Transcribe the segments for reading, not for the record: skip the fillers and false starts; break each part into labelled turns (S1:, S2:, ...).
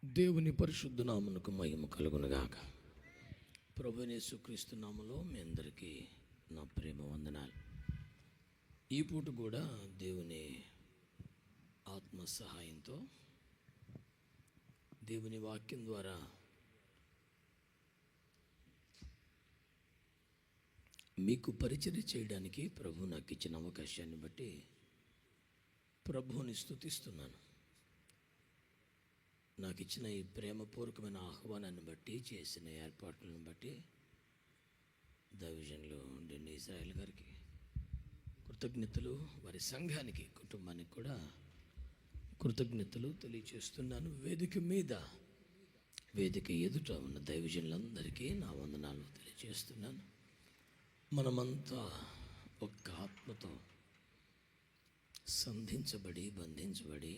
S1: దేవుని పరిశుద్ధ నామమునకు మహిమ కలుగునుగాక. ప్రభువైన యేసుక్రీస్తు నామములో మీ అందరికీ నా ప్రేమ వందనాలు. ఈ పూట కూడా దేవుని ఆత్మ సహాయంతో దేవుని వాక్యం ద్వారా మీకు పరిచర్య చేయడానికి ప్రభు నాకు ఇచ్చిన అవకాశాన్ని బట్టి ప్రభువుని స్తుతిస్తున్నాను. నాకు ఇచ్చిన ఈ ప్రేమపూర్వకమైన ఆహ్వానాన్ని బట్టి, చేసిన ఏర్పాట్లను బట్టి దైవజనులు డెన్నీ ఇజ్రాయెల్ గారికి కృతజ్ఞతలు, వారి సంఘానికి, కుటుంబానికి కూడా కృతజ్ఞతలు తెలియచేస్తున్నాను. వేదిక ఎదుట ఉన్న దైవజనులందరికీ నా వందనాలు తెలియజేస్తున్నాను. మనమంతా ఒక్క ఆత్మతో బంధించబడి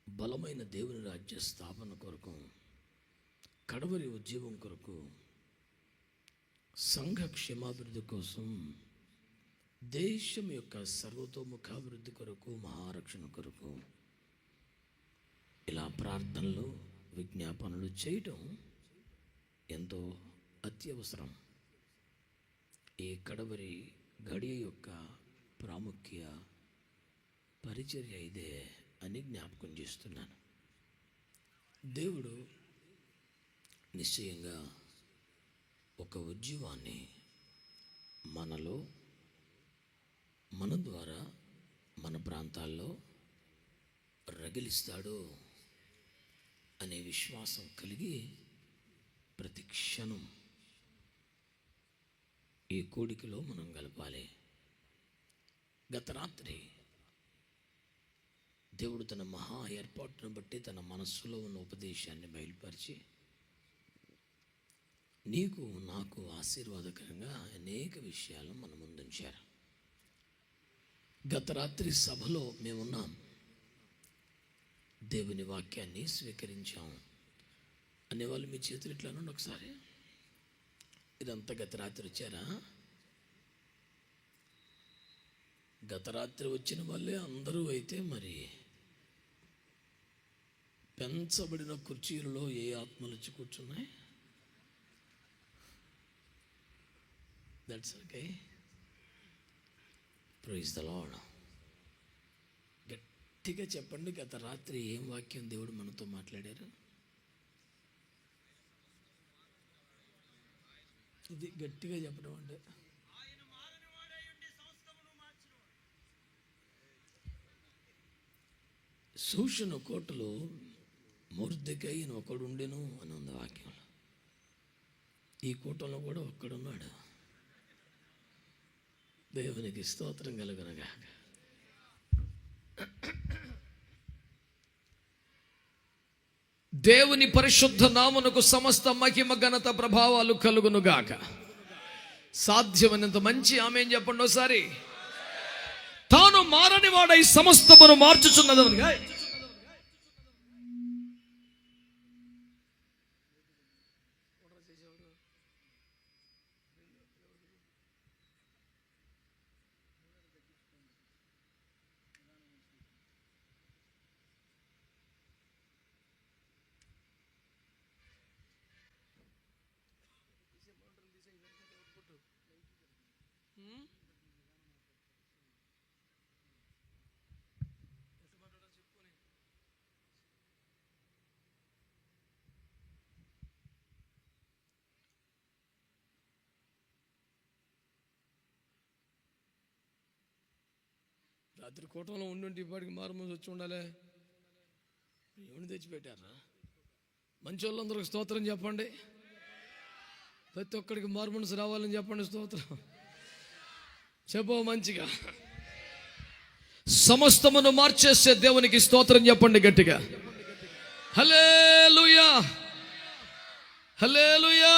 S1: బలమైన దేవుని రాజ్య స్థాపన కొరకు, కడవరి ఉద్యమం కొరకు, సంఘ క్షేమాభివృద్ధి కోసం, దేశం యొక్క సర్వతోముఖాభివృద్ధి కొరకు, మహారక్షణ కొరకు ఇలా ప్రార్థనలు, విజ్ఞాపనలు చేయటం ఎంతో అత్యవసరం. ఈ కడవరి గడియ యొక్క ప్రాముఖ్య పరిచర్య ఇదే అని జ్ఞాపకం చేస్తున్నాను. దేవుడు నిశ్చయంగా ఒక ఉద్యమాన్ని మనలో, మన ద్వారా, మన ప్రాంతాల్లో రగిలిస్తాడు అనే విశ్వాసం కలిగి ప్రతి క్షణం ఈ కూడికలో మనం గలపాలి. గత రాత్రి దేవుడు తన మహా ఏర్పాటును బట్టి తన మనస్సులో ఉన్న ఉపదేశాన్ని బయలుపరిచి నీకు నాకు ఆశీర్వాదకరంగా అనేక విషయాలు మన ముందుంచారు. గత రాత్రి సభలో మేమున్నాం, దేవుని వాక్యాన్ని స్వీకరించాం అనేవాళ్ళు మీ చేతులు ఇట్లా నుండి ఒకసారి. ఇదంతా గత రాత్రి వచ్చారా? గత రాత్రి వచ్చిన వాళ్ళే అందరూ అయితే మరి పెంచబడిన కుర్చీలలో ఏ ఆత్మలు వచ్చి కూర్చున్నాయి? That's okay. Praise the Lord. గట్టిగా చెప్పండి, గత రాత్రి ఏం వాక్యం దేవుడు మనతో మాట్లాడారు? ఇది గట్టిగా చెప్పడం అంటే సూషణ కోటలో మొర్దెకై ఒకడు ఉండెను అని ఉంది వాక్యం. ఈ కూటంలో కూడా ఒక్కడున్నాడు. దేవునికి స్తోత్రం కలుగునుగాక. దేవుని పరిశుద్ధ నామమునకు సమస్త మహిమ, ఘనత, ప్రభావాలు కలుగునుగాక. సాధ్యమైనంత మంచి ఆమేన్ చెప్పండి ఒకసారి. తాను మారని వాడై సమస్తమును మార్చుచున్నదనిగా. రాత్రి కూటంలో ఉండి ఇప్పటికి మారుమూసి వచ్చి ఉండాలి. ఎవరిని తెచ్చిపెట్టారా? మంచి వాళ్ళందరికి స్తోత్రం చెప్పండి. ప్రతి ఒక్కడికి మారుమనసు రావాలని చెప్పండి. స్తోత్రం చెప్పు మంచిగా. సమస్తమును మార్చేసే దేవునికి స్తోత్రం చెప్పండి గట్టిగా. హల్లెలూయా, హల్లెలూయా.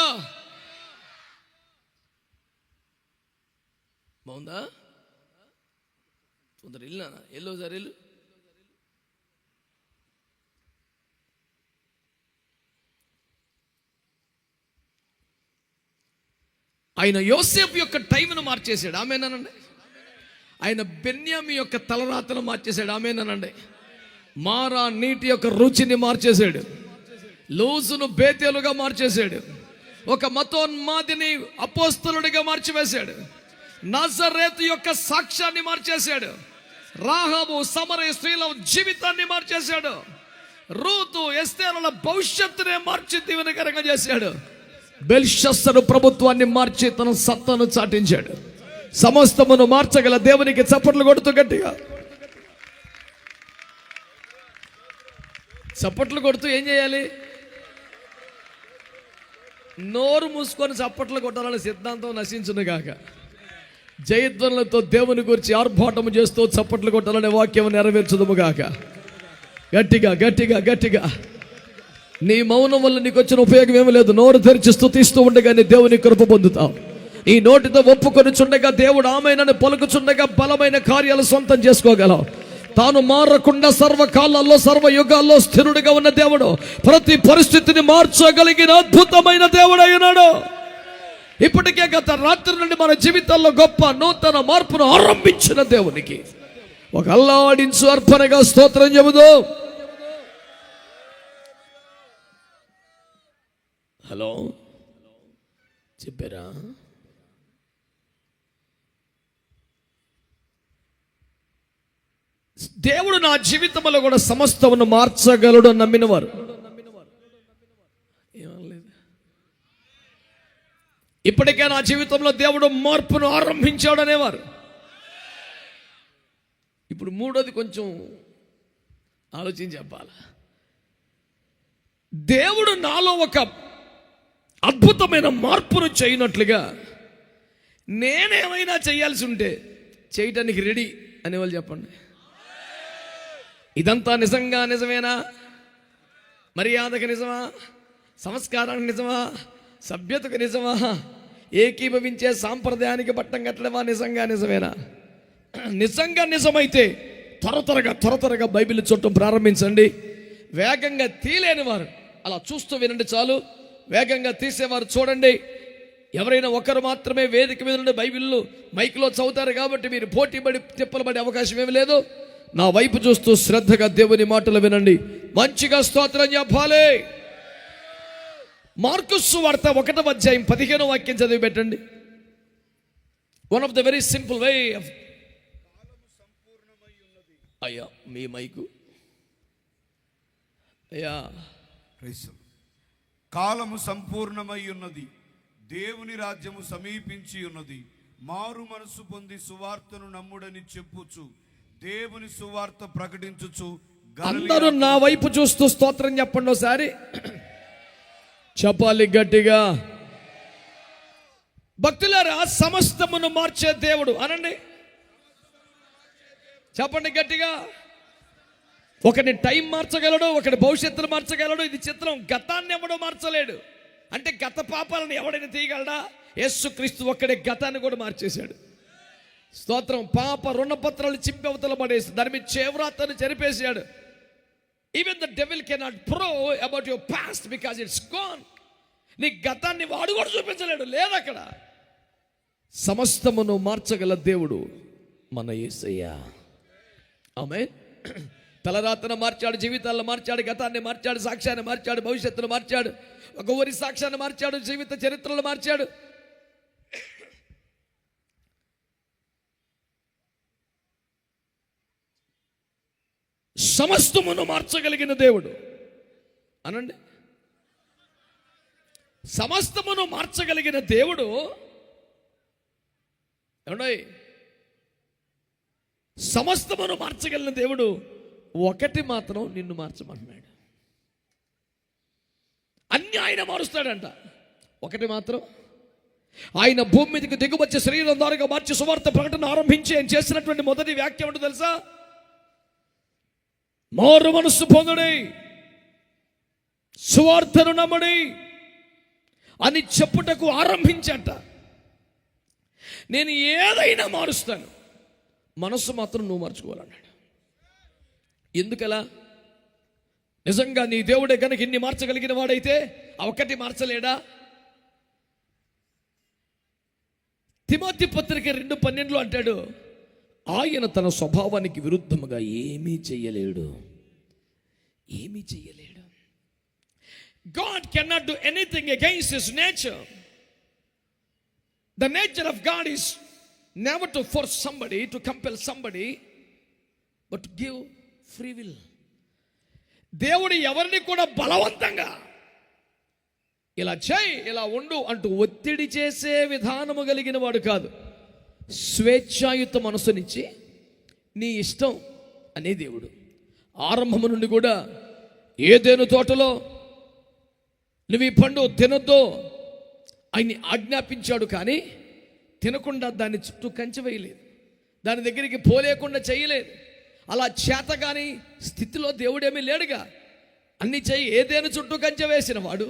S1: బాగుందా? కొందరు ఇల్లు ఎల్లో సార్ ఇల్లు. ఆయన యోసేపు యొక్క టైంను మార్చేశాడు. ఆమేనండి. ఆయన బెన్యామీ యొక్క తలరాతను మార్చేశాడు. ఆమేనండి. మారా నీటి యొక్క రుచిని మార్చేశాడు. లూజును బేతేలుగా మార్చేశాడు. ఒక మతోన్మాదిని అపోస్తలుడిగా మార్చివేశాడు. నజరేతు యొక్క సాక్ష్యాన్ని మార్చేశాడు. రాహాబు సమరయ స్త్రీల జీవితాన్ని మార్చేశాడు. రూతు ఎస్తేరుల భవిష్యత్తునే మార్చి దీవెనకరంగా చేశాడు. బెల్షస్సరు ప్రభుత్వాన్ని మార్చి తన సత్తను చాటించాడు. సమస్తమును మార్చగల దేవునికి చప్పట్లు కొడుతూ గట్టిగా చప్పట్లు కొడుతూ ఏం చేయాలి? నోరు మూసుకొని చప్పట్లు కొట్టాలనే సిద్ధాంతం నశించును గాక. జయధ్వనులతో దేవుని గురించి ఆర్భాటము చేస్తూ చప్పట్లు కొట్టాలనే వాక్యం నెరవేర్చుదుము గాక. గట్టిగా గట్టిగా గట్టిగా. నీ మౌనం వల్ల నీకు వచ్చిన ఉపయోగం ఏమీ లేదు. నోరు తెరిచి స్తుతిస్తూ ఉండగా నీ దేవుని కృప పొందుతావు. ఈ నోటితో ఒప్పుకొని చుండగా దేవుడు ఆమెనని పలుకుచుండగా బలమైన కార్యాలు సొంతం చేసుకోగలవు. తాను మారకుండా సర్వకాలాల్లో సర్వయుగాల్లో స్థిరుడిగా ఉన్న దేవుడు ప్రతి పరిస్థితిని మార్చగలిగిన అద్భుతమైన దేవుడు అయినాడు. ఇప్పటికే గత రాత్రి నుండి మన జీవితాల్లో గొప్ప నూతన మార్పును ఆరంభించిన దేవునికి ఒక అల్లాడించు అర్పణగా స్తోత్రం చెబుదు. హలో, చెప్పారా? దేవుడు నా జీవితంలో కూడా సమస్తమును మార్చగలడు నమ్మినవారు ఏమనలేదు. ఇప్పటికే నా జీవితంలో దేవుడు మార్పును ఆరంభించాడు అనేవారు. ఇప్పుడు మూడోది కొంచెం ఆలోచించి చెప్పాలి. దేవుడు నాలో ఒక అద్భుతమైన మార్పును చేయనట్లుగా నేనేమైనా చేయాల్సి ఉంటే చేయటానికి రెడీ అనేవాళ్ళు చెప్పండి. ఇదంతా నిజంగా నిజమేనా? మర్యాదకు నిజమా? సంస్కారానికి నిజమా? సభ్యతకు నిజమా? ఏకీభవించే సాంప్రదాయానికి పట్టం కట్టడమా? నిజంగా నిజమేనా? నిజంగా నిజమైతే త్వరగా బైబిల్ చూడటం ప్రారంభించండి. వేగంగా తీలేని వారు అలా చూస్తూ వినండి చాలు. వేగంగా తీసేవారు చూడండి. ఎవరైనా ఒకరు మాత్రమే వేదిక మీద నుండి బైబిల్ మైక్లో చదువుతారు కాబట్టి మీరు పోటీ పడి తిప్పలు పడే అవకాశం ఏమి లేదు. నా వైపు చూస్తూ శ్రద్ధగా దేవుని మాటలు వినండి. మంచిగా స్తోత్రం చెప్పాలి. మార్కు సువార్త 1వ అధ్యాయం 15వ వాక్యం చదివి పెట్టండి. One of the very simple way of అయ్యా మీ మైకు అయ్యా.
S2: కాలము సంపూర్ణమై ఉన్నది, దేవుని రాజ్యము సమీపించి ఉన్నది. మారు మనసు పొంది సువార్తను నమ్ముడని చెప్పుచు దేవుని సువార్త ప్రకటించుచు.
S1: అందరూ నా వైపు చూస్తూ స్తోత్రం చెప్పండి ఒకసారి. చెప్పాలి గట్టిగా. భక్తులారా, సమస్తమును మార్చే దేవుడు అనండి. చెప్పండి గట్టిగా. ఒకటి టైం మార్చగలడు, ఒకటి భవిష్యత్తును మార్చగలడు. ఇది చిత్రం. గతాన్ని ఎవడో మార్చలేడు. అంటే గత పాపాలను ఎవడైనా తీయగలడా? యేసుక్రీస్తు ఒక్కడే గతాన్ని కూడా మార్చేశాడు. స్తోత్రం. పాప రుణపత్రాలు చింపి అవతల పడేసి దాని మీద చేవ్రాతను చెరిపేశాడు. Even the devil cannot prove about your past because it's gone. నీ గతాన్ని వాడు కూడా చూపించలేడు, లేదు అక్కడ. సమస్తమును మార్చగల దేవుడు మన యేసయ్య. ఆమేన్. తలరాతను మార్చాడు, జీవితాలను మార్చాడు, గతాన్ని మార్చాడు, సాక్ష్యాన్ని మార్చాడు, భవిష్యత్తును మార్చాడు, ఒక ఊరి సాక్ష్యాన్ని మార్చాడు, జీవిత చరిత్రలు మార్చాడు. సమస్తమును మార్చగలిగిన దేవుడు అనండి. సమస్తమును మార్చగలిగిన దేవుడు ఏమండి? సమస్తమును మార్చగలిగిన దేవుడు ఒకటి మాత్రం నిన్ను మార్చమంటున్నాడు. అన్ని ఆయన మారుస్తాడంట. ఒకటి మాత్రం ఆయన భూమి మీదకి దిగువచ్చే శరీరం ద్వారా మార్చి సువార్త ప్రకటన ఆరంభించి ఆయన చేసినటువంటి మొదటి వాక్యం ఏంటో తెలుసా? మారు మనస్సు పొందుడి, సువార్తను నమ్ముడి అని చెప్పుటకు ఆరంభించట. నేను ఏదైనా మారుస్తాను, మనస్సు మాత్రం నువ్వు మార్చుకోవాలన్నాడు. ఎందుకలా? నిజంగా నీ దేవుడే కనుక ఇన్ని మార్చగలిగిన వాడైతే ఆ ఒక్కటి మార్చలేడా? తిమోతి పత్రిక 2:12 అంటాడు, ఆయన తన స్వభావానికి విరుద్ధముగా ఏమీ చెయ్యలేడు. ఏమీ చెయ్యలేడు. God cannot do anything against his nature. The nature of God is never to force somebody, to compel somebody, but to give free will. దేవుడు ఎవరిని కూడా బలవంతంగా ఇలా చేయి, ఇలా ఉండు అంటూ ఒత్తిడి చేసే విధానము కలిగిన వాడు కాదు. స్వేచ్ఛాయుత మనసునిచ్చి నీ ఇష్టం అనే దేవుడు. ఆరంభము నుండి కూడా ఏదెను తోటలో నువ్వు ఈ పండు తినొద్దు ఆయన్ని ఆజ్ఞాపించాడు, కానీ తినకుండా దాన్ని చుట్టూ కంచె వేయలేదు, దాని దగ్గరికి పోలేకుండా చేయలేదు. అలా చేతగాని స్థితిలో దేవుడేమీ లేడుగా. అన్ని చెయ్యి, ఏదేను చుట్టూ కంచె వేసిన వాడు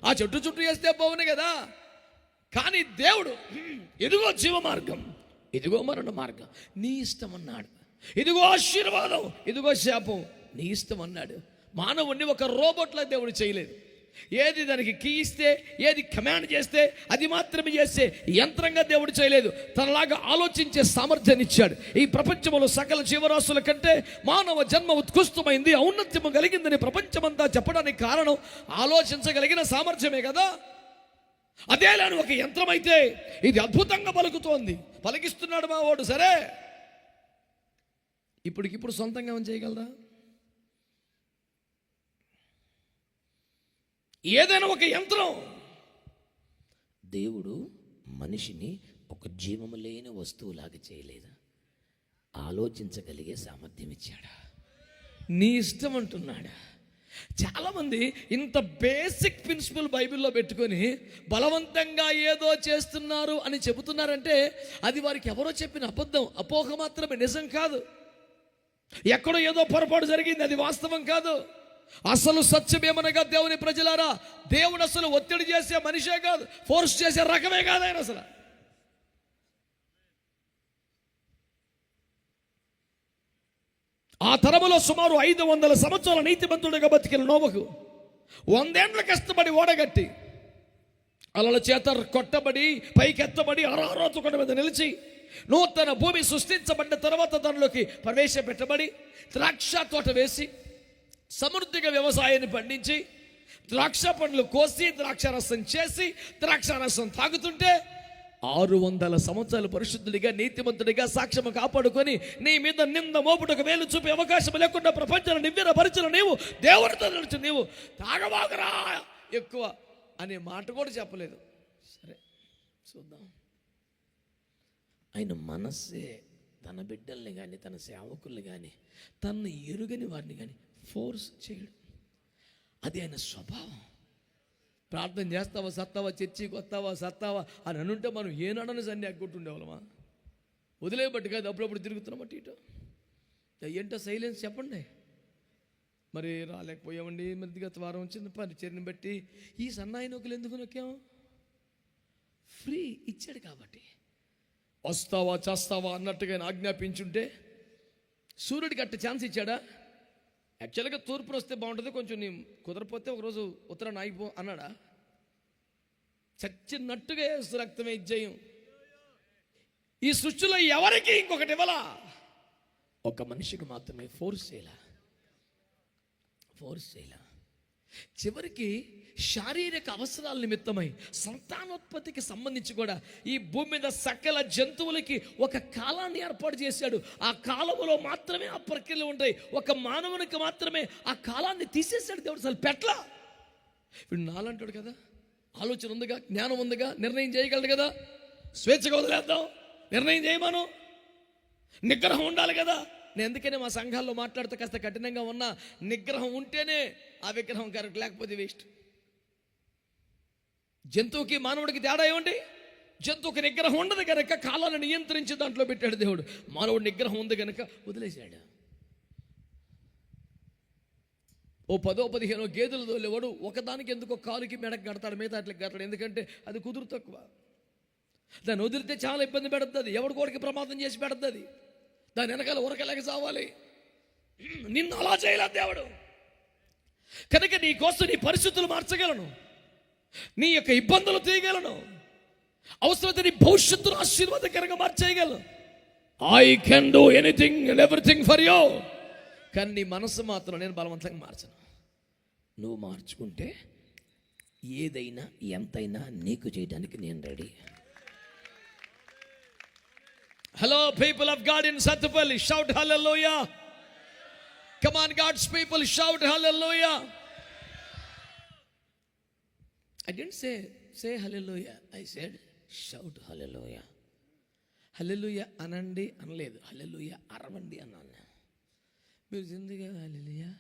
S1: ఆ చెట్టు చుట్టూ వేస్తే బాగుంది కదా. కానీ దేవుడు ఇదిగో జీవ మార్గం, ఇదిగో మరణ మార్గం, నీ ఇష్టం అన్నాడు. ఇదిగో ఆశీర్వాదం, ఇదిగో శాపం, నీ ఇష్టం అన్నాడు. మానవుణ్ణి ఒక రోబోట్లా దేవుడు చేయలేదు. ఏది దానికి కీ ఇస్తే, ఏది కమాండ్ చేస్తే అది మాత్రమే చేసే యంత్రంగా దేవుడు చేయలేదు. తనలాగా ఆలోచించే సామర్థ్యాన్ని ఇచ్చాడు. ఈ ప్రపంచంలో సకల జీవరాశుల కంటే మానవ జన్మ ఉత్కృష్టమైంది, ఔన్నత్యము కలిగిందని ప్రపంచమంతా చెప్పడానికి కారణం ఆలోచించగలిగిన సామర్థ్యమే కదా. అదేలాని ఒక యంత్రం అయితే ఇది అద్భుతంగా పలుకుతోంది, పలికిస్తున్నాడు మా వాడు. సరే, ఇప్పటికిప్పుడు సొంతంగా ఏమైనా చేయగలరా? ఏదైనా ఒక యంత్రం. దేవుడు మనిషిని ఒక జీవము లేని వస్తువులాగా చేయలేదా? ఆలోచించగలిగే సామర్థ్యం ఇచ్చాడా? నీ ఇష్టం అంటున్నాడా? చాలామంది ఇంత బేసిక్ ప్రిన్సిపల్ బైబిల్లో పెట్టుకొని బలవంతంగా ఏదో చేస్తున్నారు అని చెబుతున్నారంటే అది వారికి ఎవరో చెప్పిన అబద్ధం, అపోహ మాత్రమే, నిజం కాదు. ఎక్కడో ఏదో పొరపాటు జరిగింది, అది వాస్తవం కాదు. అసలు సత్యమేమనగా దేవుని ప్రజలారా, దేవుడు అసలు ఒత్తిడి చేసే మనిషే కాదు, ఫోర్స్ చేసే రకమే కాదు ఆయన. అసలు ఆ తరములో సుమారు 500 సంవత్సరాల నీతిమంతుడిగా బతికిన నోవహు 100 ఏండ్ల కష్టపడి ఓడగట్టి అలల చేత కొట్టబడి పైకెత్తబడి అరారోతు కొండ మీద నిలిచి నూతన భూమి సృష్టించబడ్డ తర్వాత దానిలోకి ప్రవేశపెట్టబడి ద్రాక్ష తోట వేసి సమృద్ధిగా వ్యవసాయాన్ని పండించి ద్రాక్ష పండ్లు కోసి ద్రాక్షారసం చేసి ద్రాక్షారసం తాగుతుంటే 600 సంవత్సరాలు పరిశుద్ధుడిగా నీతిమంతుడిగా సాక్ష్యం కాపాడుకొని నీ మీద నింద మోపుటకు వేలు చూపే అవకాశం లేకుండా ప్రపంచాన్ని నివ్వెరపరిచిన నీవు, దేవుడితో నడిచి నీవు తాగబాగరా ఎక్కువ అనే మాట కూడా చెప్పలేదు. సరే చూద్దాం. ఆయన మనస్సే తన బిడ్డల్ని కానీ తన సేవకుల్ని కానీ తనను ఎరుగని వారిని కానీ ఫోర్స్ చేయడు. అది ఆయన స్వభావం. ప్రార్థన చేస్తావా సత్తావా, చర్చికి వస్తావా సత్తావా అని అనుంటే మనం ఏనాడని సన్ని అగ్గొట్టుండేవాళ్ళమా? వదిలేబట్టి కాదు, అప్పుడప్పుడు తిరుగుతున్నాం అటు ఇటు. ఏంటో సైలెన్స్ చెప్పండి. మరి రాలేకపోయామండి, మరి గత వారం వచ్చింది పరిచర్ని బట్టి. ఈ సన్నాయి నొక్కులు ఎందుకు నొక్కాం? ఫ్రీ ఇచ్చాడు కాబట్టి. వస్తావా చేస్తావా అన్నట్టుగా ఆజ్ఞాపించుంటే సూర్యుడికి అట్ట ఛాన్స్ ఇచ్చాడా? యాక్చువల్గా తూర్పున వస్తే బాగుంటుంది, కొంచెం నీ కుదరపోతే ఒకరోజు ఉత్తరాన్ని ఆగిపో అన్నాడా? చచ్చినట్టుగా రక్తమే ఇజ్జయం. ఈ సృష్టిలో ఎవరికి ఇంకొకటి ఇవ్వాలా? ఒక మనిషికి మాత్రమే. ఫోర్స్ చేయలా. చివరికి శారీరక అవసరాల నిమిత్తమై సంతానోత్పత్తికి సంబంధించి కూడా ఈ భూమి మీద సకల జంతువులకి ఒక కాలాన్ని ఏర్పాటు చేశాడు. ఆ కాలంలో మాత్రమే ఆ ప్రక్రియలు ఉంటాయి. ఒక మానవునికి మాత్రమే ఆ కాలాన్ని తీసేశాడు దేవుడు. అసలు పెట్లా. ఇప్పుడు నాలంటాడు కదా, ఆలోచన ఉందిగా, జ్ఞానం ఉందిగా, నిర్ణయం చేయగలడు కదా, స్వేచ్ఛగా వదిలేద్దాం, నిర్ణయం చేయమను, నిగ్రహం ఉండాలి కదా. నేను ఎందుకనే మా సంఘాల్లో మాట్లాడితే కాస్త కఠినంగా ఉన్నా, నిగ్రహం ఉంటేనే ఆ విగ్రహం కరెక్ట్, లేకపోతే వేస్ట్. జంతువుకి మానవుడికి తేడా ఏమండి? జంతువుకి నిగ్రహం ఉండదు కనుక కాలాన్ని నియంత్రించి దాంట్లో పెట్టాడు దేవుడు. మానవుడి నిగ్రహం ఉంది కనుక వదిలేశాడు. ఓ 10-15 గేదెలు తోలేవాడు ఒకదానికి ఎందుకో కాలుకి మెడకు కడతాడు, మిగతా అట్లకి కడతాడు. ఎందుకంటే అది కుదురు తక్కువ. దాన్ని వదిలితే చాలా ఇబ్బంది పెడుతుంది, ఎవడి కోడికి ప్రమాదం చేసి పెడుతుంది. దాని వెనకాల ఉరకలేక చావాలి. నిన్ను అలా చేయలేదు దేవుడు కనుక నీ కోసం నీ పరిస్థితులు మార్చగలను, నీ యొక్క ఇబ్బందులు తీయగలను, అవసరమైతే నీ భవిష్యత్తును ఆశీర్వాదకరంగా మార్చేయగలను. I can do anything and everything for you. కానీ నీ మనసు మాత్రం నేను బలవంతంగా మార్చను. నువ్వు మార్చుకుంటే ఏదైనా ఎంతైనా నీకు చేయడానికి నేను ready. Hello people of God in Sathupalli, shout hallelujah. Come on God's people, shout hallelujah. I didn't say hallelujah. I said shout hallelujah. హల్లెలూయా అనండి అనలేదు, హల్లెలూయా అరవండి అన్నాను. మీరు జిందగా హల్లెలూయా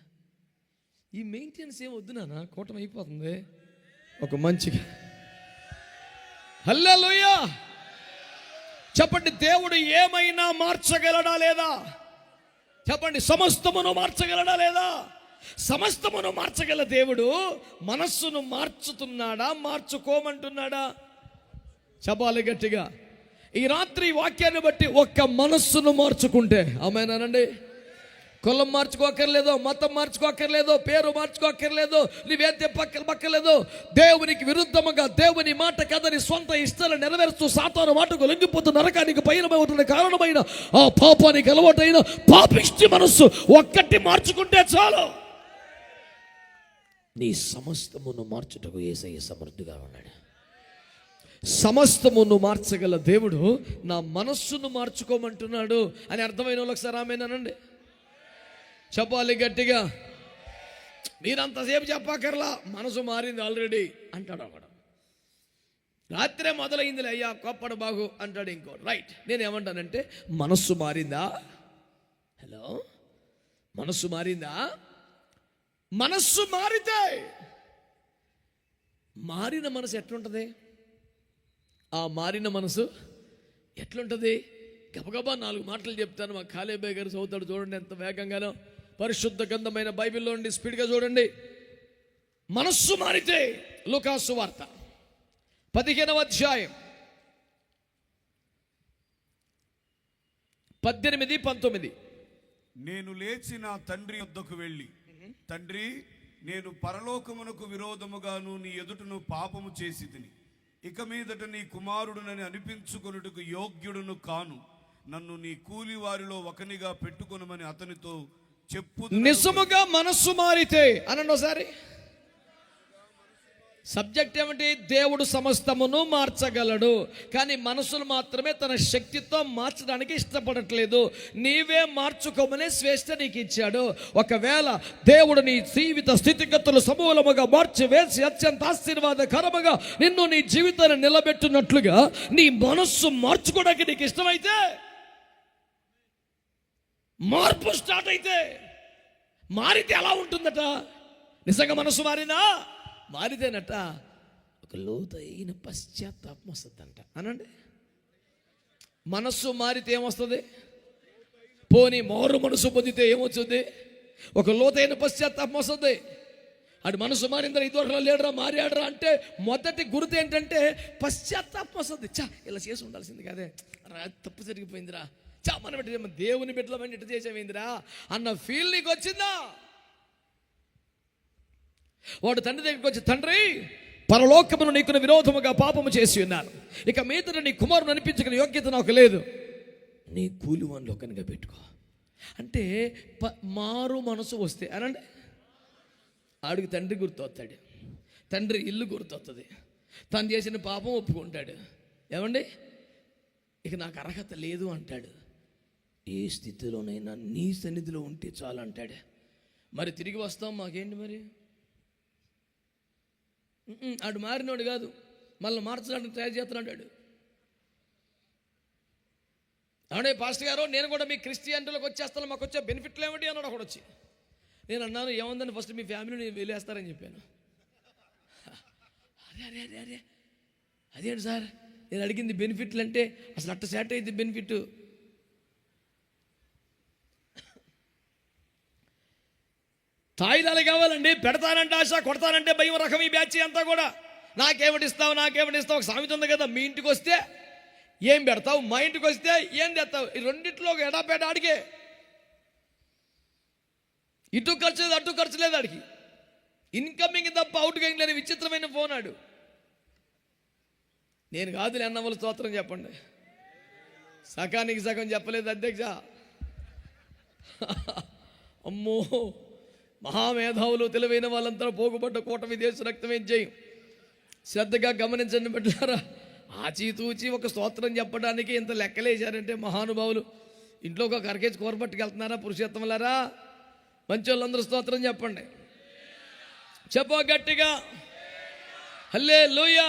S1: ఈ మెయింటెనెన్స్ ఏం వద్దు నాన్న, కూటమి అయిపోతుంది. ఒక మంచిగా హల్లెలూయా చెప్పండి. దేవుడు ఏమైనా మార్చగలడా లేదా చెప్పండి. సమస్తమును మార్చగలడా లేదా? సమస్తమును మార్చగల దేవుడు మనస్సును మార్చుతున్నాడా, మార్చుకోమంటున్నాడా? చెప్పాలి గట్టిగా. ఈ రాత్రి వాక్యాన్ని బట్టి ఒక్క మనస్సును మార్చుకుంటే ఆమేనండి. కులం మార్చుకోకర్లేదు, మతం మార్చుకోకర్లేదు, పేరు మార్చుకోకర్లేదు, నీవేం పక్కలేదు. దేవునికి విరుద్ధముగా దేవుని మాట కదని సొంత ఇష్టాలు నెరవేరుస్తూ సాతాను మాటకు లొంగిపోతూ నరకానికి పయనమవుతున్న కారణమైన ఆ పాపానికి అలవాటైన పాపిష్టి మనస్సు ఒక్కటి మార్చుకుంటే చాలు. నీ సమస్తమును మార్చుటకు యేసయ్య సమర్థుగా ఉన్నాడు. సమస్తమును మార్చగల దేవుడు నా మనస్సును మార్చుకోమంటున్నాడు అని అర్థమైన వాళ్ళు ఒకసారి ఆమేనండి చెప్పాలి గట్టిగా. మీరంతసేపు చెప్పక్కర్లా, మనసు మారింది ఆల్రెడీ అంటాడు ఒకడు. రాత్రే మొదలైందిలే అయ్యా కోప్పడు బాగు అంటాడు ఇంకోటి. రైట్, నేనేమంటానంటే మనస్సు మారిందా? హలో, మనస్సు మారిందా? మనస్సు మారితే మారిన మనసు ఎట్లుంటుంది? ఆ మారిన మనసు ఎట్లుంటుంది? గబగబా 4 మాటలు చెప్తాను. మా కాలేబాయ్ గారు చదువుతాడు, చూడండి ఎంత వేగంగానో. పరిశుద్ధ గ్రంథమైన బైబిల్లో నుండి స్పీడ్గా చూడండి. మనస్సు మారితే లూకాసు వార్త 15వ అధ్యాయం 18, 19.
S2: నేను లేచి నా తండ్రి వద్దకు వెళ్ళి, తండ్రి, నేను పరలోకమునకు విరోధముగాను నీ ఎదుటను పాపము చేసి తిని, ఇక మీదట నీ కుమారుడునని అనిపించుకొనుటకు యోగ్యుడును కాను. నన్ను నీ కూలి వారిలో ఒకనిగా పెట్టుకొనమని అతనితో చెప్పు.
S1: నిజముగా మనస్సు మారితే అనండి ఒకసారి. సబ్జెక్ట్ ఏమిటి? దేవుడు సమస్తమును మార్చగలడు, కానీ మనసులు మాత్రమే తన శక్తితో మార్చడానికి ఇష్టపడట్లేదు. నీవే మార్చుకోమనే స్వేచ్ఛ నీకు ఇచ్చాడు. ఒకవేళ దేవుడు నీ జీవిత స్థితిగతులు సమూలముగా మార్చివేసి అత్యంత ఆశీర్వాదకరముగా నిన్ను నీ జీవితాన్ని నిలబెట్టినట్లుగా నీ మనస్సు మార్చుకోవడానికి నీకు ఇష్టమైతే, మార్పు స్టార్ట్ అయితే, మారితే ఎలా ఉంటుందట? నిజంగా మనసు మారిందా? మారితేనట ఒక లోతైన పశ్చాత్తాపం వస్తుందంట. అనండి, మనస్సు మారితే ఏమొస్తుంది? పోనీ మారు మనసు పొందితే ఏమొచ్చుంది? ఒక లోతైన పశ్చాత్తాపం వస్తుంది. అటు మనసు మారిందా, ఇతరులు లేడరా, మారాడరా అంటే మొదటి గుర్తు ఏంటంటే పశ్చాత్తాపం వస్తుంది. చా, ఇలా చేసి ఉండాల్సింది కాదే, తప్పు జరిగిపోయిందిరా, చా మనం దేవుని బిడ్డల ఇటు చేసేమైందిరా అన్న ఫీల్ నీకు వచ్చిందా? వాడు తండ్రి దగ్గరికి వచ్చి, తండ్రి, పరలోకమును నీకు విరోధముగా పాపము చేసి ఉన్నాను, ఇక మీదట నీ కుమారుని అనిపించుకునే యోగ్యత నాకు లేదు, నీ కూలి వానిలో ఒకనిగా పెట్టుకో అంటే మారు మనసు వస్తే అనండి, ఆడికి తండ్రి గుర్తొస్తాడు, తండ్రి ఇల్లు గుర్తొస్తుంది, తను చేసిన పాపం ఒప్పుకుంటాడు. ఏమండి, ఇక నాకు అర్హత లేదు అంటాడు. ఏ స్థితిలోనైనా నీ సన్నిధిలో ఉంటే చాలు అంటాడు. మరి తిరిగి వస్తాం, మాకేంటి మరి? ఆడు మారినోడు కాదు, మళ్ళీ మార్చడానికి ట్రై చేస్తున్నాడు. అవునే పాస్టర్ గారు, నేను కూడా మీ క్రిస్టియానిటీలోకి వచ్చేస్తాను, మాకు వచ్చే బెనిఫిట్లు ఏమిటి అన్నాడు ఒకడు వచ్చి. నేను అన్నాను, ఏముందని ఫస్ట్ మీ ఫ్యామిలీని వెళ్ళేస్తారని చెప్పాను. అరే అరే అరే అదేంటి సార్, నేను అడిగింది బెనిఫిట్లు అంటే అసలు అట్ట సెట్ అయింది బెనిఫిట్. తాయిలాలు కావాలండి, పెడతానంటే ఆశ, కొడతానంటే భయం రకం ఈ బ్యాచ్ అంతా కూడా. నాకేమిటిస్తావు ఒక సామెత ఉంది కదా, మీ ఇంటికి వస్తే ఏం పెడతావు, మా ఇంటికి వస్తే ఏం తెస్తావు, ఈ రెండిట్లో ఎడాపేట ఆడికే. ఇటు ఖర్చు లేదు, అటు ఖర్చు లేదు ఆడికి. ఇన్కమింగ్ తప్ప అవుట్ గోయింగ్ లేని విచిత్రమైన ఫోన్ ఆడు. నేను కాదులే అన్నవాళ్ళు స్తోత్రం చెప్పండి. సకానికి సగం చెప్పలేదు అధ్యక్ష. అమ్మో, మహామేధావులు తెలివైన వాళ్ళంతా పోగుబడ్డ కూటమి దేశ రక్తమేం చేయం. శ్రద్ధగా గమనించండి బిడ్డలారా. ఆచితూచి ఒక స్తోత్రం చెప్పడానికి ఇంత లెక్కలేశారంటే మహానుభావులు. ఇంట్లో ఒక అరకేజీ కూర పట్టుకెళ్తున్నారా పురుషోత్తములారా? మంచోళ్ళందరూ స్తోత్రం చెప్పండి. చెప్పో గట్టిగా హల్లెలూయా.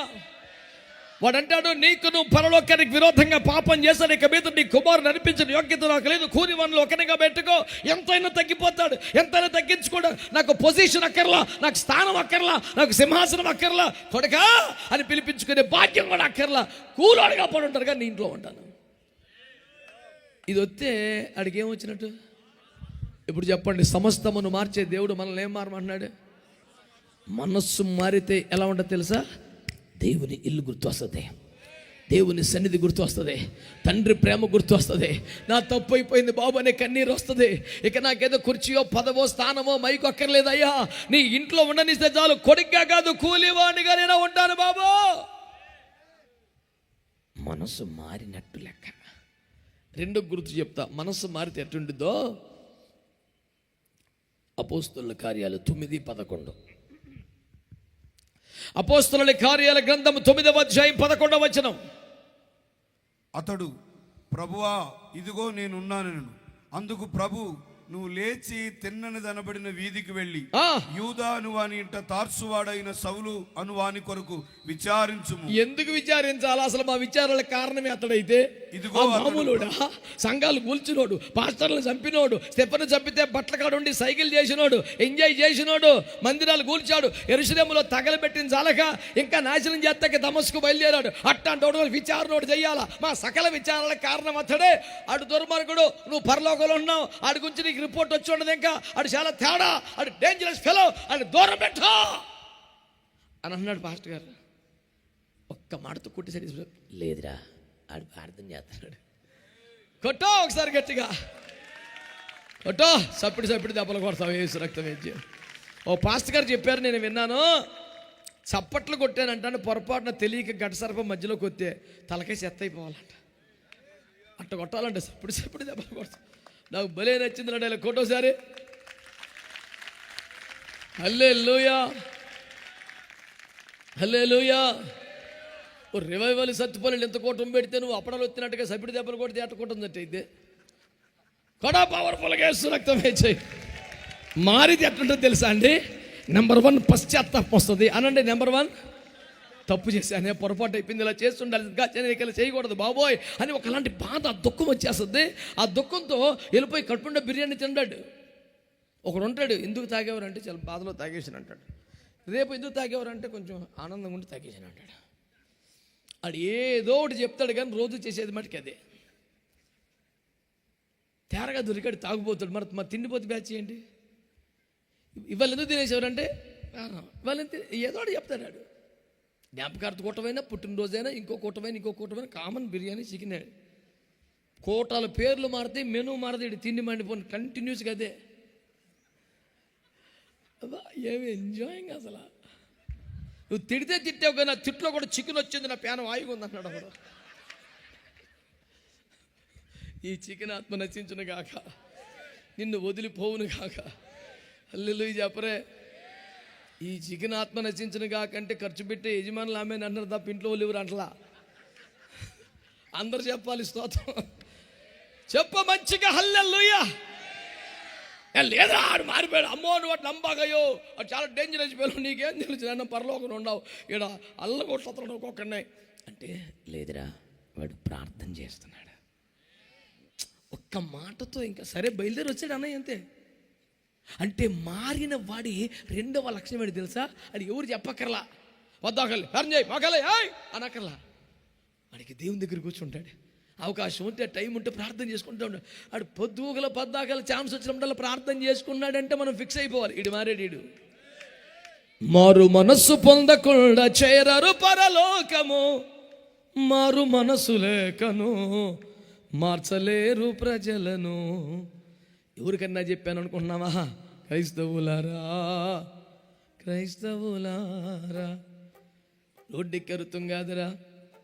S1: వాడంటాడు, నీకు నువ్వు పరలోకానికి విరోధంగా పాపం చేశాడు, ఇక మీద నీ కుమారుని అనిపించిన యోగ్యత నాకు లేదు, కూని వనలు ఒకనిగా పెట్టుకో. ఎంతైనా తగ్గిపోతాడు, ఎంతైనా తగ్గించుకోడు. నాకు పొజిషన్ అక్కర్లా, నాకు స్థానం అక్కర్లా, నాకు సింహాసనం అక్కర్లా, కొడుకా అని పిలిపించుకునే భాగ్యం కూడా అక్కర్లా. కూలోడుగా పడి ఉంటారు కానీ నీ ఇంట్లో ఉంటాను. ఇది వస్తే ఆడికి ఏమొచ్చినట్టు? ఇప్పుడు చెప్పండి, సమస్తమును మార్చే దేవుడు మనల్ని ఏం మారమంటున్నాడు? మనస్సు మారితే ఎలా ఉంటుంది తెలుసా? దేవుని ఇల్లు గుర్తు వస్తుంది, దేవుని సన్నిధి గుర్తు వస్తుంది, తండ్రి ప్రేమ గుర్తు వస్తుంది. నా తప్పు అయిపోయింది బాబు అనే కన్నీరు వస్తుంది. ఇక నాకేదో కుర్చీయో పదవో స్థానమో మైకు అక్కర్లేదయ్యా, నీ ఇంట్లో ఉండనిస్తే చాలు, కొడుగ్గా కాదు కూలివాడిగా నేను ఉంటాను బాబు. మనసు మారినట్టు లెక్క. రెండో గుర్తు చెప్తా, మనసు మారితే ఎట్టుండిద్దో. అపోస్తలుల కార్యాలు 9:11. అపోస్తలుల కార్యాల గ్రంథం 9వ అధ్యాయం 11వ వచనం.
S2: అతడు, ప్రభువా ఇదిగో నేనున్నాను. అందుకు ప్రభు, నువ్వు లేచి తిన్ననిదనబడిన వీధికి వెళ్ళి యూదా అనువాని ఇంట తార్సువాడైన సౌలు అనువాని కొరకు విచారించుము. ఎందుకు విచారించాలి? అసలు మా విచారాలకు కారణమే అతడైతే. ఇదిగో మామూలుడా, సంఘాలు కూల్చినోడు, పాస్టర్లు చంపినోడు, స్టెఫెను చంపితే బట్ల కాడుండి సైకిల్ చేసినోడు, ఎంజాయ్ చేసినోడు, మందిరాలు కూల్చాడు, యెరూషలేములో తగలబెట్టిన చాలక ఇంకా నాశనం చేస్తాక దమస్కు బయలుదేరాడు. అట్టాంటోడు విచారణోడు చెయ్యాలా? మా సకల విచారాలకు కారణం అతడే. అటు దుర్మార్గుడు, నువ్వు పరలోకంలో ఉన్నావు, ఆడి గురించి నీకు రిపోర్ట్ వచ్చి ఉండదు, ఇంకా ఆడు చాలా తేడా, ఆడు డేంజరస్ ఫెలో, ఆడు దూరం పెట్టా అని అన్నాడు పాస్టర్ గారు. ఒక్క మాటతో కొట్టేసరి, లేదురా ఆడు ప్రార్థన చేస్తున్నాడు. కొట్టో ఒకసారి గట్టిగా కొట్టో, సప్పిడి దెబ్బలు కొడతావు యేసు రక్తం వేసి. ఓ పాస్టర్ గారు చెప్పారు, నేను విన్నాను, చప్పట్లు కొట్టానంటాను, పొరపాటున తెలియక గడ్డ సర్పం మధ్యలోకి వస్తే తలకే చెత్త అయిపోవాలంట. అట్ట కొట్టాలంటే సప్పిడి దెబ్బలు కొడతావు. నాకు భలే నచ్చింది అంటే ఇలా కొట్టోసారి. హల్లెలూయా హల్లెలూయా. ఓ రివైవల్ సత్తుపల్లి ఎంత కూటం పెడితే నువ్వు అప్పడాలు వచ్చినట్టుగా సపిడి దెబ్బలు కొడితే ఎట్ట కొట్టుందట్టు అయితే కొడా పవర్ఫుల్గా వేస్తూ రక్తం వేసాయి. మారిది ఎట్లుంటుందో తెలుసా అండి? నెంబర్ 1 పశ్చాత్తాపం వస్తుంది అనండి. నెంబర్ 1 తప్పు చేశానే, పొరపాటు అయిపోయింది, ఇలా చేస్తుండాలి, ఇలా చేయకూడదు బాబోయ్ అని ఒకలాంటి బాధ, దుఃఖం వచ్చేస్తుంది. ఆ దుఃఖంతో వెళ్ళిపోయి కడుపుండా బిర్యానీ తింటాడు. ఒకడు ఉంటాడు, ఎందుకు తాగేవారంటే చాలా బాధలో తాగేసాను అంటాడు. రేపు ఎందుకు తాగేవారంటే కొంచెం ఆనందంగా ఉండి తాగేసాను అంటాడు. ఆడు ఏదో ఒకటి చెప్తాడు కానీ రోజు చేసేది మటుకు అదే. తేరగా దొరికాడు తాగుపోతాడు. మరి తిండిపోతే బ్యాచ్ చేయండి. ఇవాళ ఎందుకు తినేసేవారంటే ఇవాళ ఏదో ఒకటి చెప్తాడు. జ్ఞాపకార్థ కూటమైనా, పుట్టినరోజైనా, ఇంకో కూటమైనా కామన్ బిర్యానీ, చికెన్. కోటాల పేర్లు మారితే మెనూ మారదు, తిండి మండిపోయి కంటిన్యూస్గా అదే. ఏమి ఎంజాయింగ్ అసలు. నువ్వు తిడితే తిట్టావు కానీ నా తిట్లో కూడా చికెన్ వచ్చింది, నా ప్యానం ఆయుగా ఉంది అన్నాడు అప్పుడు. ఈ చికెన్ ఆత్మ నశించును గాక, నిన్ను వదిలిపోవును గాక. హల్లెలూయా చెప్పరే. ఈ చికెన్ ఆత్మ నశించును కాకంటే ఖర్చు పెట్టే యజమానులు ఆమె అన్నారు తప్ప ఇంట్లో వాళ్ళు అంటలా. అందరు చెప్పాలి స్తోత్రం. చెప్ప మంచిగా హల్లెలూయా. లేదా ఆడు మారిపోయాడు, అమ్మో నువ్వు అటు నమ్మకయ్యో, అది చాలా డేంజరస్ అయిపోయావు, నీకేం తెలుసు, నన్ను పరలోకం ఉండవు, ఇక్కడ అల్లగొట్టను ఒక్కొక్కనే అంటే. లేదురా వాడు ప్రార్థన చేస్తున్నాడు. ఒక్క మాటతో ఇంకా సరే బయలుదేరి వచ్చాడు అన్నయ్య, అంతే. అంటే మారిన వాడి రెండవ లక్షణం ఏంటి తెలుసా? అది ఎవరు చెప్పక్కర్లా, వద్దాకల్లి మాకలే అనక్కర్లా. వాడికి దేవుని దగ్గర కూర్చుంటాడు, అవకాశం ఉంటే టైం ఉంటే ప్రార్థన చేసుకుంటూ ఉంటాడు. ఆడు పొద్దుగల పద్దాకల ఛాన్స్ వచ్చినప్పుడల్లా ప్రార్థన చేసుకున్నాడంటే మనం ఫిక్స్ అయిపోవాలి, ఇడు మారేడు. మారు మనస్సు పొందకుండా చేరరు పరలోకము, మారు మనస్సు లేకను మార్చలేరు ప్రజలను. ఎవరికన్నా చెప్పాను అనుకుంటున్నావా? క్రైస్తవులారా రోడ్డెక్కరుతం కాదురా,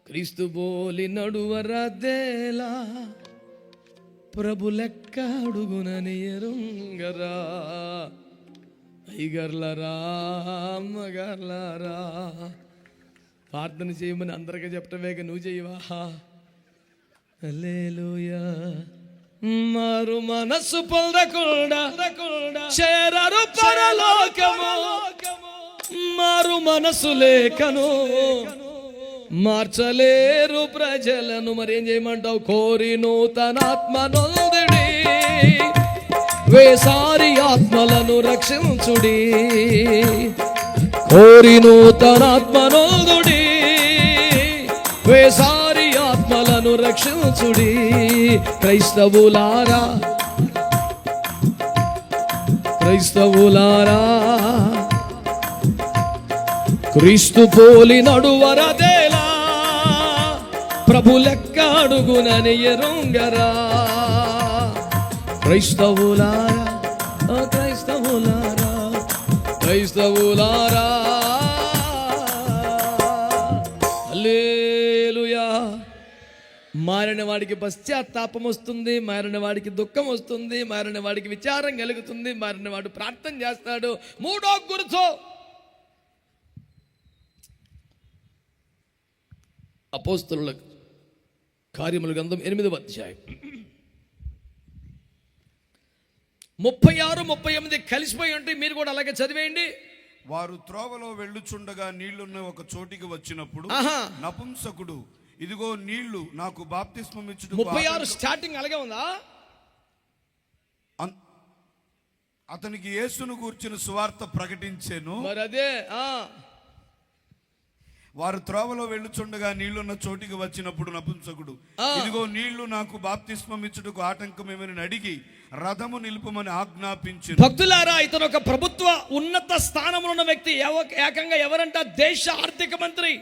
S2: క్రీస్తు బోలి నడువరాదేలా, ప్రభు లెక్క అడుగునని ఎరుంగరా.
S1: అయ్యగారులారా, అమ్మగారులారా, ప్రార్థన చేయమని అందరికీ చెప్పటమేక నువ్వు చేయవా? హల్లెలూయా. మారు మనస్సు పొందకుండా చేరరు పరలోకము, మారు మనసు లేఖను మార్చలేరు ప్రజలను. మరి ఏం చేయమంటావు? కోరి నూతనాత్మ నొందుడి, వేసారి ఆత్మలను రక్షించుడి. కోరి నూతనాత్మ నొందుడి, వేసారి ఆత్మలను రక్షించుడి. క్రైస్తవులారా, క్రైస్తవులారా, క్రీస్తు పోలి నడువరదేలా, ప్రభు లెక్క అడుగునని ఎరుంగరా. క్రైస్తవులారా, క్రైస్తవులారా, క్రైస్తవులారా, హల్లెలూయా. మారిన వాడికి పశ్చాత్తాపం వస్తుంది, మారిన వాడికి దుఃఖం వస్తుంది, మారిన వాడికి విచారం కలుగుతుంది, మారిన వాడు ప్రార్థన చేస్తాడు. మూడో గుర్తు అపోస్తలుల కార్యముల గ్రంథం 8వ అధ్యాయం 36, 38 కలిసిపోయి ఉంటే మీరు కూడా అలాగే చదివేయండి.
S2: వారు త్రోవలో వెళ్ళుచుండగా నీళ్లున్న ఒక చోటికి వచ్చినప్పుడు నపుంసకుడు, ఇదిగో నీళ్లు, నాకు బాప్తిస్మం ఇచ్చుటకు.
S1: 36 స్టార్టింగ్ అలాగే ఉందా?
S2: అతనికి యేసును గూర్చిన సువార్త ప్రకటించెను.
S1: మరి అదే.
S2: వారు త్రోవలో వెళ్ళుచుండగా నీళ్లున్న చోటికి వచ్చినప్పుడు నపుంసకుడు, ఇదిగో నీళ్లు, నాకు బాప్తిస్మం ఇచ్చుటకు ఆటంకమేమని అడిగి రథము నిలుపమని ఆజ్ఞాపించి.
S1: భక్తులారా, ఇతను ఒక ప్రభుత్వ ఉన్నత స్థానంలో ఉన్న వ్యక్తి. ఏకంగా ఎవరంట? దేశ ఆర్థిక మంత్రి.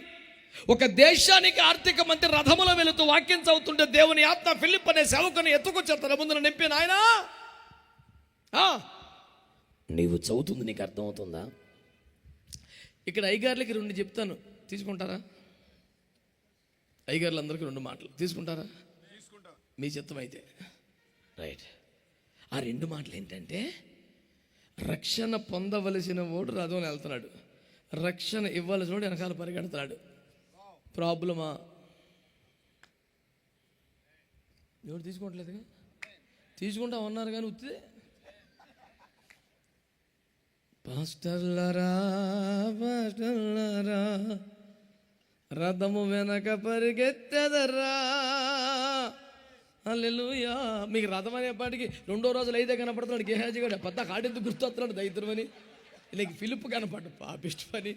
S1: ఒక దేశానికి ఆర్థిక మంత్రి రథములో వెళుతూ వాక్యం చదువుతుంటే దేవుని ఆత్మ ఫిలిప్ అనే సేవకుని ఎత్తుకొచ్చి తన ముందున నింపిన ఆయన, నీవు చదువుతుంది నీకు అర్థమవుతుందా? ఇక్కడ అయ్యగారులకి 2 చెప్తాను, తీసుకుంటారా? అయ్యగారులు అందరికీ 2 మాటలు తీసుకుంటారా? మీ చిత్తం అయితే రైట్. ఆ 2 మాటలు ఏంటంటే, రక్షణ పొందవలసిన వాడు రథంలో వెళ్తున్నాడు, రక్షణ ఇవ్వాల్సిన వాడు వెనకాల పరిగెడతాడు. ప్రాబ్లమా? ఎవరు తీసుకోవట్లేదుగా? తీసుకుంటా ఉన్నారు కానీ ఉత్తిదే. పాస్టర్లరా, పాస్టర్లరా, రథము వెనక పరిగెత్తెదరా. హల్లెలూయా. మీకు రథం అనేపాటికి 2వ రోజులు అయితే కనపడుతున్నాడు గేహాజీ గారు. పెద్ద కాడెందుకు గుర్తొస్తున్నాడు దైత్రమని. నీకు ఫిలిప్ కనపడ్డు పాపిష్టి పని.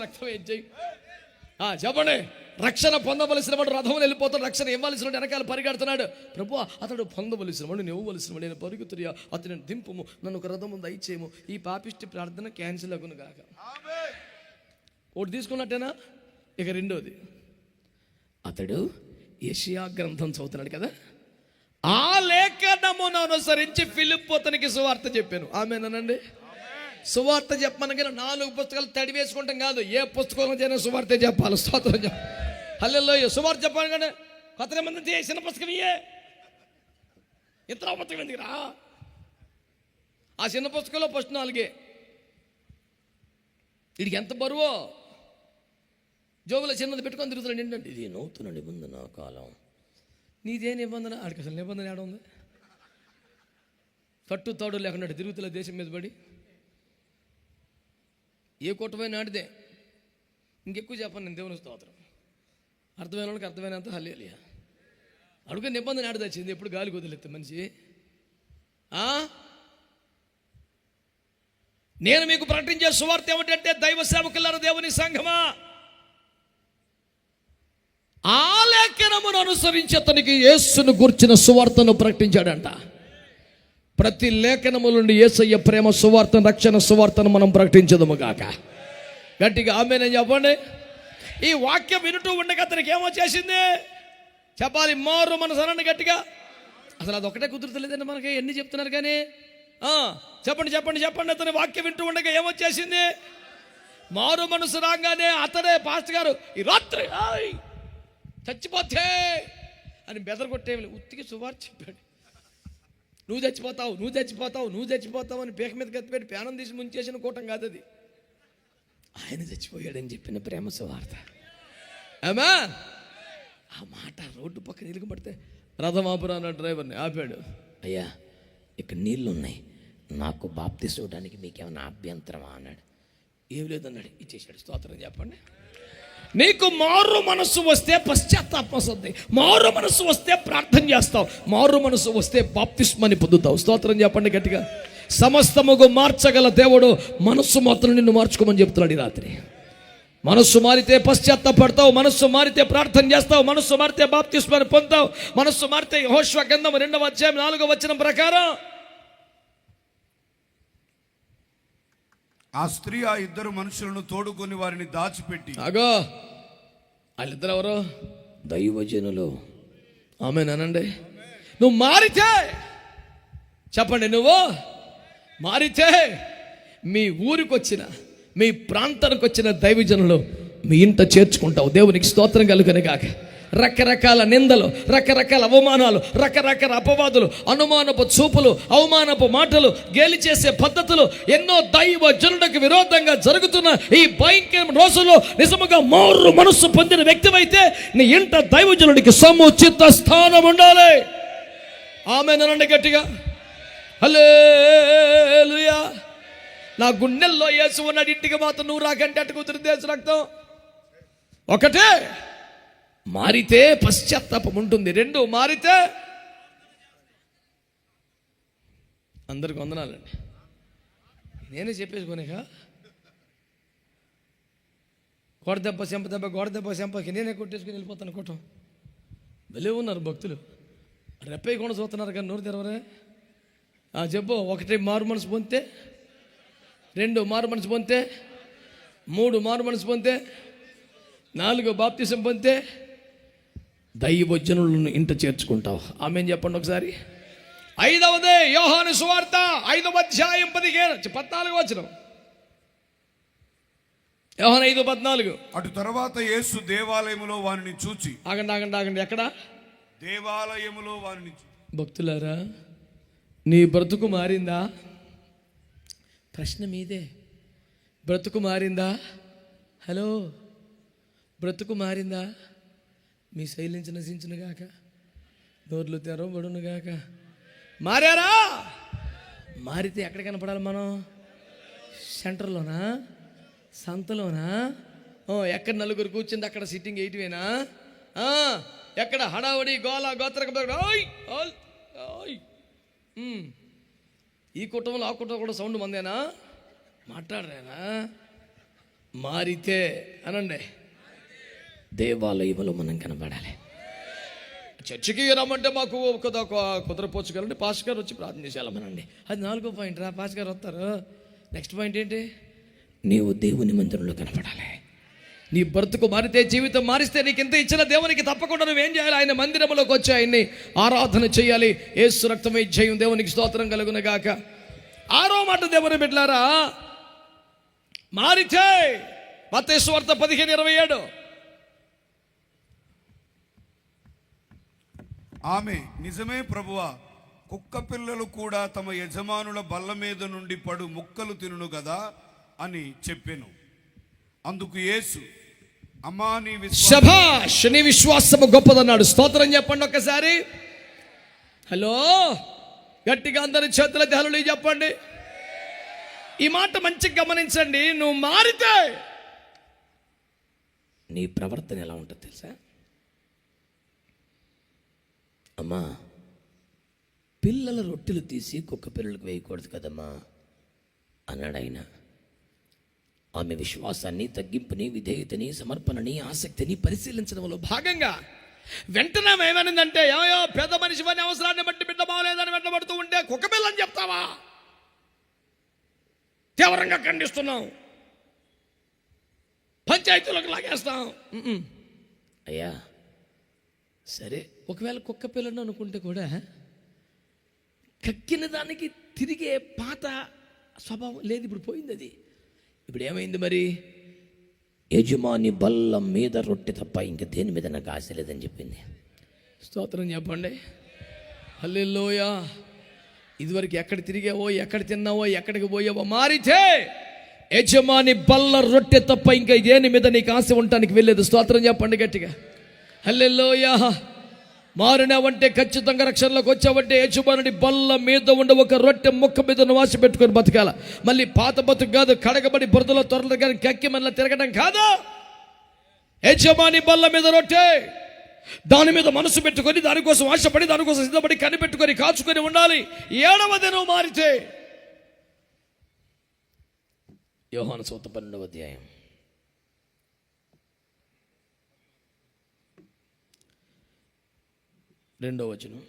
S1: రక్తం ఏం చెయ్యి చెప్పండి. రక్షణ పొందవలసిన వాడు రథంలో వెళ్ళిపోతాడు, రక్షణ ఇవ్వాల్సిన వాడు వెనకాల పరిగెడుతున్నాడు. ప్రభు, అతడు పొందవలసిన వాడు, నేను ఇవ్వవలసిన వాడు, నేను పరుగుతురియా, అతను దింపుము, నన్ను ఒక రథము దయచేయము. ఈ పాపిష్టి ప్రార్థన క్యాన్సిల్ అగును గాక. ఒకటి తీసుకున్నట్టేనా? ఇక 2వది, అతడు యెషయా గ్రంథం చదువుతున్నాడు కదా, ఆ లేఖనమును అనుసరించి ఫిలిప్ అతనికి సువార్త చెప్పాను. ఆమేనండి. సువార్త చెప్పమనగా 4 పుస్తకాలు తడి వేసుకుంటాం కాదు, ఏ పుస్తకంలో అయినా సువార్త చెప్పాలి. స్తోత్రం చెప్ప. హల్లెలూయా. సువార్త చెప్పాలి కానీ కొత్త మంది చిన్న పుస్తకం ఇయ్యే, ఇంత పుస్తకం ఎందుకురా? ఆ చిన్న పుస్తకంలో ఫస్ట్ 4. వీడికి ఎంత బరువో, జోబులో చిన్నది పెట్టుకొని తిరుగుతున్నాడు. ఏంటంటే ఇది నూతన నిబంధన కాలం. నీదే నిబంధన? ఆడికి అసలు నిబంధన ఏడ ఉంది? తట్టు తాడు లేకుండా తిరుగుతున్న దేశం మీద పడి ఏ కూటమైన నాటిదే. ఇంకెక్కువ చెప్పను నేను, దేవుని స్తోత్రం. అర్థమైన వాళ్ళకి అర్థమైనంత హల్లెలూయా. అడుగు నిబంధన ఆడ తెచ్చింది, ఎప్పుడు గాలి కుదిలేస్తే మనిషి. నేను మీకు ప్రకటించే సువార్త ఏమిటంటే, దైవ సేవకులారా, దేవుని సంఘమా, ఆ లేఖనమును అనుసరించి అతనికి యేసును గూర్చిన సువార్తను ప్రకటించాడంట. ప్రతి లేఖనము నుండి యేసయ్య ప్రేమ సువార్తను, రక్షణ సువార్తను మనం ప్రకటించదము గాక. గట్టిగా ఆమేనని చెప్పండి. ఈ వాక్యం వినుటూ ఉండగా అతనికి ఏమో చేసింది చెప్పాలి. మారు మనసు అనండి గట్టిగా. అసలు అది ఒకటే కుదురుతలేదండి మనకి, ఎన్ని చెప్తున్నారు కానీ. చెప్పండి చెప్పండి చెప్పండి. అతని వాక్యం వింటూ ఉండగా ఏమొచ్చేసింది? మారు మనసు రాగానే అతడే పాస్టర్ గారు ఈ రాత్రి చచ్చిపోతే అని బెదరగొట్టే ఉత్తికి సువార్త చెప్పాడు. నువ్వు చచ్చిపోతావు, నువ్వు చచ్చిపోతావు, నువ్వు చచ్చిపోతావు అని పీక మీద కత్తిపెట్టి పేనం తీసి ముంచేసిన కూటం కాదు అది. ఆయన చచ్చిపోయాడని చెప్పిన ప్రేమ సువార్త. ఏమా ఆ మాట రోడ్డు పక్కన నిలకబడితే రథమాపురా అన్న డ్రైవర్ని ఆపాడు. అయ్యా ఇక్కడ నీళ్ళు ఉన్నాయి, నాకు బాప్తిసం ఇవ్వడానికి మీకేమైనా అభ్యంతరమా అన్నాడు. ఏం లేదన్నాడు. ఇచ్చేసాడు. స్తోత్రం చెప్పండి. నీకు మారు మనస్సు వస్తే పశ్చాత్తాపం వస్తుంది, మారు మనస్సు వస్తే ప్రార్థన చేస్తావు, మారు మనస్సు వస్తే బాప్తిస్మాన్ని పొందుతావు. స్తోత్రం చెప్పండి గట్టిగా. సమస్తముగు మార్చగల దేవుడు మనస్సు మాత్రం నిన్ను మార్చుకోమని చెప్తున్నాడు ఈ రాత్రి. మనస్సు మారితే పశ్చాత్తాపడతావు, మనస్సు మారితే ప్రార్థన చేస్తావు, మనస్సు మారితే బాప్తిస్మాన్ని పొందుతావు, మనస్సు మారితే యెహోషువ గ్రంథం 2వ అధ్యాయం 4వ వచనం ప్రకారం
S2: ఆ స్త్రీ ఆ ఇద్దరు మనుషులను తోడుకొని వారిని దాచిపెట్టి.
S1: అగో వాళ్ళిద్దరు ఎవరు? దైవజనులు. ఆమేనండి. నువ్వు మారితే చెప్పండి, నువ్వు మారితే మీ ఊరికి వచ్చిన, మీ ప్రాంతానికి వచ్చిన దైవజనులు మీ ఇంట చేర్చుకుంటావు. దేవునికి స్తోత్రం కలుగునే కాక. రకరకాల నిందలు, రకరకాల అవమానాలు, రకరకాల అపవాదులు, అనుమానపు చూపులు, అవమానపు మాటలు, గేలి చేసే పద్ధతులు ఎన్నో దైవజనులకు విరోధంగా జరుగుతున్న ఈ భయంకర రోజుల్లో నిజముగా మారు మనస్సు పొందిన వ్యక్తివైతే నీ ఇంట దైవజనుడికి సముచిత స్థానం ఉండాలి. ఆమేనండి గట్టిగా. హల్లెలూయా. నా గుండెల్లో యేసు ఉన్నాడు, ఇంటికి మాత్రం నువ్వు రాకంటే అట్టు కుదిరి దేశ రక్తం. ఒకటే మారితే పశ్చాత్తాపం ఉంటుంది, 2 మారితే అందరికి వందనాలండి. నేనే చెప్పేసుకోనేక గోడదెబ్బ చెంప దెబ్బ, గోడదెబ్బ చెంపకి నేనే కొట్టేసుకుని వెళ్ళిపోతాను. కొట్టం వెళ్ళే ఉన్నారు భక్తులు, రెప్పై కూడా చూస్తున్నారు కానీ నోరు తెరవరే. చెప్పు. 1 మారు మనసు పొందితే, 2 మారు మనసు పొందితే, 3 మారు మనసు పొందితే, 4 బాప్తిసం పొందితే దైవజనులను ఇంట చేర్చుకుంటావు. ఆమేన్ చెప్పండి ఒకసారి. 5వదే యోహాను సువార్త 5వ అధ్యాయం 14వ వచనం. యోహాను 5:14.
S2: అటు తర్వాత యేసు దేవాలయములో వారిని చూచి.
S1: ఆగండి. ఎక్కడ?
S2: దేవాలయములో వారిని.
S1: భక్తులారా, నీ బ్రతుకు మారిందా? ప్రశ్న మీదే. బ్రతుకు మారిందా? హలో, బ్రతుకు మారిందా? మీ శైలించి నశించును గాక, నోర్లు తెరవబడును గాక. మారారా? మారితే ఎక్కడ కనపడాలి మనం? సెంటర్లోనా? సంతలోనా? ఎక్కడ నలుగురు కూర్చుంది అక్కడ సిట్టింగ్ 8వేనా? ఎక్కడ హడావుడి గోల గోత్ర? ఈ కుటుంబంలో ఆ కుటుంబం కూడా సౌండ్ మందేనా? మాట్లాడరేనా? మారితే అనండి దేవాలయంలో మనం కనబడాలి. చర్చికి రమ్మంటే మాకు కుదరపోవచ్చు కదండి, పాస్టర్ గారు వచ్చి ప్రార్థన చేసి వెళ్ళమనండి. అది 4వ పాయింట్ రా. పాస్టర్ గారు వస్తారు. నెక్స్ట్ పాయింట్ ఏంటి? నీవు దేవుని మందిరంలో కనపడాలి. నీ బ్రతుకు మారితే, జీవితం మారిస్తే, నీకు ఎంత ఇచ్చిన దేవునికి తప్పకుండా నువ్వేం చేయాలి? ఆయన మందిరంలోకి వచ్చి ఆయన్ని ఆరాధన చేయాలి. యేసు రక్తమే జయం. దేవునికి స్తోత్రం కలుగును గాక. 6వ మాట దేవుని బిడ్డలారా, మారితే మత్తయి సువార్త 15:27.
S2: ఆమె నిజమే ప్రభువా, కుక్క పిల్లలు కూడా తమ యజమానుల బల్ల మీద నుండి పడు ముక్కలు తినును గదా అని చెప్పెను. అందుకు యేసు, అమ్మా నీ
S1: శభాష్, నీ విశ్వాసము గొప్పదన్నాడు. స్తోత్రం చెప్పండి ఒక్కసారి. హలో, గట్టిగా అందరి చేతుల హల్లెలూయా చెప్పండి. ఈ మాట మంచిగా గమనించండి. నువ్వు మారితే నీ ప్రవర్తన ఎలా ఉంటుంది తెలుసా? అమ్మా, పిల్లల రొట్టెలు తీసి కుక్క పిల్లలకు వేయకూడదు కదమ్మా అన్నాడు ఆయన. ఆమె విశ్వాసాన్ని, తగ్గింపుని, విధేయతని, సమర్పణని, ఆసక్తిని పరిశీలించడంలో భాగంగా వెంటనే ఏమనిందంటే, ఏమో పెద్ద మనిషి పని అవసరాన్ని బట్టి బిడ్డ బాగలేదని వెంటబడుతూ ఉంటే కుక్క పిల్లని చెప్తావా? తీవ్రంగా ఖండిస్తున్నాం, పంచాయతీలోకి లాగేస్తాం. అయ్యా సరే, ఒకవేళ కుక్క పిల్లను అనుకుంటే కూడా కక్కిన దానికి తిరిగే పాత స్వభావం లేదు, ఇప్పుడు పోయింది అది. ఇప్పుడు ఏమైంది మరి? యజమాని బల్లం మీద రొట్టె తప్ప ఇంక దేని మీద నాకు ఆశ లేదని చెప్పింది. స్తోత్రం చెప్పండి. హల్లెలూయా. ఇదివరకు ఎక్కడ తిరిగావో, ఎక్కడ తిన్నావో, ఎక్కడికి పోయావో మారితే యజమాని బల్ల రొట్టె తప్ప ఇంకా దేని మీద నీకు ఆశ ఉండటానికి వెళ్ళలేదు. స్తోత్రం చెప్పండి గట్టిగా. హల్లెలూయా. మారినావంటే, ఖచ్చితంగా రక్షణలోకి వచ్చావంటే యజమానుడి బల్ల మీద ఉండే ఒక రొట్టె ముక్క మీద వాసి పెట్టుకొని బతకాల. మళ్ళీ పాత బతుకు కాదు, కడగబడి బురదలో త్వరలు కానీ కక్కి మళ్ళీ తిరగడం కాదు. యజమాని బల్ల మీద రొట్టె, దాని మీద మనసు పెట్టుకొని, దానికోసం ఆశపడి, దానికోసం సిద్ధపడి, కనిపెట్టుకొని, కాచుకొని ఉండాలి. 7వ దినం మారితే. యోహాను సువార్త 12వ అధ్యాయం 2వ వచనం.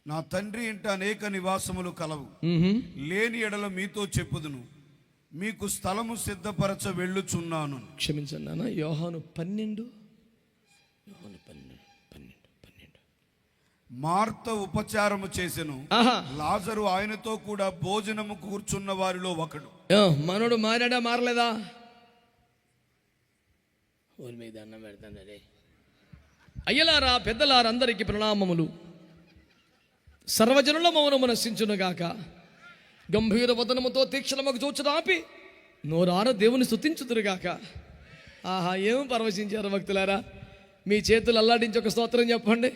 S2: నా తండ్రి ఇంట అనేక నివాసములు కలవు, లేని ఎడల మీతో చెప్పుదును, మీకు స్థలము సిద్ధపరచ వెళ్ళుచున్నాను.
S1: క్షమించండి నాన్న, యోహాను 12.
S2: మార్త ఉపచారము చేసెను, లాజరు ఆయనతో కూడా భోజనము కూర్చున్న వారిలో ఒకడు.
S1: మనోడు మారాడా, మారలేదా? ఊరి మీద అన్నం పెడతాండే. అయ్యలారా, పెద్దలారా, అందరికీ ప్రణామములు. సర్వజనుల మౌనము నశించునుగాక. గంభీర వదనముతో తీక్షణముకు చూచుట ఆపి నోరార దేవుని స్తుతించుదురుగాక. ఆహా, ఏం పరవశించారు భక్తులారా. మీ చేతులు అల్లాడించి ఒక స్తోత్రం చెప్పండి.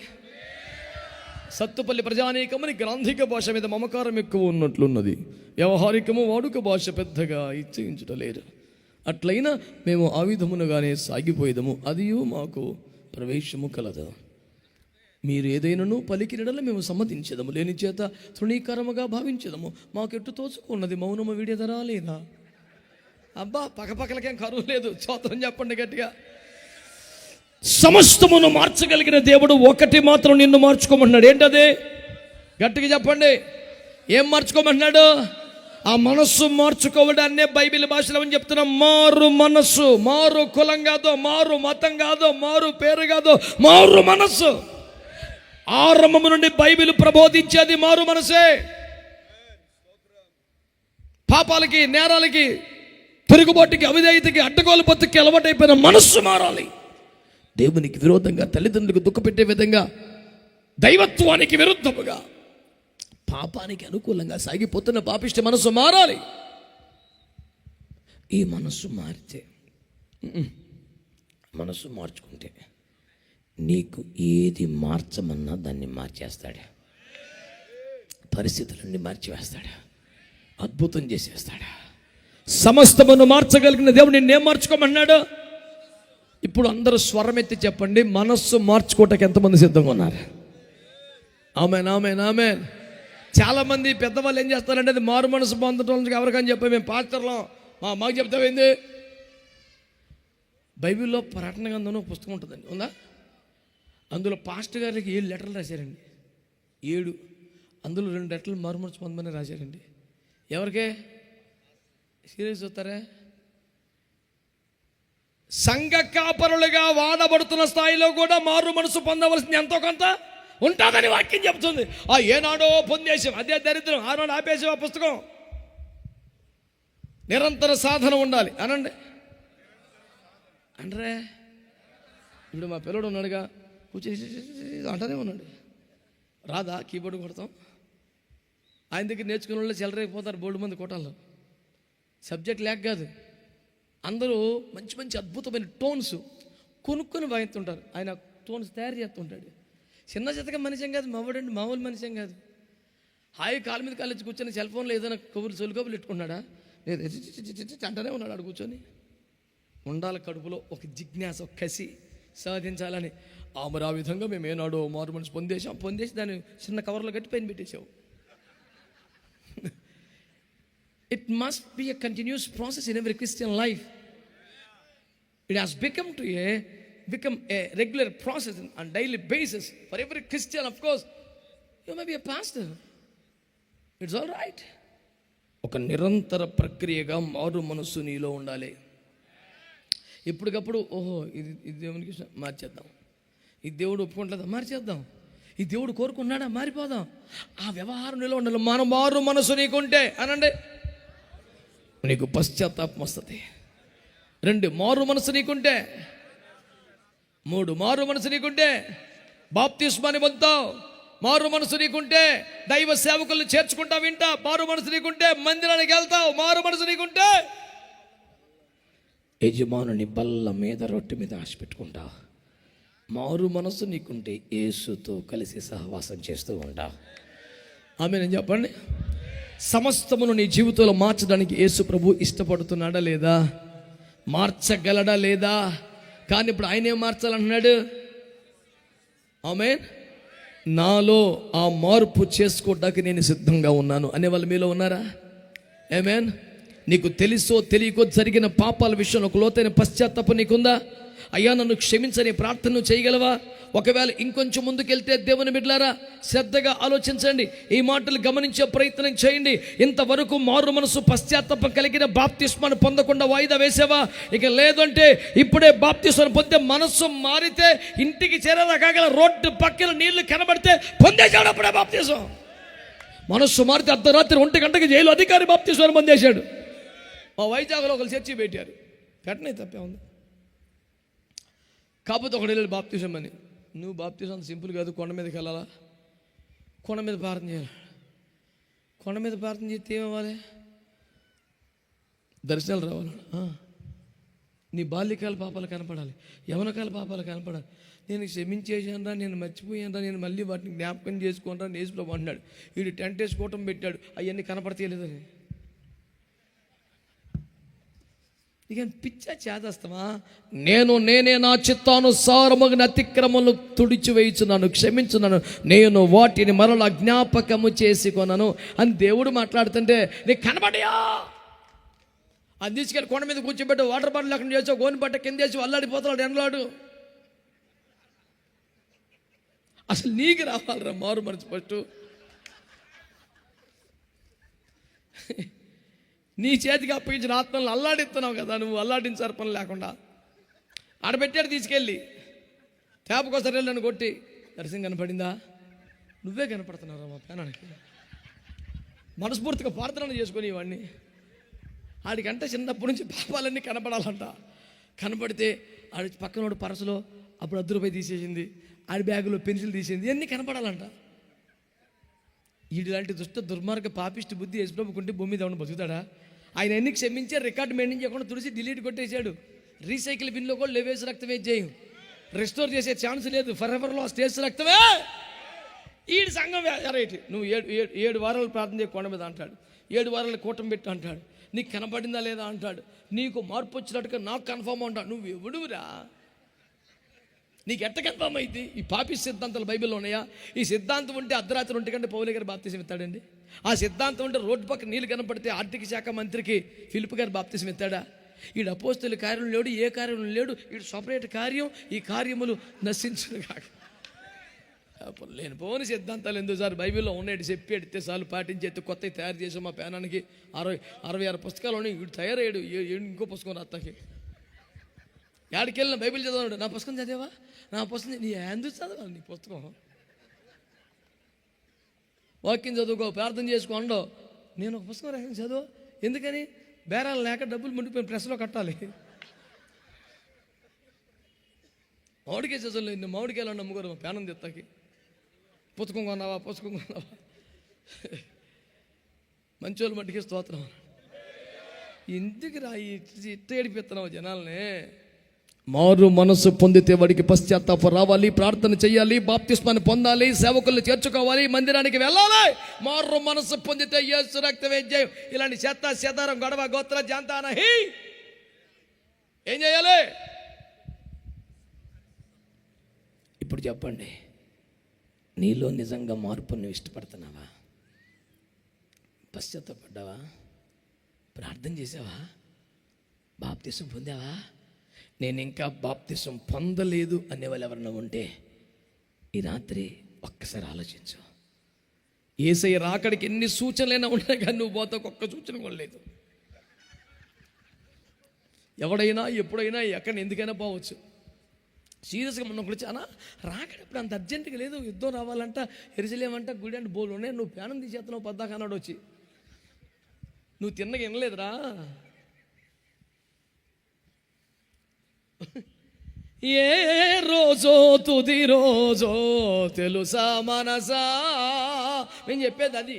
S1: సత్తుపల్లి ప్రజానీకముని గ్రాంధిక భాష మీద మమకారం ఎక్కువ ఉన్నట్లున్నది. వ్యవహారికము వాడుక భాష పెద్దగా ఇచ్చేయించుటలేరు. అట్లయినా మేము ఆ విధమునుగానే సాగిపోయేదము, అదియు మాకు ప్రవేశము కలదు. మీరు ఏదైనాను పలికినడల మేము సమ్మతించేదము, లేని చేత తృణీకరముగా భావించేదము. మాకెట్టు తోచుకున్నది మౌనము విడేదరా లేదా? అబ్బా, పక్కపక్కలకేం కరువు లేదు. స్తోత్రం చెప్పండి గట్టిగా. సమస్తమును మార్చగలిగిన దేవుడు ఒకటి మాత్రం నిన్ను మార్చుకోమంటున్నాడు. ఏంటది? గట్టిగా చెప్పండి. ఏం మార్చుకోమంటున్నాడు? ఆ మనస్సు మార్చుకోవడాన్నే బైబిల్ భాషలో అని చెప్తున్నాం. మారు మనస్సు. మారు కులం కాదు, మారు మతం కాదు, మారు పేరు కాదు, మారు మనస్సు. ఆరంభము నుండి బైబిల్ ప్రబోధించేది మారు మనసే. పాపాలకి, నేరాలకి, తిరుగుబాటుకి, అవిధేయతకి, అడ్డగోలు బతుకి అలవాటైపోయిన మనస్సు మారాలి. దేవునికి విరోధంగా, తల్లిదండ్రులకు దుఃఖపెట్టే విధంగా, దైవత్వానికి విరుద్ధముగా, పాపానికి అనుకూలంగా సాగిపోతున్న పాపిష్టి మనస్సు మారాలి. ఈ మనస్సు మారితే, మనస్సు మార్చుకుంటే నీకు ఏది మార్చమన్నా దాన్ని మార్చేస్తాడు. పరిస్థితులన్నీ మార్చివేస్తాడు, అద్భుతం చేసేస్తాడు. సమస్తమును మార్చగలిగిన దేవుడు నిన్నేం మార్చుకోమన్నాడు? ఇప్పుడు అందరూ స్వరం ఎత్తి చెప్పండి, మనస్సు మార్చుకోవటానికి ఎంతమంది సిద్ధంగా ఉన్నారు? ఆమేన్, ఆమేన్, ఆమేన్. చాలామంది పెద్దవాళ్ళు ఏం చేస్తారంటే, అది మారు మనసు పొందటం ఎవరికని చెప్పి మేము పాస్టర్లో మాకు చెప్తామైంది. బైబిల్లో ప్రకటన గ్రంథంలో ఒక పుస్తకం ఉంటుందండి, ఉందా? అందులో పాస్టర్ గారికి 7 లెటర్లు రాశారండి. 7. అందులో 2 లెటర్లు మారు మనసు పొందమని రాశారండి. ఎవరికే? సీరియస్ చూస్తారా? సంఘ కాపరులుగా వాడబడుతున్న స్థాయిలో కూడా మారు మనసు పొందవలసింది ఎంతో కొంత ఉంటుందని వాక్యం చెప్తుంది. ఏనాడో పొందేశాం, అదే దరిద్రం. ఆనాడు ఆపేసాం ఆ పుస్తకం. నిరంతర సాధన ఉండాలి అనండి. అంటే ఇప్పుడు మా పిల్లడు ఉన్నాడుగా, కూర్చొని అంటనే ఉన్నాడు. రాదా కీబోర్డు కొడతాం? ఆయన దగ్గర నేర్చుకునే వాళ్ళు చెలరైపోతారు బోర్డు మంది కోటాల్లో. సబ్జెక్ట్ లేక కాదు, అందరూ మంచి మంచి అద్భుతమైన టోన్స్ కొనుక్కొని వాయిస్తుంటారు. ఆయన టోన్స్ తయారు చేస్తుంటాడు. చిన్న చిత్తగా మనిషి కాదు, మావాడండి మామూలు మనిషి కాదు. హాయి కాలు మీద కాలేజ్ కూర్చొని సెల్ ఫోన్లో ఏదైనా సొలు కబుర్లు పెట్టుకున్నాడా? లేదు అంటనే ఉన్నాడు. ఆడు కూర్చొని ఉండాలి కడుపులో ఒక జిజ్ఞాస, ఒక కసి సాధించాలని. మరి ఆ విధంగా మేము ఏనాడో మారు మనసు పొందేసి దాన్ని చిన్న కవర్లో కట్టి పైన పెట్టేసావు. It must be a continuous process in every Christian life. It has become a regular process on daily basis for every Christian. Of course, you may be a pastor. It's all right. ఒక నిరంతర ప్రక్రియగా మారు మనస్సు నీలో ఉండాలి. ఎప్పటికప్పుడు ఇది దేవునికి మార్చేద్దాం, ఈ దేవుడు ఒప్పుకుంటుందా మార్చేద్దాం, ఈ దేవుడు కోరుకున్నాడా మారిపోదాం. ఆ వ్యవహారం నీలో ఉండాలి. మన మారు మనస్సు నీకుంటే అనండి, నీకు పశ్చాత్తాపం వస్తుంది. 2 మారు మనసు నీకుంటే 3 మారు మనసు నీకుంటే బాప్తిస్మాని పొందుతావు. మారు మనసు నీకుంటే దైవ సేవకులను చేర్చుకుంటా వింటా. మారు మనసు నీకుంటే మందిరానికి వెళ్తావు. మారు మనసు నీకుంటే యజమానుని బల్ల మీద రొట్టె మీద ఆశ పెట్టుకుంటా. మారు మనసు నీకుంటే యేసుతో కలిసి సహవాసం చేస్తూ ఉంటా. ఆమేన్ చెప్పండి. సమస్తమును నీ జీవితంలో మార్చడానికి యేసు ప్రభు ఇష్టపడుతున్నాడా లేదా? మార్చగలడా లేదా? కానీ ఇప్పుడు ఆయన ఏం మార్చాలంటున్నాడు? ఆమేన్. నాలో ఆ మార్పు చేసుకోవడానికి నేను సిద్ధంగా ఉన్నాను అనే వాళ్ళు మీలో ఉన్నారా? ఆమేన్. నీకు తెలుసో తెలియకో జరిగిన పాపాల విషయంలో ఒక లోతైన పశ్చాత్తాపం నీకుందా? అయ్యా నన్ను క్షమించని ప్రార్థన చేయగలవా? ఒకవేళ ఇంకొంచెం ముందుకెళ్తే దేవుని బిడ్డలారా శ్రద్ధగా ఆలోచించండి. ఈ మాటలు గమనించే ప్రయత్నం చేయండి. ఇంతవరకు మారు మనసు పశ్చాత్తాపం కలిగిన బాప్తిస్మాను పొందకుండా వాయిదా వేసావా? ఇక లేదంటే ఇప్పుడే బాప్తిస్మాను పొందే మనస్సు మారితే ఇంటికి చేరేలా కాగల రోడ్డు పక్కన నీళ్లు కనబడితే పొందేశాడు అప్పుడే బాప్తిస్మం. మనస్సు మారితే అర్ధరాత్రి 1 గంటకి జైలు అధికారి బాప్తిస్మాను పొందేశాడు. మా వైజాగ్లో ఒకరు చర్చి పెట్టారు. పెట్టనే తప్పే ఉంది. కాకపోతే ఒకటి వెళ్ళాడు బాప్తిజం అని. నువ్వు బాప్తిజం అంత సింపుల్ కాదు. కొండ మీదకి వెళ్ళాలా? కొండ మీద ప్రార్థన చేయాలి. కొండ మీద ప్రార్థన చేస్తే ఏమవ్వాలి? దర్శనాలు రావాలి. నీ బాల్యకాల పాపాలు కనపడాలి, యవనకాల పాపాలు కనపడాలి. నేను క్షమించేసానరా, నేను మర్చిపోయానరా, నేను మళ్ళీ వాటిని జ్ఞాపకం చేసుకుంటా యేసు ప్రభు అన్నాడు. వీడు టెంట్ వేసి కూటం పెట్టాడు, అవన్నీ కనపడతలేదని. ఇక పిచ్చా చేదస్తామా? నేనే నా చిత్తానుసారముగా అతిక్రమలు తుడిచివేయుచున్నాను, క్షమించున్నాను, నేను వాటిని మరలా జ్ఞాపకము చేసుకొనను అని దేవుడు మాట్లాడుతుంటే నీకు కనబడయా? అది తీసుకెళ్ళి కొండ మీద కూర్చోబెట్టి వాటర్ బాటిల్ అక్కడ చేసావు, గోని బట్ట కింద వేసి అల్లాడిపోతున్నాడు ఎండలాడు. అసలు నీకు రావాలరా మారు మనసు ఫస్ట్. నీ చేతికి అప్పగించిన ఆత్మలను అల్లాడిస్తున్నావు కదా, నువ్వు అల్లాడించారు పని లేకుండా. ఆడబెట్టాడు తీసుకెళ్ళి తేపకోసారి వెళ్ళి నన్ను కొట్టి దర్శనం కనపడిందా? నువ్వే కనపడుతున్నావు మా పేనానికి. మనస్ఫూర్తిగా ప్రార్థన చేసుకొని ఇవన్నీ ఆడికంటే చిన్నప్పటి నుంచి పాపాలన్నీ కనపడాలంట. కనపడితే ఆడి పక్కనోడు పరసలో అప్పుడు ₹10 తీసేసింది, ఆడి బ్యాగులో పెన్సిల్ తీసింది, ఇవన్నీ కనపడాలంట. ఇలాంటి దుష్ట దుర్మార్గ పాపిష్టి బుద్ధి యేసుప్రభుకుంటే భూమి మీద ఏమన్నా బతుకుతాడా? ఆయన ఎన్ని క్షమించే రికార్డు మెయింటైన్ చేయకుండా తుడిసి డిలీట్ కొట్టేశాడు. రీసైకిల్ బిన్లో కూడా లేవేసి రక్తమే చేయం, రెస్టోర్ చేసే ఛాన్స్ లేదు. ఫర్ ఎవర్ లాస్ట్ చేసే రక్తమే. ఈడు సంఘం రైట్. నువ్వు 7 వారాలు ప్రార్థన చేయ కొండ మీద అంటాడు, 7 వారాలు కూటం పెట్టి అంటాడు, నీకు కనపడిందా లేదా అంటాడు, నీకు మార్పు వచ్చినట్టుగా నాకు కన్ఫర్మ్ అంటాడు. నువ్వు ఎవడురా? నీకు ఎట్ట కన్ఫర్మ్ అయితే? ఈ పాపి సిద్ధాంతాలు బైబిల్లో ఉన్నాయా? ఈ సిద్ధాంతం ఉంటే అర్ధరాత్రి 1 గంట పౌలు గారు బాప్తిసం ఇస్తాడండి. ఆ సిద్ధాంతం ఉంటే రోడ్డు పక్క నీళ్ళు కనపడితే ఆర్థిక శాఖ మంత్రికి ఫిలిప్ గారు బాప్తిసం ఇస్తాడా? ఈడు అపోస్తలుల కార్యం లేడు, ఏ కార్యం లేడు, ఈడు సపరేట్ కార్యం, ఈ కార్యములు నశించును కాక. లేని పోని సిద్ధాంతాలు ఎందుకు సార్? బైబిల్లో ఉన్నాయి, చెప్పి ఎడితే చాలు, పాటించేస్తే కొత్తవి తయారు చేసాం. మా పేనానికి 66 పుస్తకాలు ఉన్నాయి. వీడు తయారయ్యాడు, ఇంకో పుస్తకం రాత్తాకి. యాడికి వెళ్ళిన బైబిల్ చదవడు. నా పుస్తకం చదివా? నా పుస్తకం నీ ఎందుకు చదవాలి? నీ పుస్తకం వాక్యం చదువుకో, ప్రార్థన చేసుకోండో. నేను ఒక పుస్తకం రాసిన చదువు ఎందుకని? బేరాలు లేక డబ్బులు మునిగిపోయిన ప్రెస్లో కట్టాలి. మామిడికాయ చదువులేదు, మామిడికాయలు నమ్ముకోరు మా పేనం తెత్తాకి. పుస్తకం కొన్నావా? పుస్తకం కొన్నావా? మంచోళ్ళు మట్టికి స్తోత్రం. ఎందుకు రా ఇట్ట ఏడిపిస్తున్నావు జనాల్ని? మారు మనసు పొందితే వాడికి పశ్చాత్తాపం రావాలి, ప్రార్థన చేయాలి, బాప్తిస్మాన్ని పొందాలి, సేవకులను చేర్చుకోవాలి, మందిరానికి వెళ్ళాలి. మారు మనసు పొందితే యేసు రక్తమే జయం. ఇలాంటి చెత్తారం గొడవ గోత్ర జాంతానహి ఏం చేయాలి? ఇప్పుడు చెప్పండి, నీలో నిజంగా మార్పును ఇష్టపడుతున్నావా? పశ్చాత్తాపడ్డావా? ప్రార్థన చేసావా? బాప్తిసం పొందావా? నేను ఇంకా బాప్తిసం పొందలేదు అనేవాళ్ళు ఎవరన్నా ఉంటే ఈ రాత్రి ఒక్కసారి ఆలోచించు. యేసయ్య రాకడికి ఎన్ని సూచనలైనా ఉన్నాయి, కానీ నువ్వు పోతావు ఒక్క సూచన కూడా లేదు. ఎవడైనా ఎప్పుడైనా ఎక్కడ ఎందుకైనా పోవచ్చు. సీరియస్గా మనం కూడా చాలా రాకడప్పుడు అంత అర్జెంటుగా లేదు. యుద్ధం రావాలంట, ఎరిసలేమంట, గుడి అంటే బోలు ఉన్నాయి. నువ్వు ప్రాణం తీసేస్తున్నావు పద్దాకన్నాడు వచ్చి. నువ్వు తిన్నగా వినలేదురా. ఏ రోజో తుది రోజో తెలుసా మనసా. నేను చెప్పేది అది.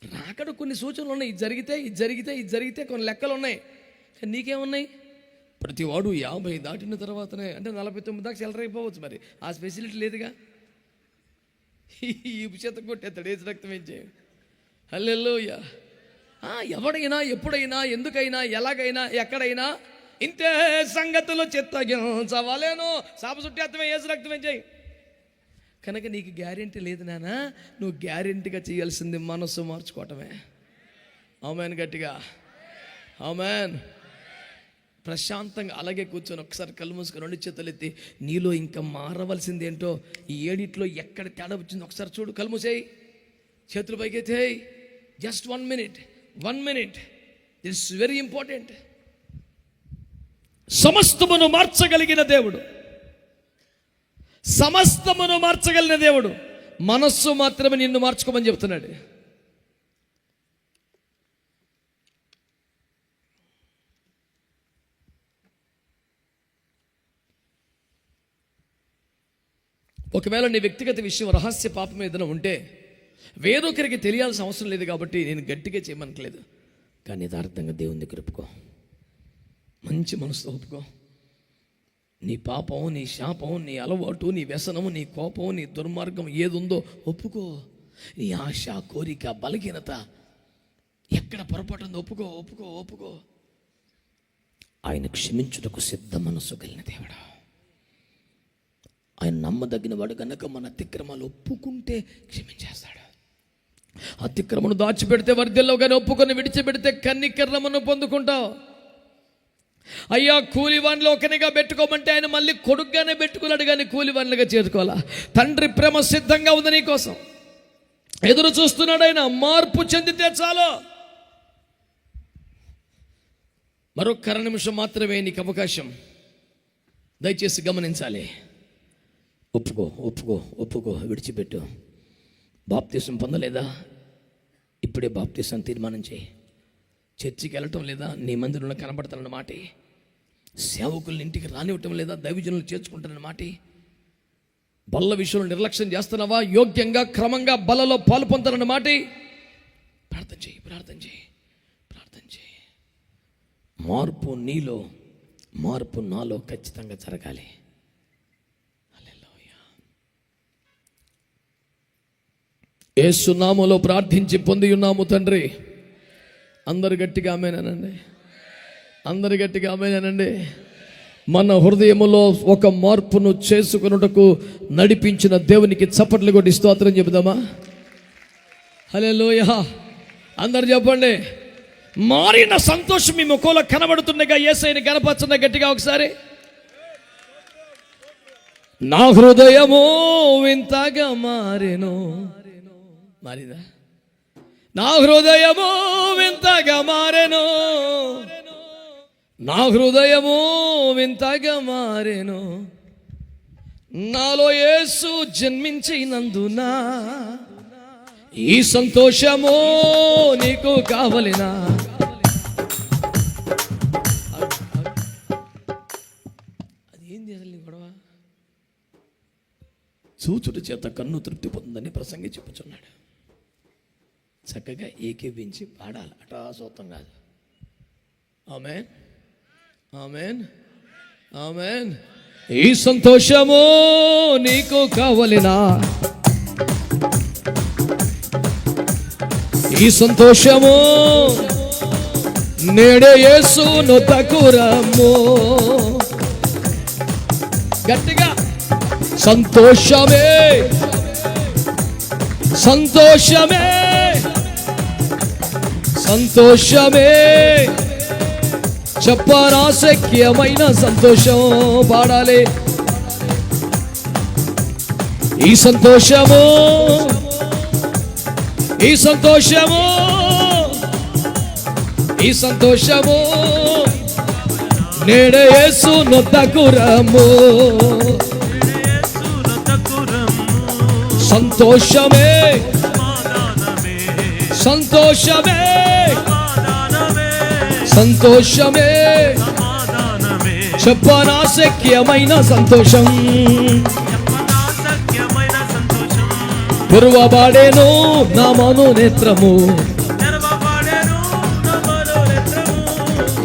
S1: రాకడ కొన్ని సూచనలు ఉన్నాయి, ఇది జరిగితే ఇది జరిగితే ఇది జరిగితే కొన్ని లెక్కలు ఉన్నాయి. కానీ నీకేమున్నాయి? ప్రతి వాడు 50 దాటిన తర్వాతనే, అంటే 49 దాకా చెలరైపోవచ్చు. మరి ఆ ఫెసిలిటీ లేదుగా. ఈ చేత కొట్టేస్తాడు ఏసు రక్తం ఏం చేయ. హల్లెలూయా. ఎవడైనా ఎప్పుడైనా ఎందుకైనా ఎలాగైనా ఎక్కడైనా ఇంతే సంగతులు చిత్తగించవలేను. సాప చుట్టేత్తమే ఏసు రక్తం ఏం చేయి. కనుక నీకు గ్యారెంటీ లేదు నాన్న. నువ్వు గ్యారెంటీగా చేయాల్సింది మనస్సు మార్చుకోవటమే. ఆమెన్. గట్టిగా ఆమెన్. ప్రశాంతంగా అలాగే కూర్చొని ఒకసారి కళ్ళు మూసుకొని 2 చేతులు ఎత్తి నీలో ఇంకా మారవలసింది ఏంటో, ఈ 7 ఎక్కడ తేడా వచ్చింది ఒకసారి చూడు. కళ్ళు మూసేయి, చేతులు పైకెత్తే. Just 1 minute, 1 minute. This very important. సమస్తమును మార్చగలిగిన దేవుడు, సమస్తమును మార్చగలిగిన దేవుడు మనస్సు మాత్రమే నిన్ను మార్చుకోమని చెప్తున్నాడు. ఒకవేళ నీ వ్యక్తిగత విషయం రహస్య పాపం ఏదైనా ఉంటే వేరొకరికి తెలియాల్సిన అవసరం లేదు కాబట్టి నేను గట్టిగా చేయమనట్లేదు. కానీ యథార్థంగా దేవుని దగ్గర ఒప్పుకో, మంచి మనసుతో ఒప్పుకో. నీ పాపం, నీ శాపం, నీ అలవాటు, నీ వ్యసనము, నీ కోపం, నీ దుర్మార్గం ఏదుందో ఒప్పుకో. నీ ఆశ, కోరిక, బలహీనత ఎక్కడ పొరపాటు ఉందో ఒప్పుకో, ఒప్పుకో, ఒప్పుకో. ఆయన క్షమించుటకు సిద్ధ మనస్సు కలిగిన దేవుడు. ఆయన నమ్మదగిన వాడు కనుక మన అతిక్రమాలు ఒప్పుకుంటే క్షమించేస్తాడు. అతిక్రమను దాచిపెడితే వర్ధిల్లో, కానీ ఒప్పుకొని విడిచిపెడితే కన్నికరణమును పొందుకుంటావు. అయ్యా కూలివాన్లు ఒకనిగా పెట్టుకోమంటే ఆయన మళ్ళీ కొడుకుగానే పెట్టుకున్నాడు, కానీ కూలివాన్లుగా చేర్చుకోవాలా. తండ్రి ప్రేమ సిద్ధంగా ఉంది నీ కోసం, ఎదురు చూస్తున్నాడు. ఆయన మార్పు చెందితే చాలు. మరొక 1 నిమిషం మాత్రమే నీకు అవకాశం. దయచేసి గమనించాలి. ఒప్పుకో, ఒప్పుకో, ఒప్పుకో, విడిచిపెట్టు. బాప్తీసం పొందలేదా? ఇప్పుడే బాప్తీసం తీర్మానం చేయి. చర్చికి వెళ్ళటం లేదా? నీ మందిరంలో కనబడతానన్న మాట. సేవకుల్ని ఇంటికి రానివ్వటం లేదా? దైవజనులు చేర్చుకుంటానన్న మాట. బల్ల విషయంలో నిర్లక్ష్యం చేస్తున్నావా? యోగ్యంగా క్రమంగా బలలో పాలు పొందుతానన్న మాట. ప్రార్థన చేయి, ప్రార్థన చేయి, ప్రార్థన చేయి. మార్పు నీలో, మార్పు నాలో ఖచ్చితంగా జరగాలి. యేసు నామములో ప్రార్థించి పొంది ఉన్నాము తండ్రి. అందరు గట్టిగా ఆమేనండి, అందరు గట్టిగా ఆమేనండి. మన హృదయములో ఒక మార్పును చేసుకొనుటకు నడిపించిన దేవునికి చప్పట్లు కొట్టి స్తోత్రం చెబుదామా? హల్లెలూయా. అందరు చెప్పండి. మారిన సంతోషం మీ ముఖంలో కనబడుతుండగా యేసయ్యని కనపరచండి గట్టిగా ఒకసారి. నా హృదయము వింతగా మారెను. మారిందా? నా హృదయము వింతగా మారెను, నా హృదయము వింతగా మారెను. నాలో యేసు జన్మించినందున ఈ సంతోషము నీకు కావలినా. అది ఏంది అసలు గొడవ? చూచుట చేత కన్ను తృప్తి పొందని ప్రసంగి చెప్పుచున్నాడు. చక్కగా ఏకీవించి పాడాలి, అటా సొంతం కాదు. ఆమేన్, ఆమేన్, ఆమేన్. ఈ సంతోషము నీకు కావలినా, ఈ సంతోషము నేడే యేసును తకురము. గట్టిగా సంతోషమే, సంతోషమే, సంతోషమే, చెప్పరాశక్యమైన సంతోషం పాడాలి. ఈ సంతోషము, ఈ సంతోషము, ఈ సంతోషము నేడే యేసును తకురము. సంతోషమే, సంతోషమే, సంతోషమే
S3: సమాధానమే
S1: చెప్పనాశక్యమైన సంతోషం
S3: చెప్పనాశక్యమైన సంతోషం
S1: తెరువబడెను నా మనోనేత్రము
S3: తెరవబడెను నా మనోనేత్రము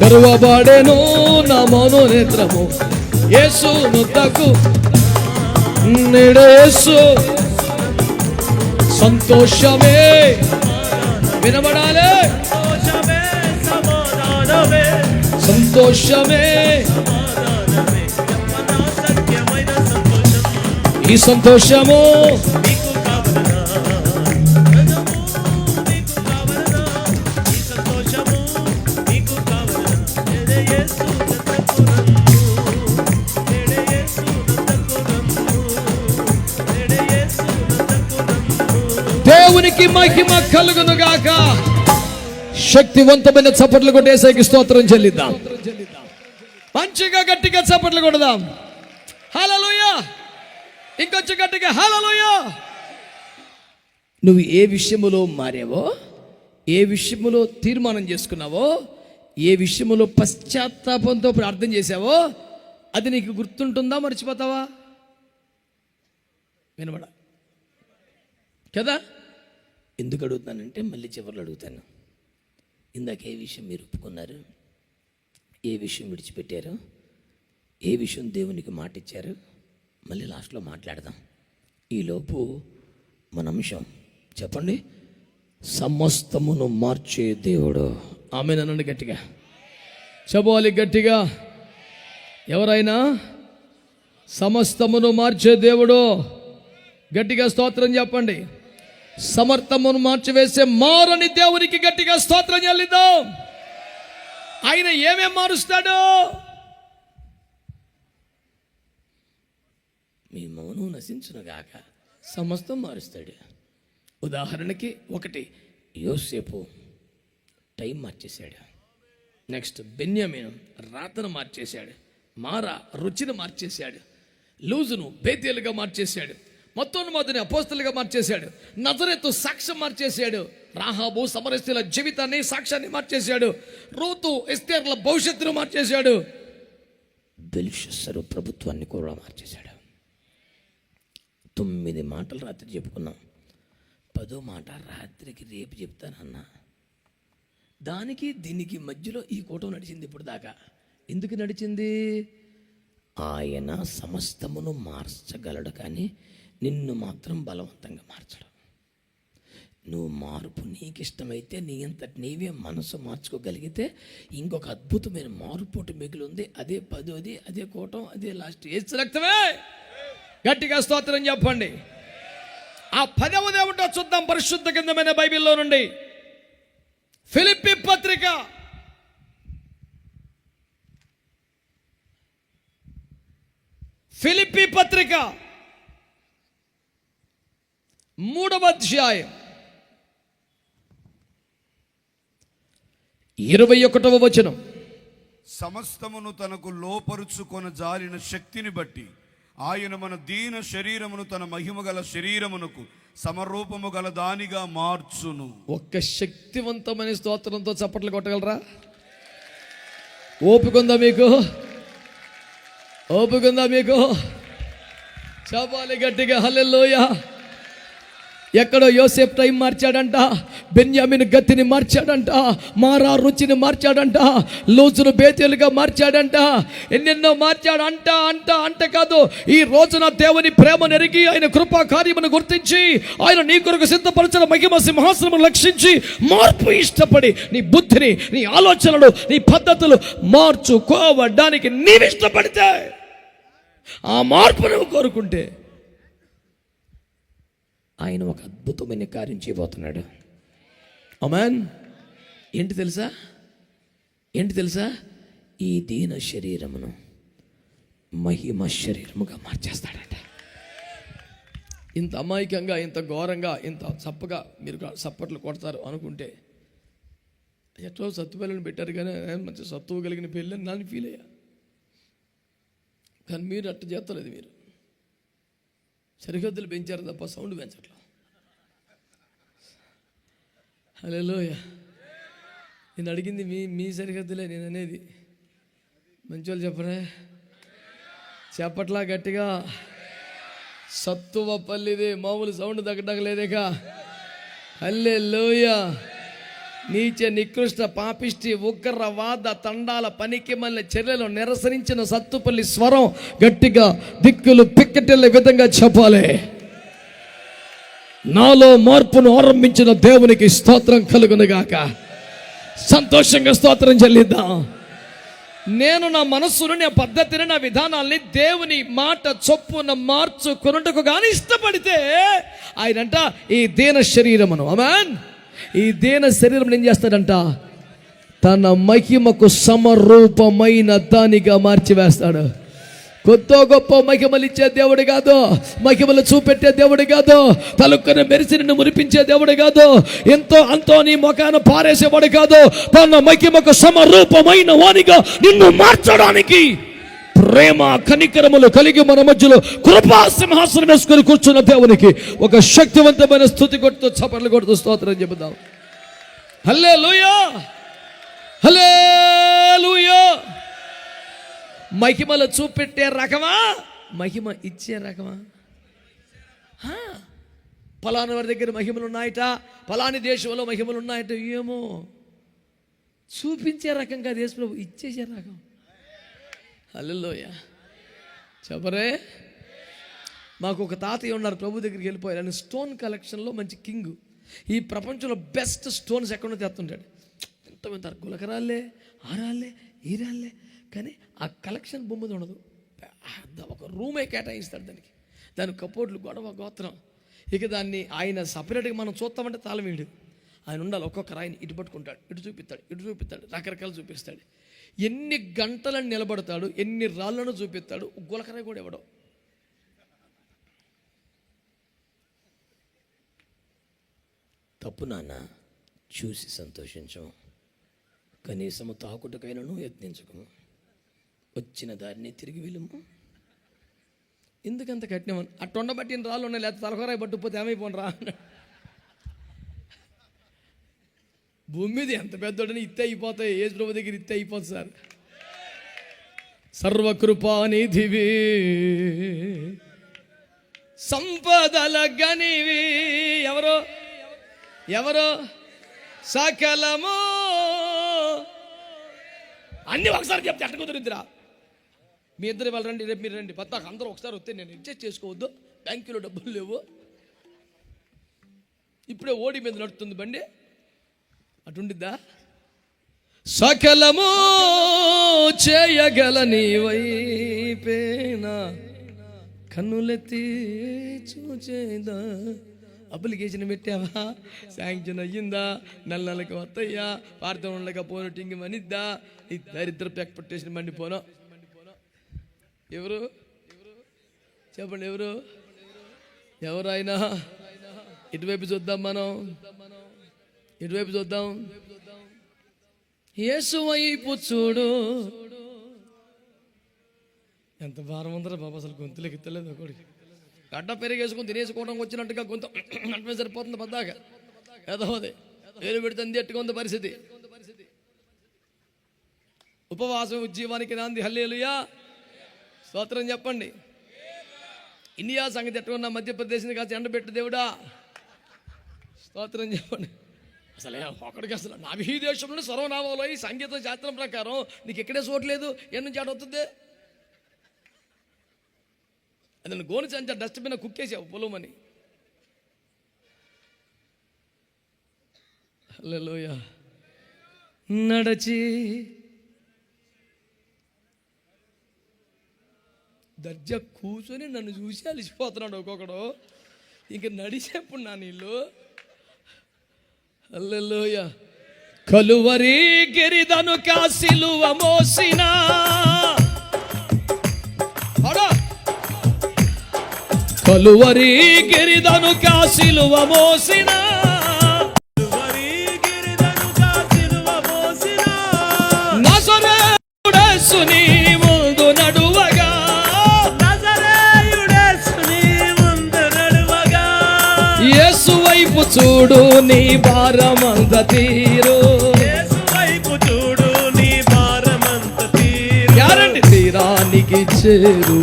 S1: తెరువబడెను నా మనోనేత్రము యేసు నుద్దకు నేడే యేసు సంతోషమే వినబడాలే
S3: సంతోషమే సమాధానమే
S1: సంతోషమే
S3: సమాధానమే చెప్పనాశక్యమైన సంతోషం
S1: ఈ సంతోషము
S3: నీకు కావలనా నిజము నీకు కావలనా ఈ సంతోషము నీకు కావలనా నేడే యేసు నద్దకు రమ్ము నేడే యేసు నద్దకు రమ్ము నేడే యేసు నద్దకు రమ్ము
S1: దేవునికి మహిమ కలుగును గాక. శక్తివంతమైన చప్పట్లు కొట్టి యేసయ్యకి స్తోత్రం చెల్లిద్దాం. మంచిగా గట్టిగా చప్పట్లు కొడదాం. హల్లెలూయా. ఇంకొంచెం గట్టిగా హల్లెలూయా. నువ్వు ఏ విషయములో మారావో, ఏ విషయములో తీర్మానం చేసుకున్నావో, ఏ విషయములో పశ్చాత్తాపంతో ప్రార్థన చేశావో అది నీకు గుర్తుంటుందా, మర్చిపోతావా? వినబడ కదా. ఎందుకు అడుగుతానంటే మళ్ళీ చివరిలో అడుగుతాను. ఇందాక ఏ విషయం మీరు ఒప్పుకున్నారు, ఏ విషయం విడిచిపెట్టారు, ఏ విషయం దేవునికి మాట ఇచ్చారు, మళ్ళీ లాస్ట్లో మాట్లాడదాం. ఈలోపు మన అంశం చెప్పండి, సమస్తమును మార్చే దేవుడు. ఆమేనండి గట్టిగా చెప్పాలి. గట్టిగా ఎవరైనా సమస్తమును మార్చే దేవుడు గట్టిగా స్తోత్రం చెప్పండి. సమర్థమును మార్చివేసే మారని దేవునికి గట్టిగా స్తోత్రం చెల్లిద్దాం. ఆయన ఏమేం మారుస్తాడు? మీ మౌనం నశించునుగాక సమస్తం మారుస్తాడు. ఉదాహరణకి ఒకటి, యోసేపు టైం మార్చేశాడు. నెక్స్ట్ బెన్యామీను రాతను మార్చేశాడు. మారా రుచిని మార్చేశాడు. లూజును బేతేలుగా మార్చేశాడు. మత్తోన్మాదుని అపోస్తలుగా మార్చేశాడు. నజరేతు సాక్ష్యం మార్చేశాడు. రాహాబు సమరస్తుల జీవితాన్ని, సాక్ష్యాన్ని మార్చేశాడు. రూతు ఎస్తేర్ల భవిష్యత్తును మార్చేశాడు. బెల్షస్సరు ప్రభుత్వాన్ని కూడా మార్చేశాడు. 9 మాటలు రాత్రి చెప్పుకున్నాం. 10వ మాట రాత్రికి రేపు చెప్తానన్నా. దానికి దీనికి మధ్యలో ఈ కూటం నడిచింది ఇప్పుడు దాకా. ఎందుకు నడిచింది? ఆయన సమస్తమును మార్చగలడు, కానీ నిన్ను మాత్రం బలవంతంగా మార్చడు. నువ్వు మార్పు నీకు ఇష్టమైతే, నీ అంతటి నీవే మనసు మార్చుకోగలిగితే ఇంకొక అద్భుతమైన మార్పు మిగిలి ఉంది. అదే 10వది, అదే కూటం, అదే లాస్ట్. ఏసు రక్తమే. గట్టిగా స్తోత్రం చెప్పండి. ఆ 10వది ఏమిటో చూద్దాం పరిశుద్ధ గ్రంథమైన బైబిల్లో నుండి. ఫిలిప్పీ పత్రిక 3వ అధ్యాయం 21వ వచనం.
S2: సమస్తమును తనకు లోపరుచుకొన జాలిన శక్తిని బట్టి ఆయన మన దీన శరీరమును తన మహిమగల శరీరమునకు సమరూపము గల దానిగా మార్చును.
S1: ఒక్క శక్తివంతమైన స్తోత్రంతో చప్పట్లు కొట్టగలరా? ఓపికందా మీకు? ఓపికందా మీకు? చెప్పాలి గట్టిగా హల్లెలూయా. ఎక్కడో యోసేపు టైం మార్చాడంట, బెన్యామీను గతిని మార్చాడంట, మారా రుచిని మార్చాడంట, లూజును బేతేలుగా మార్చాడంట, ఎన్నెన్నో మార్చాడు. అంట కాదు. ఈ రోజున దేవుని ప్రేమను ఎరిగి, ఆయన కృపా కార్యమును గుర్తించి, ఆయన నీ కొరకు సిద్ధపరచిన మహిమ సింహాసనము లక్షించి, మార్పు ఇష్టపడి, నీ బుద్ధిని, నీ ఆలోచనలు, నీ పద్ధతులు మార్చుకోవడానికి నీవు ఇష్టపడితే, ఆ మార్పు నువ్వు కోరుకుంటే, ఆయన ఒక అద్భుతమైన కార్యం చేయబోతున్నాడు. ఆమేన్. ఏంటి తెలుసా? ఈ దీన శరీరమును మహిమ శరీరముగా మార్చేస్తాడట. ఇంత అమాయకంగా, ఇంత ఘోరంగా, ఇంత చప్పగా మీరు చప్పట్లు కొడతారు అనుకుంటే, ఎట్లా సత్తు పిల్లని పెట్టారు కానీ మంచి సత్తువు కలిగిన పెళ్ళని నన్ను ఫీల్ అయ్యా. కానీ మీరు అట్ట చేస్తలేదు. మీరు సరిహద్దులు పెంచారు తప్ప సౌండ్ పెంచట్లా. హల్లెలూయా. నేను అడిగింది మీ సరిహద్దులే, నేను అనేది. మంచోళ్ళు చెప్పరే, చెప్పట్లా గట్టిగా. సత్తువపల్లిది, మామూలు సౌండ్ తగ్గలేదేగా. హల్లెలూయా. నీచ నికృష్ట పాపిష్టి ఉగ్రవాద తండాల పనికి మళ్ళీ చర్యలు నిరసరించిన సత్తుపల్లి స్వరం గట్టిగా దిక్కులు పిక్కటిల్లే విధంగా చెప్పాలి. నాలో మార్పును ఆరంభించిన దేవునికి స్తోత్రం కలుగునుగాక. సంతోషంగా స్తోత్రం చెల్లిద్దాం. నేను నా మనస్సును, నా పద్ధతిని, నా విధానాల్ని దేవుని మాట చొప్పున మార్చుకొనుటకు గాని ఇష్టపడితే ఆయనంట ఈ దీన శరీరమును, ఆమేన్, ఈ దీన శరీరం ఏం చేస్తాడంట, తన మహిమకు సమరూపమైన దానిగా మార్చివేస్తాడు. కొత్త గొప్ప మహిమలు ఇచ్చే దేవుడు కాదు, మహిమలు చూపెట్టే దేవుడు కాదు, తలుక్కున మెరిసి నిన్ను మురిపించే దేవుడు కాదు, ఎంతో అంతో నీ ముఖాన పారేసేవాడు కాదు. తన మహిమకు సమరూపమైన వానిగా నిన్ను మార్చడానికి ప్రేమ కనికరములు కలిగి మన మధ్యలో కృపా సింహాసనం వేసుకొని కూర్చున్న దేవునికి ఒక శక్తివంతమైన స్తుతి కొడుతూ చప్పట్లు కొడుతూ స్తోత్రం చెబుదాం. హల్లెలూయా, హల్లెలూయా. మహిమలు చూపెట్టే రకమా, మహిమ ఇచ్చే రకమా? ఫలానా వారి దగ్గర మహిమలు ఉన్నాయట, ఫలాని దేశంలో మహిమలు ఉన్నాయట, ఏమో చూపించే రకం కాదు యేసు ప్రభు, ఇచ్చేసే రకం. హల్లెలూయా చెప్పరే. మాకు ఒక తాతయ్య ఉన్నారు, ప్రభు దగ్గరికి వెళ్ళిపోయారు. ఆయన స్టోన్ కలెక్షన్లో మంచి కింగ్. ఈ ప్రపంచంలో బెస్ట్ స్టోన్స్ ఎక్కడో తెస్తుంటాడు. ఎంతమంది గులకరాళ్ళే, ఆరాళ్ళే, ఈరాళ్ళే, కానీ ఆ కలెక్షన్ బొమ్మది ఉండదు. ఒక రూమే కేటాయిస్తాడు దానికి, దాని కపోట్లు గొడవ గోత్రం. ఇక దాన్ని ఆయన సపరేట్గా మనం చూస్తామంటే తాళమేడు. ఆయన ఉండాలి. ఒక్కొక్క రాయిని ఇటు పట్టుకుంటాడు, ఇటు చూపిస్తాడు, ఇటు చూపిస్తాడు, రకరకాలు చూపిస్తాడు. ఎన్ని గంటలను నిలబడతాడు, ఎన్ని రాళ్ళను చూపిస్తాడు. గులకరాయి కూడా ఇవ్వడం. తప్పు నాన్న, చూసి సంతోషించము, కనీసము తాకుటకైనను యత్నించకము, వచ్చిన దారిని తిరిగి వెళ్ళము. ఎందుకంత కట్టినామని అట్టొండ బట్టిన రాళ్ళు ఉన్నాయి, లేకపోతే తలకొరాయి పట్టుకుపోతే ఏమైపోను రా. భూమి మీద ఎంత పెద్దోడని ఇత్తే అయిపోతాయి. యేసు ప్రభు దగ్గర ఇత్తే అయిపోతుంది సార్. సర్వకృపానిధివి, సంపదల గనివి, ఎవరో ఎవరో సకలము అన్నీ ఒకసారి చెప్తే అట్ట కుదిరిద్దిరా. మీ ఇద్దరు వాళ్ళు రండి, రేపు మీరు రండి, పద్దాక అందరూ ఒకసారి వస్తే నేను అడ్జస్ట్ చేసుకోవద్దు, బ్యాంకులో డబ్బులు లేవు, ఇప్పుడే ఓడి మీద నడుస్తుంది బండి, అటుండిద్దా? సకలము చేయగల నీవైపేనా కన్నులెత్తి చూచేదా. అప్లికేషన్ పెట్టావా, శాంక్షన్ అయ్యిందా, నెలకి వస్తాయా, పార్థనక పోనటింగి మనిద్దా, ఈ దరిద్ర ఎక్స్పెక్టేషన్ మండిపోను. ఎవరు చెప్పండి, ఎవరు ఎవరైనా? ఇటువైపు చూద్దాం, మనం ఇటువైపు చూద్దాం. యేసు వైపు చూడు. ఎంత భారం ఉందరా బాబా, అసలు గొంతులకి ఎత్తలేదు ఒకటి. గడ్డ పెరిగేసుకుని తినేసుకోవడం వచ్చినట్టుగా గొంతు అంటే సరిపోతుంది. పద్దాక ఏదో అదే వేలు పెడుతుంది, ఎట్టుకుంది పరిస్థితి. ఉపవాసం ఉజ్జీవానికి నాంది. హల్లెలూయా స్తోత్రం చెప్పండి. ఇండియా సంగతి ఎట్టుకున్న మధ్యప్రదేశ్ని కాస్త ఎండబెట్టు దేవుడా, స్తోత్రం చెప్పండి. అసలే ఒకడికి అసలు నాభీ దేశంలో సర్వనామాలో ఈ సంగీత శాస్త్రం ప్రకారం నీకు ఎక్కడే చోట్లేదు, ఎన్ని నుంచి ఆట వస్తుంది. అతను గోని సంచ డస్ట్బిన్ కుక్కేసావు పొలమని. హల్లెలూయా. నడచి దర్జా కూర్చొని నన్ను చూసి అలిసిపోతున్నాడు ఒక్కొక్కడు. ఇంక నడిచేప్పుడు నా నీళ్ళు. హల్లెలూయా. కలువరి గిరిదను కాసిలువ మోసిన కలువరి గిరిదను కాసిలువ మోసిన నజరేయుడేసుని ముందు నడువగా యేసు వైపు చూడు నీ భారమంత తీరు. యేసు వైపు తీరానికి చేరు,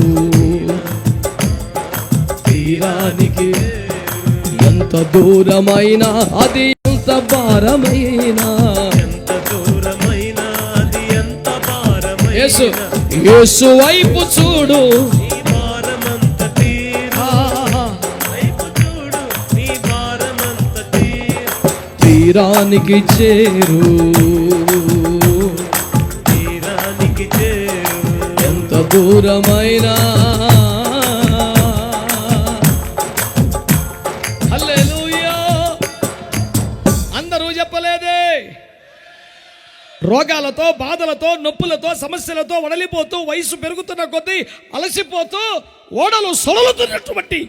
S1: తీరానికి ఎంత దూరమైనా అది ఎంత భారమైనా,
S3: ఎంత దూరమైనా అది ఎంత భారమైనా,
S1: యేసు యేసు వైపు చూడు,
S3: నీ భారమంత తీరు. వైపు చూడు, నీ భారమంత తీరు.
S1: తీరానికి చేరు,
S3: తీరానికి చేరు.
S1: ఎంత దూరమైనా. హల్లెలూయా. అందరూ చెప్పలేదే. రోగాలతో, బాధలతో, నొప్పులతో, సమస్యలతో వడలిపోతూ వయసు పెరుగుతున్న కొద్దీ అలసిపోతూ ఓడలు సొలలుతున్నటువంటి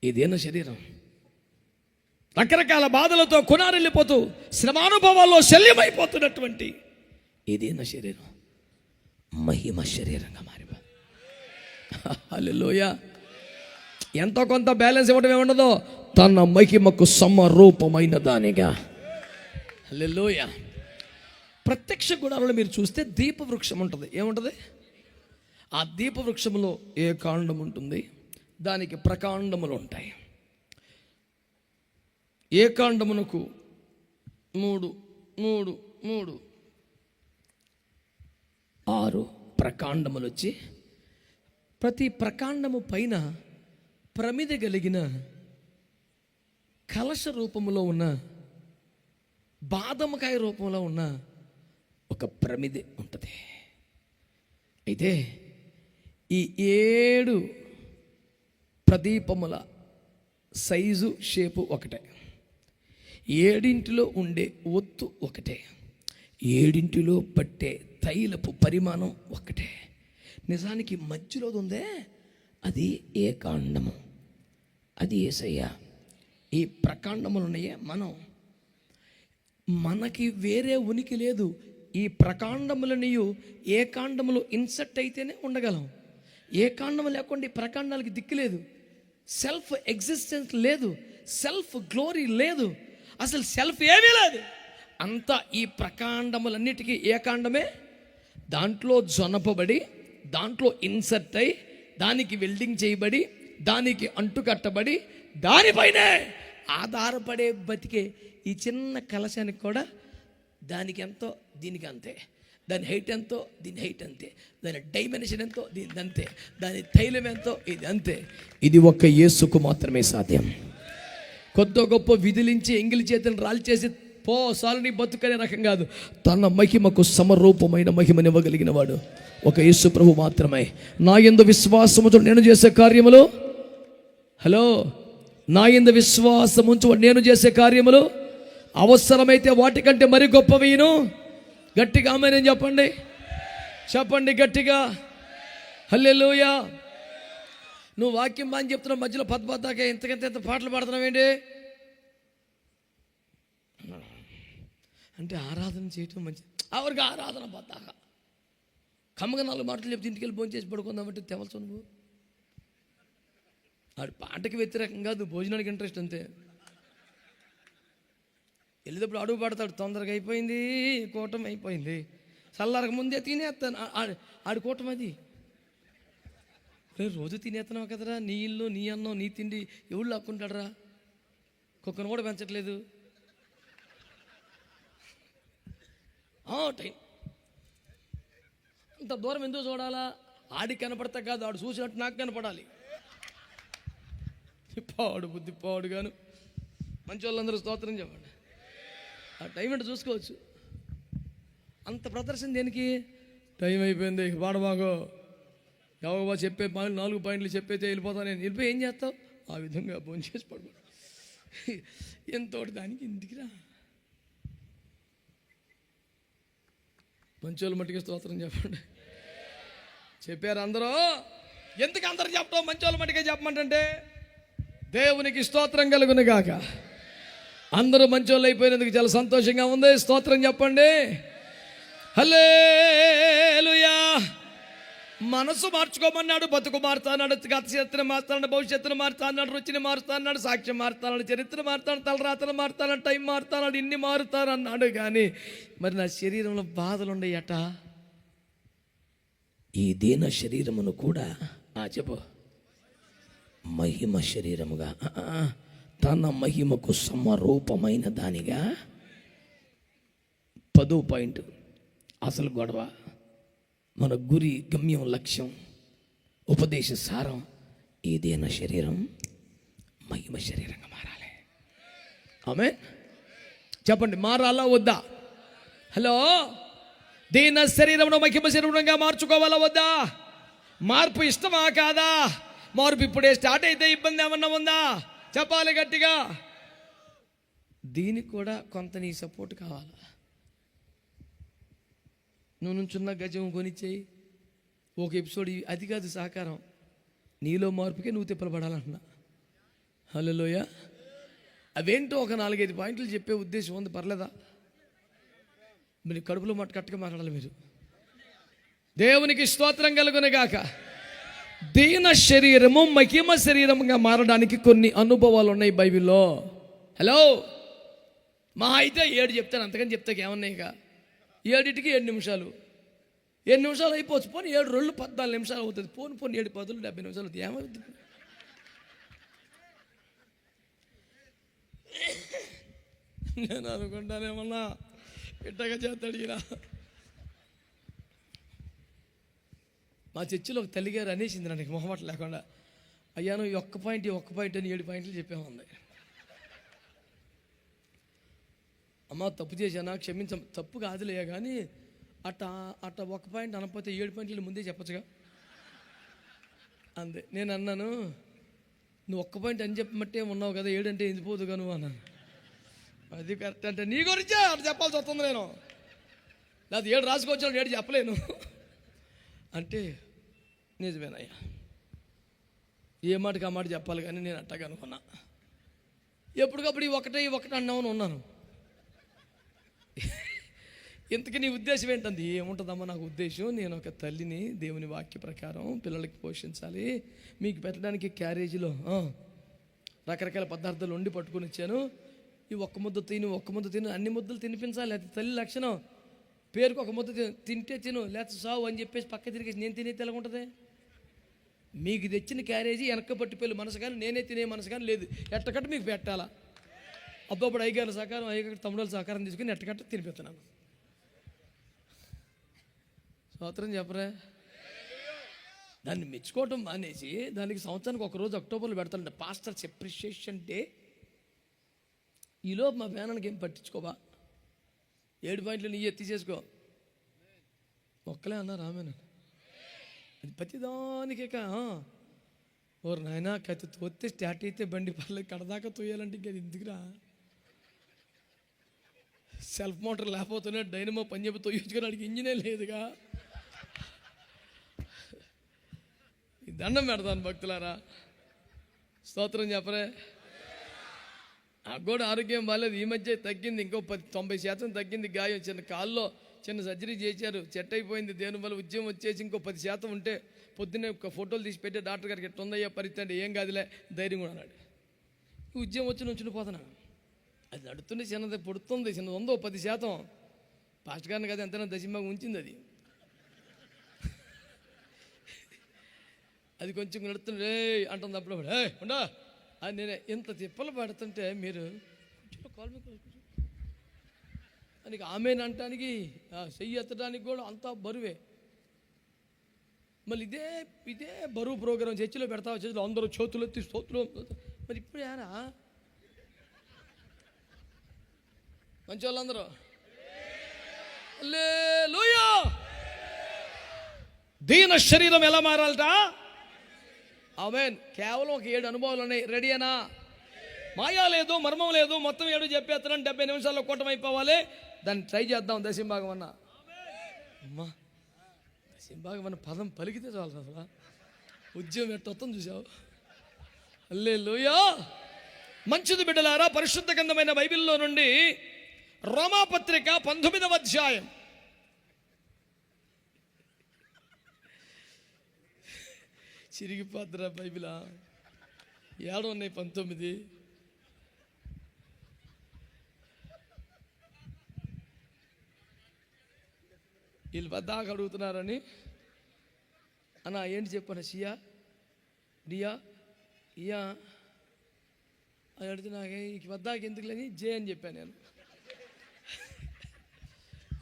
S1: ఇదేన శరీరం రకరకాల బాధలతో కొనారెళ్ళిపోతూ శ్రమానుభవాల్లో శల్యమైపోతున్నటువంటి ఇదేన శరీరం మహిమ శరీరంగా మారిపో. హల్లెలూయా. ఎంతో కొంత బ్యాలెన్స్ ఇవ్వడం ఏముండదో తన మహిమకు సమరూపమైన దానిగా. హల్లెలూయా. ప్రత్యక్ష గుణాలలో మీరు చూస్తే దీపవృక్షం ఉంటుంది. ఏముంటుంది? ఆ దీపవృక్షంలో ఏ కాండం ఉంటుంది, దానికి ప్రకాండములు ఉంటాయి. ఏ కాండమునకు మూడు మూడు మూడు 6 ప్రకాండములు వచ్చి ప్రతి ప్రకాండము పైన ప్రమిద కలిగిన కలశ రూపంలో ఉన్న, బాదమకాయ రూపంలో ఉన్న ఒక ప్రమిది ఉంటుంది. అయితే ఈ 7 ప్రదీపముల సైజు షేపు ఒకటే, 7 ఉండే ఒత్తు ఒకటే, 7 పట్టే తైలపు పరిమాణం ఒకటే. నిజానికి మధ్యలో ఉందే అది ఏ కాండము, అది యేసయ్య. ఈ ప్రకాండములు ఉన్నాయే మనకి వేరే ఉనికి లేదు. ఈ ప్రకాండములని ఏ కాండములు ఇన్సర్ట్ అయితేనే ఉండగలం. ఏ కాండము లేకుండా ఈ ప్రకాండాలకి దిక్కు లేదు. సెల్ఫ్ ఎగ్జిస్టెన్స్ లేదు, సెల్ఫ్ గ్లోరీ లేదు, అసలు సెల్ఫ్ ఏమీ లేదు. అంతా ఈ ప్రకాండములన్నిటికీ ఏ కాండమే, దాంట్లో జొనపబడి, దాంట్లో ఇన్సర్ట్ అయి, దానికి వెల్డింగ్ చేయబడి, దానికి అంటు కట్టబడి, దానిపైనే ఆధారపడే బతికే ఈ చిన్న కలశానికి కూడా దానికి ఎంతో దీనికి అంతే, దాని హైట్ ఎంతో దీని హైట్ అంతే, దాని డైమెన్షన్ ఎంతో దీని అంతే, దాని తైలం ఎంతో ఇది అంతే. ఇది ఒక్క యేసుకు మాత్రమే సాధ్యం. కొద్ది గొప్ప విధిలించి ఎంగిలి చేతులను రాల్చేసి పోసాలు నీ బతుకనే రకం కాదు. తన మహిమకు సమరూపమైన మహిమనివ్వగలిగిన వాడు ఒక యేసు ప్రభు మాత్రమే. నా యందు విశ్వాసముతో నేను చేసే కార్యములు, హలో, నా యందు విశ్వాసముంచు నేను చేసే కార్యములు అవసరమైతే వాటికంటే మరి గొప్పవిను. గట్టిగా ఆమేన్ చెప్పండి, చెప్పండి గట్టిగా. హల్లెలూయా. నువ్వు వాక్యం బాగా చెప్తున్నావు, మధ్యలో పద్దాకే ఇంత పాటలు పాడుతున్నావేంటి అంటే ఆరాధన చేయటం మంచి. ఎవరికి ఆరాధన పద్దాక కమ్మగా 4 మాటలు చెప్తే ఇంటికి వెళ్ళి భోజనం చేసి పడుకుందామంటే తెవలసు నువ్వు. ఆడు పాటకి వ్యతిరేకం కాదు, భోజనానికి ఇంట్రెస్ట్ అంతే. వెళ్ళేటప్పుడు అడుగు పడతాడు, తొందరగా అయిపోయింది, కూటమి అయిపోయింది, చల్లారక ముందే తినేస్తాను. ఆడు కూటమి అది. రోజు తినేస్తున్నావు కదరా, నీ ఇల్లు, నీ అన్నం, నీ తిండి ఎవడు లాక్కుంటాడరా? కుక్కను కూడా పెంచట్లేదు. టైం అంత దూరం ఎందుకు చూడాలా? ఆడికి కనపడతా కాదు, ఆడు చూసినట్టు నాకు కనపడాలి. పాడు బుద్ధి పాడుగాను. మంచి వాళ్ళందరూ స్తోత్రం చెప్పండి. ఆ టైం అంటే చూసుకోవచ్చు. అంత ప్రదర్శన దేనికి? టైం అయిపోయింది పాడబాగో, ఎవరో చెప్పే 4 పాయింట్లు చెప్పైతే వెళ్ళిపోతాను. నేను వెళ్ళిపోయి ఏం చేస్తావు? ఆ విధంగా భోజనం చేసి పడుకో. ఎంతోటి దానికి ఇంటికి రా. మంచి వాళ్ళు మట్టికి స్తోత్రం చెప్పండి. చెప్పారు అందరూ. ఎందుకు అందరు చెప్పడం? మంచి వాళ్ళ మట్టికే చెప్పమంటే దేవునికి స్తోత్రం కలుగును గాక. అందరూ మంచి వాళ్ళు అయిపోయినందుకు చాలా సంతోషంగా ఉంది. స్తోత్రం చెప్పండి. హల్లెలూయా. మనసు మార్చుకోమన్నాడు, బతుకు మారుతా అన్నాడు, గత చరిత్ర మారుతాడు, భవిష్యత్తును మారుతా అన్నాడు, రుచిని మారుతా అన్నాడు, సాక్ష్యం మారుతాడు, చరిత్ర మారుతాడు, తలరాతలు మారుతాడు, టైం మారుతాడు, ఇన్ని మారుతాను అన్నాడు. కానీ మరి నా శరీరంలో బాధలు ఉండేయట. ఈ దీన శరీరమును కూడా చెప్పు మహిమ శరీరముగా, తన మహిమకు సమరూపమైన దానిగా. 10వ పాయింట్, అసలు గొడవ, మన గురి, గమ్యం, లక్ష్యం, ఉపదేశ సారం, ఏదైనా శరీరం మహిమ శరీరంగా మారాలి. ఆమేన్. చెప్పండి, మారాలా వద్దా? హలో, దీన శరీరంలో మహిమ శరీరంగా మార్చుకోవాలా వద్దా? మార్పు ఇష్టమా కాదా? మార్పు ఇప్పుడే స్టార్ట్ అయితే ఇబ్బంది ఏమన్నా ఉందా? చెప్పాలి గట్టిగా. దీనికి కూడా కొంత నీ సపోర్ట్ కావాలి. నువ్వు నుంచున్న గజం కొనిచ్చేయి, ఒక ఎపిసోడ్, అది కాదు సహకారం, నీలో మార్పుకే నువ్వు తిప్పలపడాలంటున్నా. హల్లెలూయ. అవేంటో ఒక 4-5 పాయింట్లు చెప్పే ఉద్దేశం ఉంది, పర్లేదా? మీరు కడుపులో మట్టు కట్టగా మాట్లాడాలి. మీరు దేవునికి స్తోత్రం కలుగునుగాక. దీన శరీరము మహిమ శరీరముగా మారడానికి కొన్ని అనుభవాలు ఉన్నాయి బైబిల్లో. హలో, మా అయితే 7 చెప్తాను, అంతకని చెప్తాక ఏమన్నాయిక? 7టికి 7 నిమిషాలు, 7 నిమిషాలు అయిపోవచ్చు. పోనీ 7 రోజులు 14 నిమిషాలు అవుతుంది. పోనీ 7 పదులు 70 నిమిషాలు అవుతుంది. ఏమవుతుంది? నేను అనుకుంటానేమన్నా ఇట్టగా చేస్తాడు ఈయన. మా చర్చిలో ఒక తల్లిగారు అనేసింది నాకు మొహమాట లేకుండా, అయ్యా నువ్వు ఒక్క పాయింట్ అని 7 పాయింట్లు చెప్పామంది. అమ్మ తప్పు చేశానా, క్షమించ. తప్పు కాదులే కానీ అట్ట ఒక పాయింట్ అనకపోతే 7 పాయింట్లు ముందే చెప్పచ్చుగా అంతే. నేను అన్నాను, నువ్వు ఒక్క పాయింట్ అని చెప్పమంటే ఉన్నావు కదా, 7 అంటే ఎండిపోదుగా నువ్వు అన్నాను. అది కరెక్ట్. అంటే నీ గురించే అటు చెప్పాల్సి వస్తుంది. నేను లేదా 7 రాసుకోవచ్చాను, 7 చెప్పలేను అంటే నిజమేనయ్యా, ఏ మాటకి ఆ మాట చెప్పాలి కానీ నేను అట్టగా అనుకున్నా. ఎప్పటికప్పుడు ఈ ఒకటి అన్నామని ఉన్నాను. ఇంతకీ నీ ఉద్దేశం ఏంటంది? ఏముంటుందమ్మా నాకు ఉద్దేశం, నేను ఒక తల్లిని, దేవుని వాక్య ప్రకారం పిల్లలకి పోషించాలి, మీకు పెట్టడానికి క్యారేజీలో రకరకాల పదార్థాలు వండి పట్టుకొని ఇచ్చాను, ఈ ఒక్క ముద్ద తిను, అన్ని ముద్దలు తినిపించాలి. అది తల్లి లక్షణం. పేరుకు ఒక ముద్ద తింటే తిను, లేకపోతే సావు అని చెప్పేసి పక్క తిరిగేసి నేను తినే తెలగుంటుంది. మీకు తెచ్చిన క్యారేజీ వెనక పట్టిపోయి మనసు కానీ, నేనే తినే మనసు కానీ లేదు. ఎట్టకట్ట మీకు పెట్టాలా? అప్పుడు అయ్యగారి సహకారం, అయ్యగారి తమ్ముళ్ళ సహకారం తీసుకుని ఎట్టకట్ట తినిపిస్తున్నాను. స్తోత్రం చెప్పరా? దాన్ని మెచ్చుకోవటం మానేసి దానికి సంవత్సరానికి ఒకరోజు అక్టోబర్లో పెడతానంట, పాస్టర్స్ అప్రిషియేషన్ డే. ఈలోపు మా బ్యానానికి ఏం పట్టించుకోవా, 7 పాయింట్లు నీ తీసేసుకో. ఒక్కలే అన్నారు ఆమెను. అది ప్రతిదానికే ఓరు నాయన, కత్తి తోస్తే స్టార్ట్ అయితే బండి పర్లేదు, కడదాకా తోయాలంటే ఇంకా ఎందుకురా, సెల్ఫ్ మోటార్ లేకపోతున్నా డైనమో పని చెప్పి తోయించుకోవడానికి ఇంజినే లేదుగా. దండం పెడతాను భక్తులారా, స్తోత్రం చెప్పరే. నాకు కూడా ఆరోగ్యం బాగాలేదు, ఈ మధ్య తగ్గింది, ఇంకో 90% తగ్గింది. గాయం చిన్న కాల్లో చిన్న సర్జరీ చేశారు, సెట్ అయిపోయింది. దేవుని వల్ల ఉద్యమం వచ్చేసి ఇంకో 10% ఉంటే పొద్దున్నే ఒక ఫోటోలు తీసి పెట్టి డాక్టర్ గారికి ఎట్లా ఉందయ్యా పరిస్థితి అంటే, ఏం కాదులే ధైర్యం కూడా అన్నాడు. ఉద్యమం వచ్చి నుంచుని పోతున్నా, అది నడుతుంటే చిన్నది పుడుతుంది, చిన్నది ఉందో 10%. పాస్టర్ గారిని కదా ఎంతైనా దశంభాగం ఉంచింది. అది కొంచెం నడుతుండే అంటుంది. అప్పుడు ఉండా అది నేను ఎంత తిప్పలు పడుతుంటే మీరు కాల్ మీకు ఆమెను అంటానికి, చెయ్యి ఎత్తడానికి కూడా అంతా బరువే. మళ్ళీ ఇదే బరువు ప్రోగ్రాం చర్చిలో పెడతావు, చర్చిలో అందరూ చేతులు ఎత్తి స్తోత్రం. మరి ఇప్పుడు యారా మంచి వాళ్ళందరూ హల్లెలూయా. దీన శరీరం ఎలా మారాలట? ఆమేన్. కేవలం ఒక 7 అనుభవాలు ఉన్నాయి. రెడీ అనా? మాయా లేదు, మర్మం లేదు, మొత్తం 7 చెప్పేస్తున్నాను. 70 నిమిషాల్లో కూటమి అయిపోవాలి. దాన్ని ట్రై చేద్దాం. దశంభాగం అన్న అమ్మా, దశంభాగం అన్న పదం పలికితే చాలు, అసలు ఉద్యమం ఎట్టొత్తం చూసావు. హల్లెలూయా. మంచిది బిడ్డలారా, పరిశుద్ధ గ్రంథమైన బైబిల్లో నుండి రోమాపత్రిక 19వ అధ్యాయం చిరిగిపోద్దురా బైబిలా. ఏడు ఉన్నాయి 19. వీళ్ళు పెద్దాక అడుగుతున్నారని అన్న ఏంటి చెప్పాను, షియా డియా ఇయా అని అడిగితే నాకే ఈ పెద్దాక ఎందుకు లేని జే అని చెప్పాను నేను.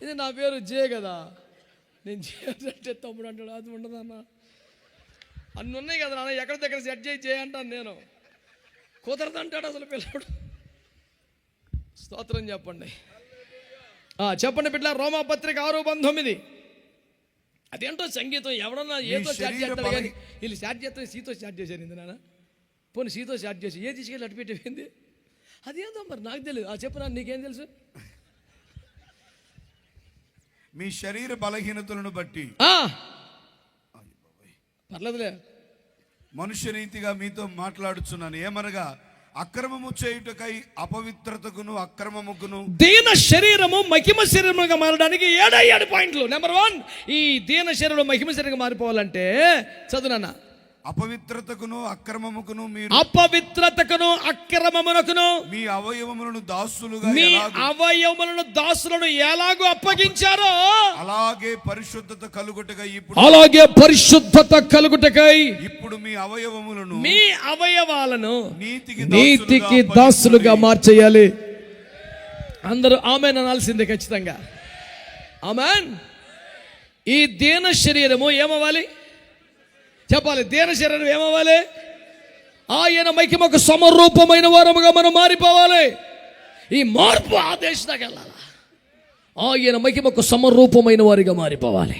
S1: ఇది నా పేరు జే కదా, నేను జే అంటే తమ్ముడు అంటాడు, అది ఉండదన్న అన్నీ ఉన్నాయి కదా నాన్న, ఎక్కడ దగ్గర సెట్ చేయి జే అంటాను నేను. కుదరదంటాడు అసలు పిల్లడు. స్తోత్రం చెప్పండి. చెప్పండి బిడ్డ, రోమాపత్రిక 6:19. అదేంటో సంగీతం ఎవడన్నా ఏదో స్టార్ట్ చేస్తాడు కానీ వీళ్ళు స్టార్ట్ చేస్తే సీతో స్టార్ట్ చేశారు ఇంది నాన్న. పోనీ సీతో స్టార్ట్ చేసి ఏ తీసుకెళ్ళి అటు పెట్టిపోయింది అదేందో మరి నాకు తెలియదు. చెప్పనా, నీకేం తెలుసు?
S2: మీ శరీర బలహీనతలను బట్టి
S1: పర్లేదులే
S2: మనుష్య రీతిగా మీతో మాట్లాడుచున్నాను. ఏమనగా అక్రమము చేయుటకై అపవిత్రతకును అక్రమముకును
S1: దీన శరీరము మహిమ శరీరముగా మారడానికి 7 పాయింట్లు. నెంబర్ 1, ఈ దీన శరీరం మహిమ శరీరంగా మారిపోవాలంటే చదువునా,
S2: అపవిత్రతకును అక్రమముకును మీరు
S1: అపవిత్రతకును అక్రమమునకును
S2: మీ అవయవములను దాసులను ఎలాగో అప్పగించారో అలాగే పరిశుద్ధత కలుగుటకై ఇప్పుడు మీ అవయవాలను నీతికి దాసులుగా మార్చేయాలి. అందరూ ఆమేన్ అనాల్సిందే ఖచ్చితంగా. ఆమేన్. ఈ దీన శరీరము ఏమవ్వాలి చెప్పాలి. దీన శరీరం ఏమవ్వాలి? ఆయన మహిమకు సమరూపమైన వారముగా మనం మారిపోవాలి. ఈ మార్పు ఆ దేశానికి వెళ్ళాలి. ఆయన మహిమకు సమరూపమైన వారిగా మారిపోవాలి.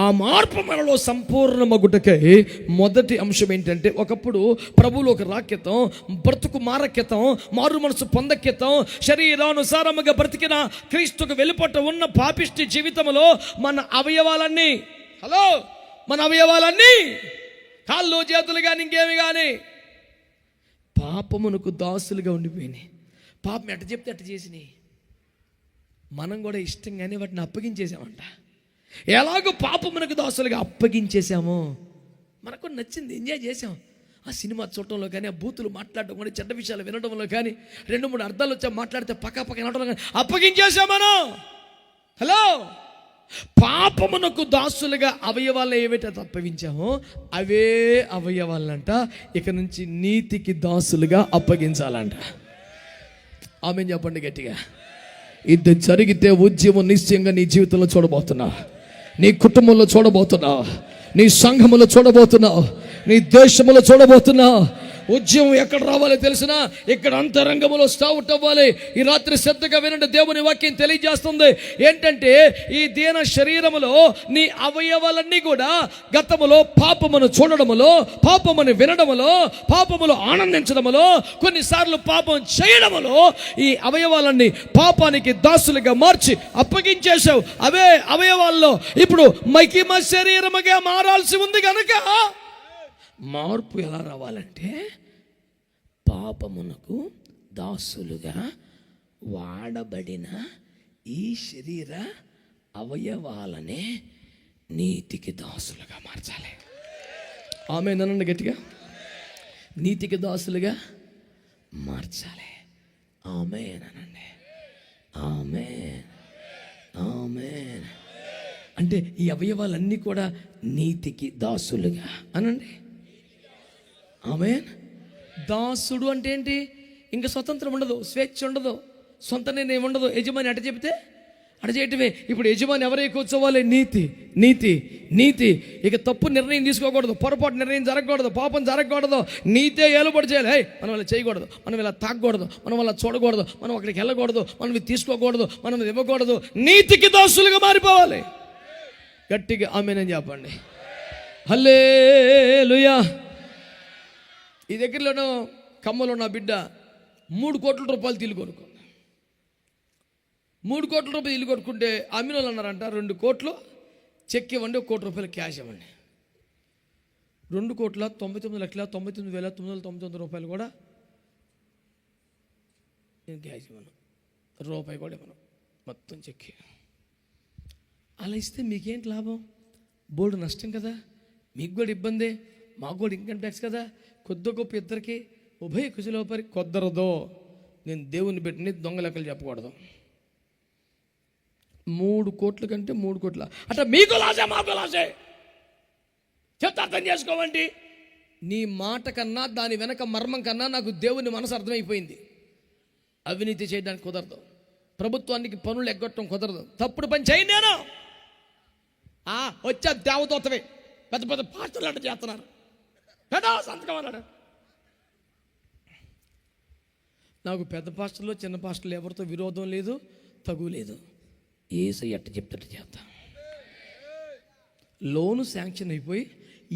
S2: ఆ మార్పు మనలో సంపూర్ణమగుటకై మొదటి అంశం ఏంటంటే, ఒకప్పుడు ప్రభువులోకి రాక్యతం, బ్రతుకు మారక్యతం, మారు మనసు పొందక్యతం, శరీరానుసారముగా బ్రతికిన క్రీస్తుకు వెలుపట ఉన్న పాపిష్టి జీవితంలో మన అవయవాలన్నీ కాళ్ళు చేతులు కానీ ఇంకేమి కానీ పాపమునకు దాసులుగా ఉండిపోయినాయి. పాపం ఎట్ట చెప్తే అట్ట చేసినాయి. మనం కూడా ఇష్టంగానే వాటిని అప్పగించేసామంట. ఎలాగో పాపమునకు దాసులుగా అప్పగించేసామో మనకు నచ్చింది, ఎంజాయ్ చేసాం. ఆ సినిమా చూడటంలో కానీ, ఆ బూతులు మాట్లాడటం కానీ, చెడ్డ విషయాలు వినడంలో కానీ, 2-3 అర్థాలు వచ్చా మాట్లాడితే పక్క వినడంలో కానీ అప్పగించేసాం మనం. పాపమునకు దాసులుగా అవయవాలను ఏవైతే అప్పగించామో అవే అవయవాలంట ఇక నుంచి నీతికి దాసులుగా అప్పగించాలంట. ఆమేన్ చెప్పండి గట్టిగా. ఇది జరిగితే ఉద్యమం నిశ్చయంగా నీ జీవితంలో చూడబోతున్నావు, నీ కుటుంబంలో చూడబోతున్నావు, నీ సంఘములో చూడబోతున్నావు, నీ దేశంలో చూడబోతున్నావు. ఉద్యమం ఎక్కడ రావాలో తెలిసినా ఇక్కడ అంతరంగంలో స్టార్ట్ అవ్వాలి. ఈ రాత్రి శ్రద్ధగా వినండి, దేవుని వాక్యం తెలియజేస్తుంది. ఏంటంటే ఈ దీన శరీరములో నీ అవయవాలన్నీ కూడా గతములో పాపమును చూడడములో, పాపమును వినడములో, పాపములో ఆనందించడములో, కొన్నిసార్లు పాపం చేయడములో ఈ అవయవాలన్నీ పాపానికి దాసులుగా మార్చి అప్పగించేశావు. అవే అవయవాల్లో ఇప్పుడు మహిమ శరీరముగా మారాల్సి ఉంది కనుక మార్పు ఎలా రావాలంటే పాపమునకు దాసులుగా వాడబడిన ఈ శరీర అవయవాలనే నీతికి దాసులుగా మార్చాలి. ఆమేన్ అనండి గట్టిగా. నీతికి దాసులుగా మార్చాలి. ఆమేన్ అనండి. ఆమేన్ ఆమేన్. అంటే ఈ అవయవాలన్నీ కూడా నీతికి దాసులుగా అనండి. ఆమేన్. దాసుడు అంటే ఏంటి? ఇంకా స్వతంత్రం ఉండదు, స్వేచ్ఛ ఉండదు, సొంత నిర్ణయం ఉండదు. యజమాని అట చెప్తే అట చేయటమే. ఇప్పుడు యజమాని ఎవరై కూర్చోవాలి? నీతి. ఇక తప్పు నిర్ణయం తీసుకోకూడదు, పొరపాటు నిర్ణయం జరగకూడదు, పాపం జరగకూడదు. నీతే ఏలుబడి చేయాలి. మనం ఇలా చేయకూడదు, మనం ఇలా తాగకూడదు, మనం అలా చూడకూడదు, మనం అక్కడికి వెళ్ళకూడదు, మనం ఇది తీసుకోకూడదు, మనం ఇది ఇవ్వకూడదు. నీతికి దాసులుగా మారిపోవాలి. గట్టిగా ఆమేన్ అని చెప్పండి. హల్లెలూయా. ఈ దగ్గరలోనూ ఖమ్మంలో నా బిడ్డ 3 కోట్ల రూపాయలు ఇల్లు కొనుక్కుంది. 3 కోట్ల రూపాయలు ఇల్లు కొనుక్కుంటే అమ్మిన వాళ్ళు అన్నారంట 2 కోట్లు చెక్ ఇవ్వండి, 1 కోటి రూపాయలు క్యాష్ ఇవ్వండి. 2,99,99,999 రూపాయలు కూడా నేను క్యాష్ ఇవ్వను, రూపాయి కూడా ఇవ్వను, మొత్తం చెక్. అలా ఇస్తే మీకేంటి లాభం? బోర్డు నష్టం కదా, మీకు కూడా ఇబ్బంది.
S1: మాకు కూడా ఇన్కమ్ ట్యాక్స్ కదా, కొద్ది గొప్ప ఇద్దరికి ఉభయ కుశలోపరి కుదరదో. నేను దేవుని పెట్టిన దొంగ లెక్కలు చెప్పకూడదు. 3 కోట్ల కంటే 3 కోట్ల అట్లా మీకు లాసే మాకు లాసే చెప్తే అర్థం చేసుకోవండి. నీ మాట కన్నా దాని వెనక మర్మం కన్నా నాకు దేవుని మనసు అర్థమైపోయింది. అవినీతి చేయడానికి కుదరదు, ప్రభుత్వానికి పనులు ఎగ్గొట్టడం కుదరదు, తప్పుడు పని చేయి. నేను వచ్చా దేవదూతవే, పెద్ద పెద్ద పాస్టర్లు అంటే చేస్తున్నారు కదా సంతకం అన్నాడు. నాకు పెద్ద పాస్టర్లు చిన్న పాస్టర్లు ఎవరితో విరోధం లేదు, తగు లేదు. ఏసయ్య అట్ట చెప్తాడు చేస్తా. లోను శాంక్షన్ అయిపోయి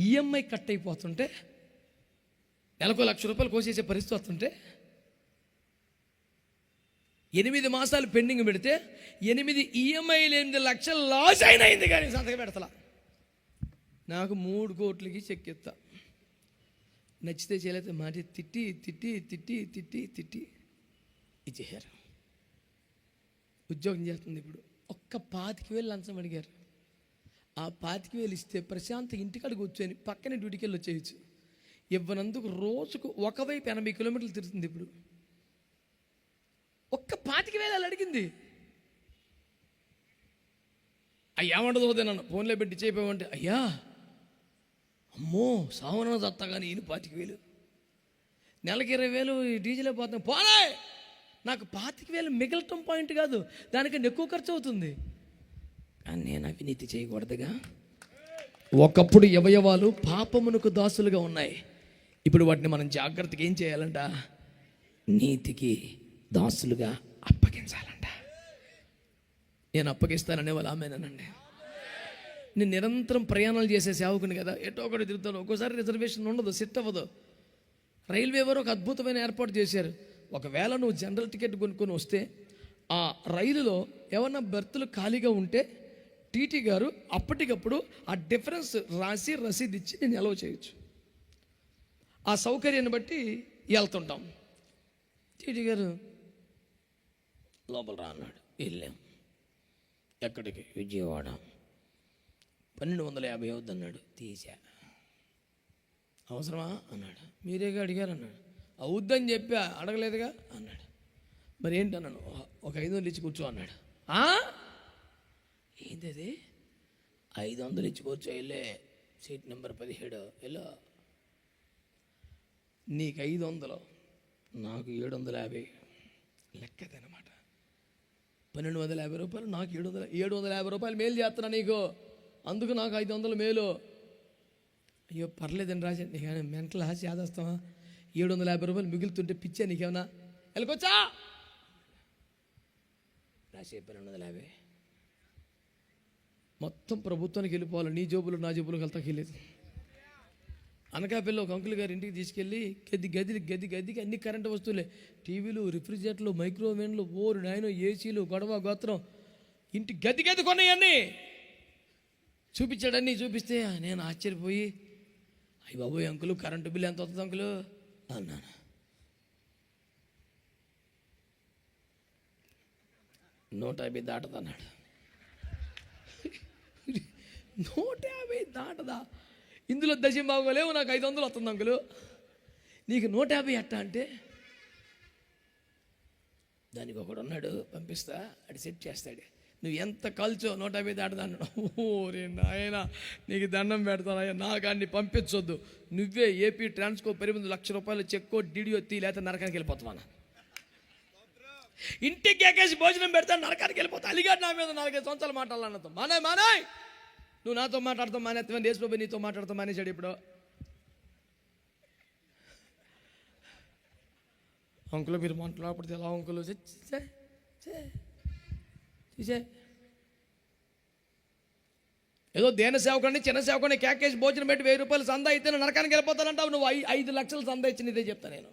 S1: ఈఎంఐ కట్ అయిపోతుంటే నెలకు ₹1,00,000 కోసేసే పరిస్థితి వస్తుంటే 8 మాసాలు పెండింగ్ పెడితే 8 ఈఎంఐలు 8 లక్షలు లాస్ అయినది, కానీ సంతకం పెడతలా. నాకు 3 కోట్లకి చెక్ ఇస్తా, నచ్చితే చేయలేతే మాట తిట్టి తిట్టి తిట్టి తిట్టి తిట్టి ఇచ్చేసారు. ఉద్యోగం చేస్తుంది ఇప్పుడు. ఒక్క 25,000 లంచం అడిగారు. ఆ 25,000 ఇస్తే ప్రశాంత్ ఇంటికాడ కూర్చొని పక్కనే డ్యూటీకి వెళ్ళి వచ్చేయచ్చు. ఇవ్వనందుకు రోజుకు ఒకవైపు 80 కిలోమీటర్లు తిరుగుతుంది. ఇప్పుడు ఒక్క 25,000 అడిగింది. అయ్యా ఏమంటదో నన్ను ఫోన్లో పెట్టి చేయమంటే, అయ్యా అమ్మో సావన చత్తా కానీ ఈయన 25,000, నెలకి 20,000 డీజిల్ పోతాం. పోనే నాకు 25,000 మిగలటం పాయింట్ కాదు, దానికన్నా ఎక్కువ ఖర్చు అవుతుంది. కానీ నేను అవినీతి చేయకూడదుగా. ఒకప్పుడు అవయవాలు పాపమునకు దాసులుగా ఉన్నాయి. ఇప్పుడు వాటిని మనం జాగ్రత్తగా ఏం చేయాలంట? నీతికి దాసులుగా అప్పగించాలంట. నేను అప్పగిస్తాననే వాళ్ళు ఆమెనండి. నేను నిరంతరం ప్రయాణాలు చేసే సేవకుని కదా, ఎటో ఒకటి తిరుగుతాను. ఒక్కోసారి రిజర్వేషన్ ఉండదు, సెట్ అవ్వదు. రైల్వే వారు ఒక అద్భుతమైన ఏర్పాటు చేశారు. ఒకవేళ నువ్వు జనరల్ టికెట్ కొనుక్కొని వస్తే ఆ రైలులో ఏమన్నా బెర్తులు ఖాళీగా ఉంటే టీటీ గారు అప్పటికప్పుడు ఆ డిఫరెన్స్ రాసి రసీదు ఇచ్చి నేను ఎలవ్ చేయొచ్చు. ఆ సౌకర్యాన్ని బట్టి వెళ్తుంటాం. టీటీ గారు లోపల రా అన్నాడు. వెళ్ళాం. ఎక్కడికి? విజయవాడ. 1250 అవుద్దన్నాడు. తీసా. అవసరమా అన్నాడు. మీరేగా అడిగారు అన్నాడు. అవుద్దని చెప్పా, అడగలేదుగా అన్నాడు. మరి ఏంటి అన్నాను. ఒక 500 ఇచ్చి కూర్చో అన్నాడు. ఏంటి అది? 500 ఇచ్చి కూర్చో, వెళ్ళే సీట్ నెంబర్ 17 వెళ్ళో. నీకు 500, నాకు 750 లెక్కదనమాట. 1250 రూపాయలు, నాకు 750 రూపాయలు మేలు చేస్తున్నా నీకు, అందుకు నాకు 500 మేలు. అయ్యో పర్లేదండి రాజా, నీకు మెంటల్ చేదేస్తావా? 750 రూపాయలు మిగులుతుంటే పిచ్చా నీకేమన్నా? వెళ్ళకొచ్చా రాసే 1250 మొత్తం ప్రభుత్వానికి వెళ్ళిపోవాలి. నీ జోబులు నా జోబులకు వెళ్తాకి వెళ్ళేది. అనకాపల్లి ఒక అంకుల్ గారి ఇంటికి తీసుకెళ్ళి గదికి అన్ని కరెంటు వస్తువులే, టీవీలు, రిఫ్రిజిరేటర్లు, మైక్రోవేవ్లు, ఓరు నాయన, ఏసీలు, గొడవ గోత్రం, ఇంటి గది కొన్నాయన్నీ చూపించాడన్నీ. చూపిస్తే నేను ఆశ్చర్యపోయి, అయ్యి బాబోయ్ అంకులు కరెంటు బిల్లు ఎంత వస్తుంది అంకులు అన్నాను. 150 దాటదన్నాడు. 150 దాటదా? ఇందులో దశంభాగం లేవు, నాకు 500 వస్తుంది అంకులు, నీకు 150 ఎట్టా అంటే? దానికి ఒకడు ఉన్నాడు, పంపిస్తా, అది సెట్ చేస్తాడు. నువ్వు ఎంత కల్చో 150 దాటదా అన్నాడు. ఓరే నాయన, నీకు దండం పెడతానయ్యా, నాకు అన్ని పంపించొద్దు. నువ్వే ఏపీ ట్రాన్స్కో పరిమితి ₹1,00,000 చెక్కో డీడీఓ తీ, లేకపోతే నరకానికి వెళ్ళిపోతావా? ఇంటికి ఎక్కేసి భోజనం పెడతాను, నరకానికి వెళ్ళిపోతా. అలిగాడు నా మీద 4-5 సంవత్సరాలు మాట్లాడాలన్నతో. మానాయ్ నువ్వు నాతో మాట్లాడతావు మానేస్తావని దేశబాబు నీతో మాట్లాడతావు మానేశాడు. ఇప్పుడు అంకులు మీరు మాట్లాడకపోతే ఎలా అంకులు? ఏదో దేన సేవకుని చిన్న సేవకుని కేకేసి భోజనం పెట్టి 1000 రూపాయలు సందా అయితే నరకానికి వెళ్ళిపోతానంటావు. నువ్వు 5 లక్షలు సందా ఇచ్చి ఇదే చెప్తా నేను.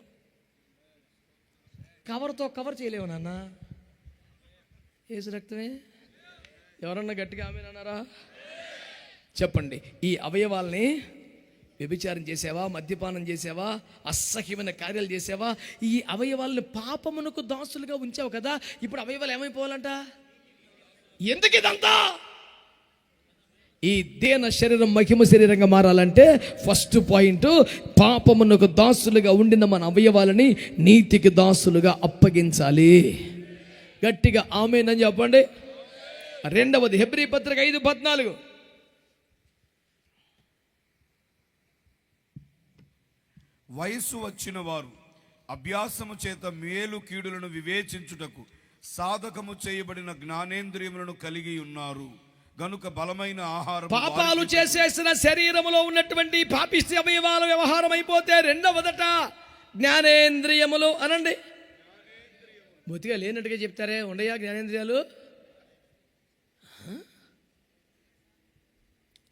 S1: కవర్తో కవర్ చేయలేవు నాన్న. ఏసు రక్తమే. ఎవరన్నా గట్టిగా ఆమేనన్నారా? చెప్పండి. ఈ అవయవాల్ని వ్యభిచారం చేసావా, మద్యపానం చేసావా, అసహ్యమైన కార్యాలు చేసావా, ఈ అవయవాలను పాపమునకు దాసులుగా ఉంచావు కదా. ఇప్పుడు అవయవాలు ఏమైపోవాలంట? ఎందుకు ఇదంతా? ఈ దేన శరీరం మహిమ శరీరంగా మారాలంటే ఫస్ట్ పాయింట్, పాపమునకు దాసులుగా ఉండిన మన అవయవాలని నీతికి దాసులుగా అప్పగించాలి. గట్టిగా ఆమేన్ అని చెప్పండి. రెండవది హెబ్రీ పత్రిక 5:14.
S2: వయస్సు వచ్చిన వారు అభ్యాసము చేత మేలు కీడులను వివేచించుటకు సాధకము చేయబడిన జ్ఞానేంద్రియములను కలిగి ఉన్నారు గనుక బలమైన ఆహారం
S1: పాపాలు చేసేసిన శరీరములో ఉన్నటువంటి పాపిష్టి అవయవాల వ్యవహారం అయిపోతే రెండవదట జ్ఞానేంద్రియములు అనండి. బొత్తిగా లేనట్టుగా చెప్తారే, ఉండయా జ్ఞానేంద్రియాలు?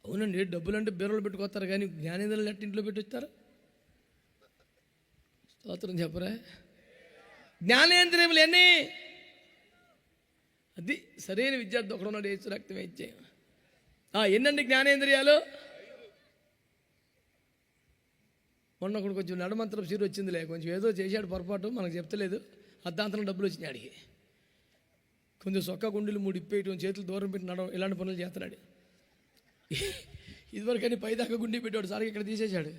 S1: అవునండి, డబ్బులు అంటే బీరువాలో పెట్టుకొస్తారు కానీ జ్ఞానేంద్రియాలు ఎట్ట ఇంట్లో పెట్టొస్తారు? స్తోత్రం చెప్పరా. జ్ఞానేంద్రియములు ఎన్ని? అది సరైన విద్యార్థి ఒకడున్నాడు, యేసు రక్తం ఇచ్చే. ఎన్నండి జ్ఞానేంద్రియాలు? మొన్న ఒకడు కొంచెం నడమంతరం సీరు వచ్చిందిలే, కొంచెం ఏదో చేశాడు పొరపాటు, మనకు చెప్తలేదు. అర్ధాంతరం డబ్బులు వచ్చినాయి అడిగి. కొంచెం సొక్క గుండెలు 3 ఇప్పేయటం, చేతులు దూరం పెట్టి నడవం, ఇలాంటి పనులు చేస్తున్నాడు. ఇదివరకని పైదాకా గుండె పెట్టాడు, సార్ ఇక్కడ తీసేశాడు.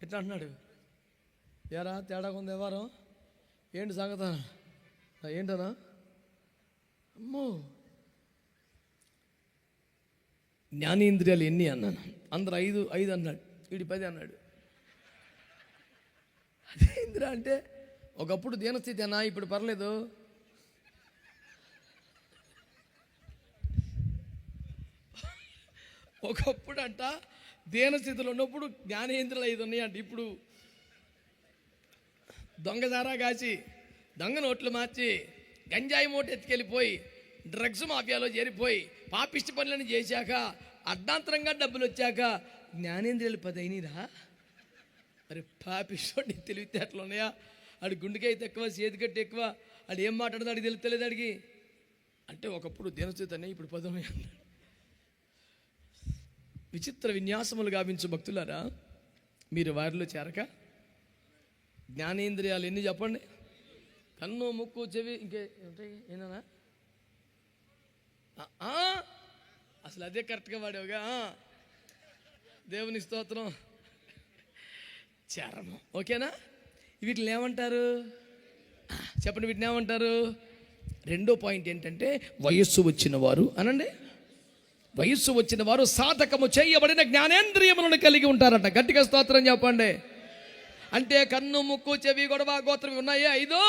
S1: ఎట్లా అంటున్నాడు, ఏరా తేడా కొంది వ్యవహారం ఏంటి సంగత ఏంటనా? అమ్మో, జ్ఞానేంద్రియాలు ఎన్ని అన్నాను? అందరు 5 అన్నాడు, వీడి 10 అన్నాడు. అదే ఇంద్ర అంటే ఒకప్పుడు దీనస్థితి అన్నా, ఇప్పుడు పర్లేదు. ఒకప్పుడు అంట దీనస్థితిలో ఉన్నప్పుడు జ్ఞానేంద్రియాలు 5 ఉన్నాయంట. ఇప్పుడు దొంగదారా కాచి, దొంగ నోట్లు మార్చి, గంజాయి మూట ఎత్తుకెళ్ళిపోయి, డ్రగ్స్ మాఫియాలో చేరిపోయి, పాపిష్టి పనులను చేశాక, అర్ధాంతరంగా డబ్బులు వచ్చాక జ్ఞానేంద్రియాలు 10 అయినరా? మరి పాపిష్టోడి తెలివితేటలు ఉన్నాయా? ఆడి గుండెకాయ తక్కువ, చేతికట్టు ఎక్కువ, ఆడు ఏం మాట్లాడదో అడిగి తెలుస్తలేదు అడిగి. అంటే ఒకప్పుడు దీనస్థితి అనే, ఇప్పుడు 10 అన్నాడు. విచిత్ర విన్యాసములు గావించు భక్తులారా, మీరు వారిలో చేరక జ్ఞానేంద్రియాలు ఎన్ని చెప్పండి? కన్ను, ముక్కు, చెవి, ఇంకే ఉంటాయి ఏనా? అసలు అదే కరెక్ట్గా వాడేవుగా. దేవుని స్తోత్రం. చర్మం, ఓకేనా? వీటిని ఏమంటారు చెప్పండి? వీటిని ఏమంటారు? రెండో పాయింట్ ఏంటంటే వయస్సు వచ్చిన వారు అనండి. వయస్సు వచ్చిన వారు సాధకము చేయబడిన జ్ఞానేంద్రియములను కలిగి ఉంటారట. గట్టిగా స్తోత్రం చెప్పండి. అంటే కన్ను, ముక్కు, చెవి, గొడవ, గోత్రం ఉన్నాయి 5.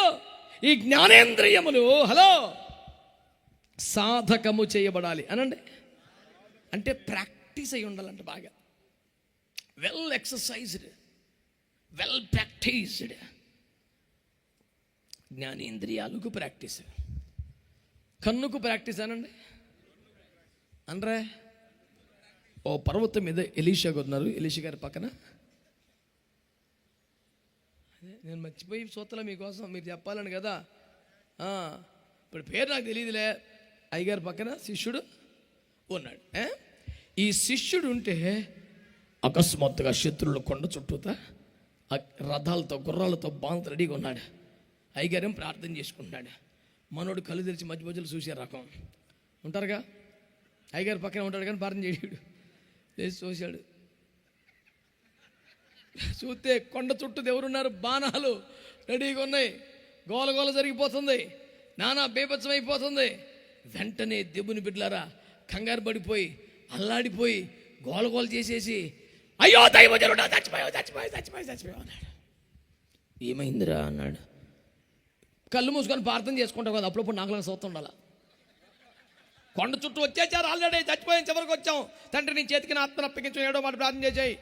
S1: ఈ జ్ఞానేంద్రియములు సాధకము చేయబడాలి అనండి. అంటే ప్రాక్టీస్ అయి ఉండాలంట, బాగా వెల్ ఎక్సర్సైజ్డ్, వెల్ ప్రాక్టీస్డ్. జ్ఞానేంద్రియాలకు ప్రాక్టీస్, కన్నుకు ప్రాక్టీస్ అనండి. అనరే, ఓ పర్వతం మీద ఎలీషా ఉన్నారు, ఎలీషా గారి పక్కన. నేను మర్చిపోయి సూత్రలో మీకోసం మీరు చెప్పాలని కదా. ఇప్పుడు పేరు నాకు తెలియదులే. అయ్యగారి పక్కన శిష్యుడు ఉన్నాడు. ఈ శిష్యుడు ఉంటే అకస్మాత్తుగా శత్రువులు కొండ చుట్టూతా రథాలతో, గుర్రాలతో బాంత రెడీగా ఉన్నాడు. అయ్యగారేం ప్రార్థన చేసుకుంటున్నాడు. మనోడు కళ్ళు తెరిచి మధ్య మధ్యలో చూసే రకం ఉంటారుగా. అయ్యగారి పక్కన ఉంటాడు కానీ ప్రార్థన చేయడు. లేచి చూశాడు. చూస్తే కొండ చుట్టూ ఎవరున్నారు? బాణాలు రెడీగా ఉన్నాయి. గోలగోల జరిగిపోతుంది, నానా బేభత్సం అయిపోతుంది. వెంటనే దేవుని బిడ్డలారా కంగారు పడిపోయి, అల్లాడిపోయి, గోలగోల చేసేసి, అయ్యో దైవజనుడా చచ్చిపోయావు అన్నాడు. ఏమైందిరా అన్నాడు. కళ్ళు మూసుకొని ప్రార్థన చేసుకుంటావు కదా, అప్పుడప్పుడు నాకులా సోతుండాల. కొండ చుట్టూ వచ్చేసారు, ఆల్రెడీ చచ్చిపోయాం, చివరికి వచ్చాం. తండ్రి నీ చేతికి నా ఆత్మను అప్పగించు, ఏడో మాట ప్రార్థన చేసాయి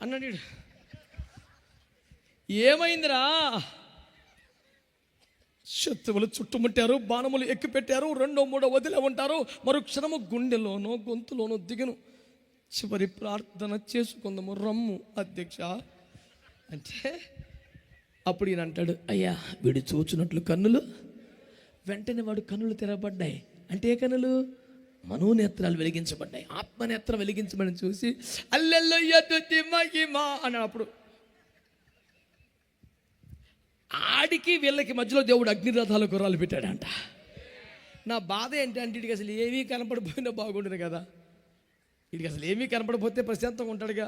S1: అన్నాడు. ఏమైందిరా? శత్రువులు చుట్టుముట్టారు, బాణములు ఎక్కు పెట్టారు, 2, 3 వదిలే ఉంటారు. మరుక్షణము గుండెలోనో గొంతులోనో దిగను. చివరి ప్రార్థన చేసుకుందాము రమ్ము అధ్యక్ష అంటే, అప్పుడు ఈయన అంటాడు, అయ్యా వీడు చూచున్నట్లు కన్నులు. వెంటనే వాడు కన్నులు తెరబడ్డాయి. అంటే ఏ కన్నులు? మనోనేత్రాలు వెలిగించబడ్డాయి, ఆత్మనేత్రం వెలిగించబడి చూసి అల్లెల్లయ్య తుది మహిమ అన్నాడు. అప్పుడు ఆడికి వీళ్ళకి మధ్యలో దేవుడు అగ్నిరథాల గుర్రాలు పెట్టాడంట. నా బాధ ఏంటంటే, వీడికి అసలు ఏవీ కనపడిపోయినా బాగుండదు కదా. వీడికి అసలు ఏమీ కనపడకపోతే ప్రశాంతంగా ఉంటాడుగా.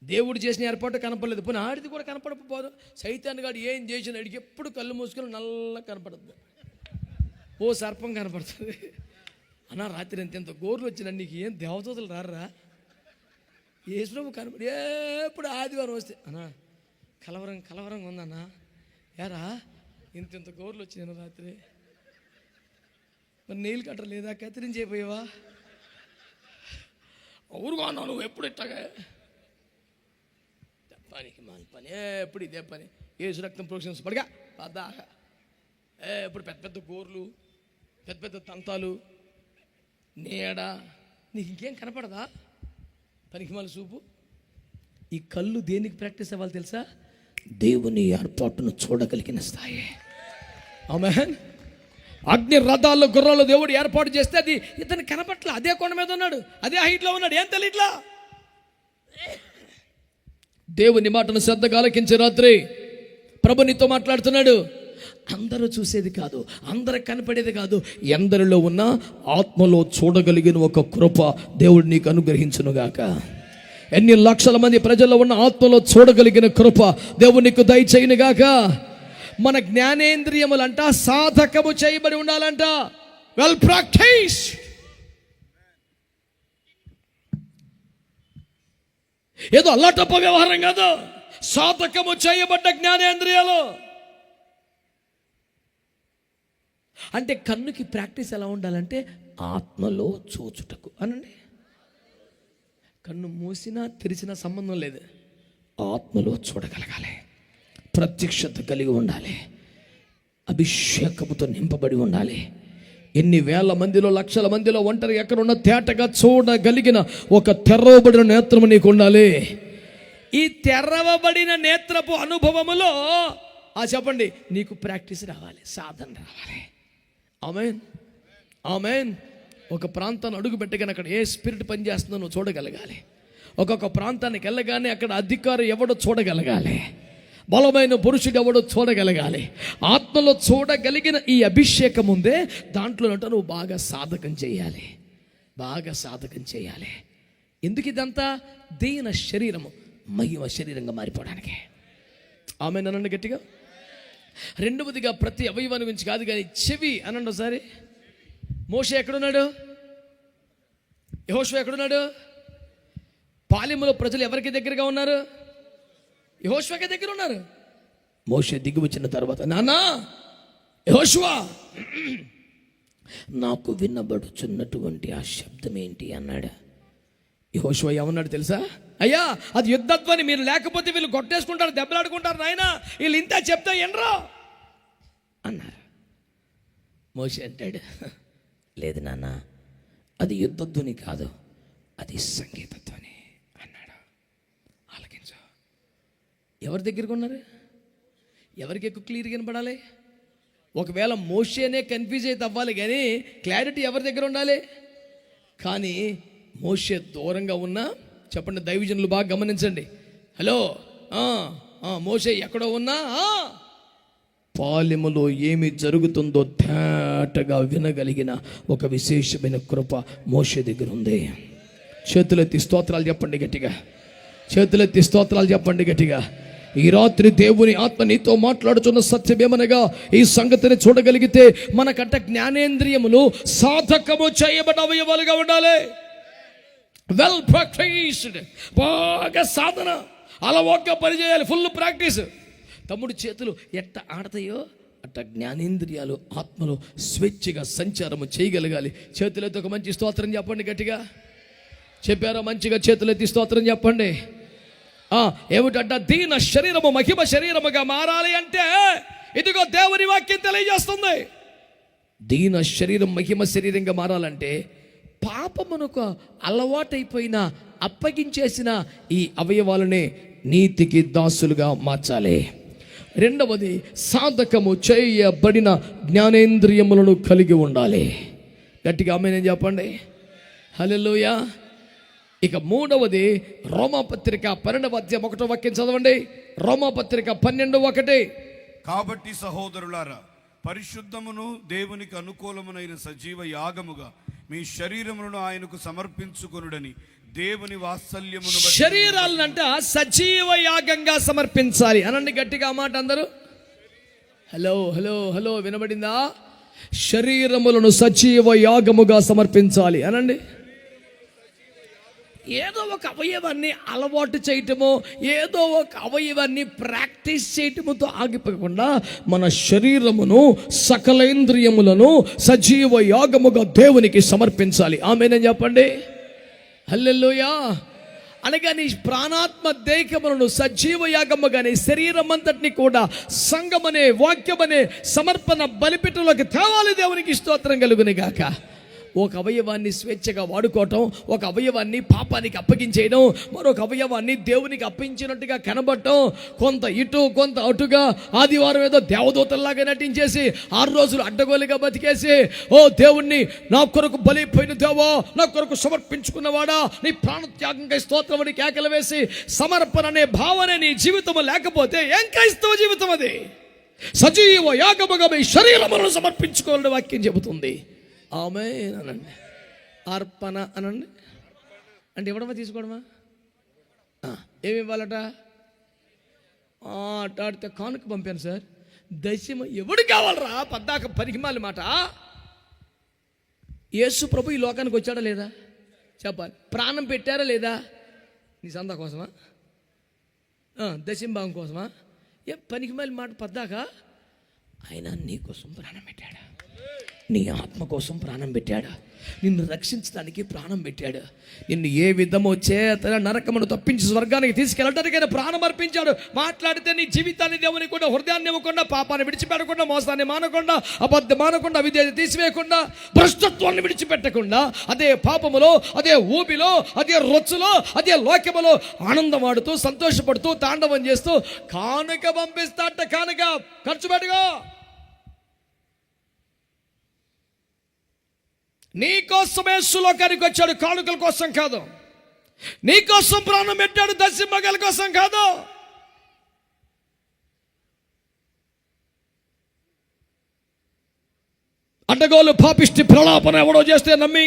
S1: దేవుడు చేసిన ఏర్పాటు కనపడలేదు, పోనీ ఆడిది కూడా కనపడకపోదు. సైతాన్ గాడు ఏం చేసిన అడిగి ఎప్పుడు కళ్ళు మూసుకొని నల్ల కనపడుతుంది, ఓ సర్పం కనపడుతుంది. అన్నా రాత్రి ఎంత గోర్లు వచ్చినా నీకు ఏం దేవదూతలు రారా? యేసుప్రభు కనపడి ఎప్పుడు ఆదివారం వస్తే అన్నా కలవరంగా ఉందన్నా, యారా ఇంత గోర్లు వచ్చినాను రాత్రి, మరి నీళ్ళు కట్ట లేదా, కత్తిరించైపోయావా? ఊరుగా అన్నావు నువ్వు ఎప్పుడు ఇట్టగా పనికి మాలి పని, ఎప్పుడు ఇదే పని. ఏసు రక్తం ప్రోక్షన్స్ పడగా దాకా ఎప్పుడు పెద్ద పెద్ద గోర్లు, పెద్ద పెద్ద తంతాలు, నీడ, నీకు ఇంకేం కనపడదా? పనికి మాలి చూపు. ఈ కళ్ళు దేనికి ప్రాక్టీస్ అవ్వాలి తెలుసా? దేవుని ఏర్పాటును చూడగలిగిన స్థాయి. ఆమేన్. అగ్ని రథాల్లో గుర్రాలు దేవుడు ఏర్పాటు చేస్తే అది ఇతను కనపట్ల, అదే కొండ మీద ఉన్నాడు, అదే హైట్లో ఉన్నాడు, ఏం తెలియట్లా. దేవుని మాటను శ్రద్ధగా ఆలకించే రాత్రి ప్రభు నీతో మాట్లాడుతున్నాడు. అందరూ చూసేది కాదు, అందరికి కనపడేది కాదు, ఎందరిలో ఉన్న ఆత్మలో చూడగలిగిన ఒక కృప దేవుడు నీకు అనుగ్రహించునుగాక. ఎన్ని లక్షల మంది ప్రజల్లో ఉన్న ఆత్మలో చూడగలిగిన కృప దేవుడు నీకు దయచేయునుగాక. మన జ్ఞానేంద్రియములంట సాధకము చేయబడి ఉండాలంట, వెల్ ప్రాక్టీస్. ఏదో అల్లాటప్ప వ్యవహారం కాదు, సాధకము చేయబడ్డ జ్ఞానేంద్రియాలు. అంటే కన్నుకి ప్రాక్టీస్ ఎలా ఉండాలంటే ఆత్మలో చూచుటకు అనండి. కన్ను మూసినా తెరిచినా సంబంధం లేదు, ఆత్మలో చూడగలగాలి, ప్రత్యక్షత కలిగి ఉండాలి, అభిషేకముతో నింపబడి ఉండాలి. ఎన్ని వేల మందిలో లక్షల మందిలో ఒంటరి ఎక్కడున్న తేటగా చూడగలిగిన ఒక తెరవబడిన నేత్రము నీకు ఉండాలి. ఈ తెరవబడిన నేత్రపు అనుభవములో చెప్పండి నీకు ప్రాక్టీస్ రావాలి, సాధన రావాలి. ఆమేన్, ఆమేన్. ఒక ప్రాంతాన్ని అడుగు పెట్టగానే అక్కడ ఏ స్పిరిట్ పనిచేస్తుందో నువ్వు చూడగలగాలి. ఒక్కొక్క ప్రాంతానికి వెళ్ళగానే అక్కడ అధికారి ఎవడో చూడగలగాలి, బలమైన పురుషుడు ఎవడో చూడగలగాలి. ఆత్మలో చూడగలిగిన ఈ అభిషేకం ఉందే, దాంట్లో నువ్వు బాగా సాధకం చేయాలి, బాగా సాధకం చేయాలి. ఎందుకు ఇదంతా? దీన శరీరము మహిమ శరీరంగా మారిపోవడానికి. ఆమె అనండి గట్టిగా. రెండవదిగా ప్రతి అవయవాన్ని గురించి కాదు కానీ చెవి అనండి ఒకసారి. మోషే ఎక్కడున్నాడు? యెహోషువ ఎక్కడున్నాడు? పాలెములో ప్రజలు ఎవరికి దగ్గరగా ఉన్నారు? యెహోషువకి దగ్గర ఉన్నారు. మోషే దిగి వచ్చిన తర్వాత, నాన్నా యెహోషువ, నాకు వినబడుచున్నటువంటి ఆ శబ్దం ఏంటి అన్నాడు. యెహోషువ ఏమన్నాడు తెలుసా? అయ్యా అది యుద్ధధ్వని, మీరు లేకపోతే వీళ్ళు కొట్టేసుకుంటారు, దెబ్బలాడుకుంటారు, నాయన వీళ్ళు ఇంత చెప్తా ఎనరా అన్నారు. మోషే అంటాడు, లేదు నాన్న, అది యుద్ధధ్వని కాదు, అది సంగీత ధ్వని అన్నాడు. ఆలకించు. ఎవరి దగ్గరకు ఉన్నారు? ఎవరికి ఎక్కువ క్లియర్గా వినపడాలి? ఒకవేళ మోషేనే కన్ఫ్యూజ్ అయితే అవ్వాలి, కానీ క్లారిటీ ఎవరి దగ్గర ఉండాలి? కానీ మోషే దూరంగా ఉన్నా, చెప్పండి దైవజనులు బాగా గమనించండి. హలో, మోషే ఎక్కడో ఉన్నా పాలెములో ఏమి జరుగుతుందో తేటగా వినగలిగిన ఒక విశేషమైన కృప మోషే దగ్గర ఉంది. చేతులెత్తి స్తోత్రాలు చెప్పండి గట్టిగా, చేతులెత్తి స్తోత్రాలు చెప్పండి గట్టిగా. ఈ రాత్రి దేవుని ఆత్మ నీతో మాట్లాడుతున్న సత్యమేమనగా, ఈ సంగతిని చూడగలిగితే మనకంట జ్ఞానేంద్రియములు సాధకము చేయబడ్డ అవయవాలుగా ఉండాలి. వెల్ ప్రాక్టీస్డ్, బాగా సాధన, అలవాటుగా పనిచేయాలి, ఫుల్ ప్రాక్టీస్. తమ్ముడు చేతులు ఎట్ట ఆడతాయో అట్ట జ్ఞానేంద్రియాలు ఆత్మలో స్వేచ్ఛగా సంచారము చేయగలగాలి. చేతులెత్తి ఒక మంచి స్తోత్రం చెప్పండి గట్టిగా. చెప్పారా? మంచిగా చేతులెత్తి స్తోత్రం చెప్పండి. ఏమిటంట? దీన శరీరము మహిమ శరీరముగా మారాలి అంటే ఇదిగో దేవుని వాక్యం తెలియజేస్తుంది. దీన శరీరం మహిమ శరీరంగా మారాలంటే పాపమునకు అలవాటైపోయిన అప్పగించేసిన ఈ అవయవాలనే నీతికి దాసులుగా మార్చాలి. రెండవది, సాధకము చేయబడిన జ్ఞానేంద్రియములను కలిగి ఉండాలి. గట్టిగా ఆమేన్ చెప్పండి. హల్లెలూయా. ఇక మూడవది, రోమాపత్రిక 12వ అధ్యాయం 1వ వాక్యం చదవండి. రోమాపత్రిక 12:1.
S2: కాబట్టి సహోదరులారా, పరిశుద్ధమును దేవునికి అనుకూలమునైన సజీవ యాగముగా మీ శరీరములను ఆయనకు సమర్పించుకొనుడని దేవుని వాత్సల్యమును బట్టి
S1: శరీరాలనంట సజీవ యాగంగా సమర్పించాలి అనండి గట్టిగా ఆ మాట అందరూ. హలో హలో హలో వినబడిందా? శరీరములను సజీవ యాగముగా సమర్పించాలి అనండి. ఏదో ఒక అవయవాన్ని అలవాటు చేయటమో, ఏదో ఒక అవయవాన్ని ప్రాక్టీస్ చేయటముతో ఆగిపోకుండా మన శరీరమును సకలేంద్రియములను సజీవ యాగముగా దేవునికి సమర్పించాలి. ఆమేనని చెప్పండి. హల్లెలూయా. అనగా నీ ప్రాణాత్మ దేహములను సజీవ యాగముగానే శరీరం అంతటిని కూడా సంఘమనే వాక్యమనే సమర్పణ బలిపీఠంలోకి తేవాలి. దేవునికి స్తోత్రం కలుగును గాక. ఒక అవయవాన్ని స్వేచ్ఛగా వాడుకోవటం, ఒక అవయవాన్ని పాపానికి అప్పగించేయడం, మరొక అవయవాన్ని దేవునికి అప్పించినట్టుగా కనబడటం, కొంత ఇటు కొంత అటుగా ఆదివారం ఏదో దేవదూతల్లాగా నటించేసి 6 రోజులు అడ్డగోలుగా బతికేసి, ఓ దేవుణ్ణి నా కొరకు బలైపోయిన దేవా, నా కొరకు సమర్పించుకున్నవాడా, నీ ప్రాణత్యాగంగా స్తోత్రమని కేకలు వేసి సమర్పణ అనే భావన నీ జీవితం లేకపోతే ఏం క్రైస్తవ జీవితం అది? సజీవ యాగముగా మీ శరీరములను సమర్పించుకోవాలని వాక్యం చెబుతుంది. ఆమేన్ అనండి. అర్పణ అనండి. అంటే ఇవ్వడమా తీసుకోవడమా? ఏమి ఇవ్వాలట? అడితే కానుక పంపాను సార్, దశమ ఎవడు కావాలరా? పద్దాక పరిహిమాలి మాట. యేసు ప్రభు ఈ లోకానికి వచ్చాడా లేదా చెప్పాలి. ప్రాణం పెట్టారా లేదా? నీ సందా కోసమా? దశంభాగం కోసమా? ఏ పనికిమాలి మాట పద్దాక. ఆయన నీ కోసం ప్రాణం పెట్టాడు, నీ ఆత్మ కోసం ప్రాణం పెట్టాడు, నిన్ను రక్షించడానికి ప్రాణం పెట్టాడు, నిన్ను ఏ విధమో చేత నరకమును తప్పించి స్వర్గానికి తీసుకెళ్ళడానికి ఆయన ప్రాణం అర్పించాడు. మాట్లాడితే నీ జీవితాన్ని దేవుని కూడా హృదయాన్ని ఇవ్వకుండా, పాపాన్ని విడిచిపెట్టకుండా, మోసాన్ని మానకుండా, అబద్ధం మానకుండా, విధేయత తీసివేయకుండా, భ్రష్టత్వాన్ని విడిచిపెట్టకుండా, అదే పాపములో, అదే ఊబిలో, అదే రొచ్చులో, అదే లోకములో ఆనందమాడుతూ సంతోషపడుతూ తాండవం చేస్తూ కానుక పంపిస్తాట. కానుక ఖర్చు పెట్టుకో. నీ కోసమే సులోకానికి వచ్చాడు, కానుకల కోసం కాదు. నీ కోసం ప్రాణం పెట్టాడు, దశమగల కోసం కాదు. అడ్డగోలు పాపిష్టి ప్రలాపన ఎవడో చేస్తే నమ్మి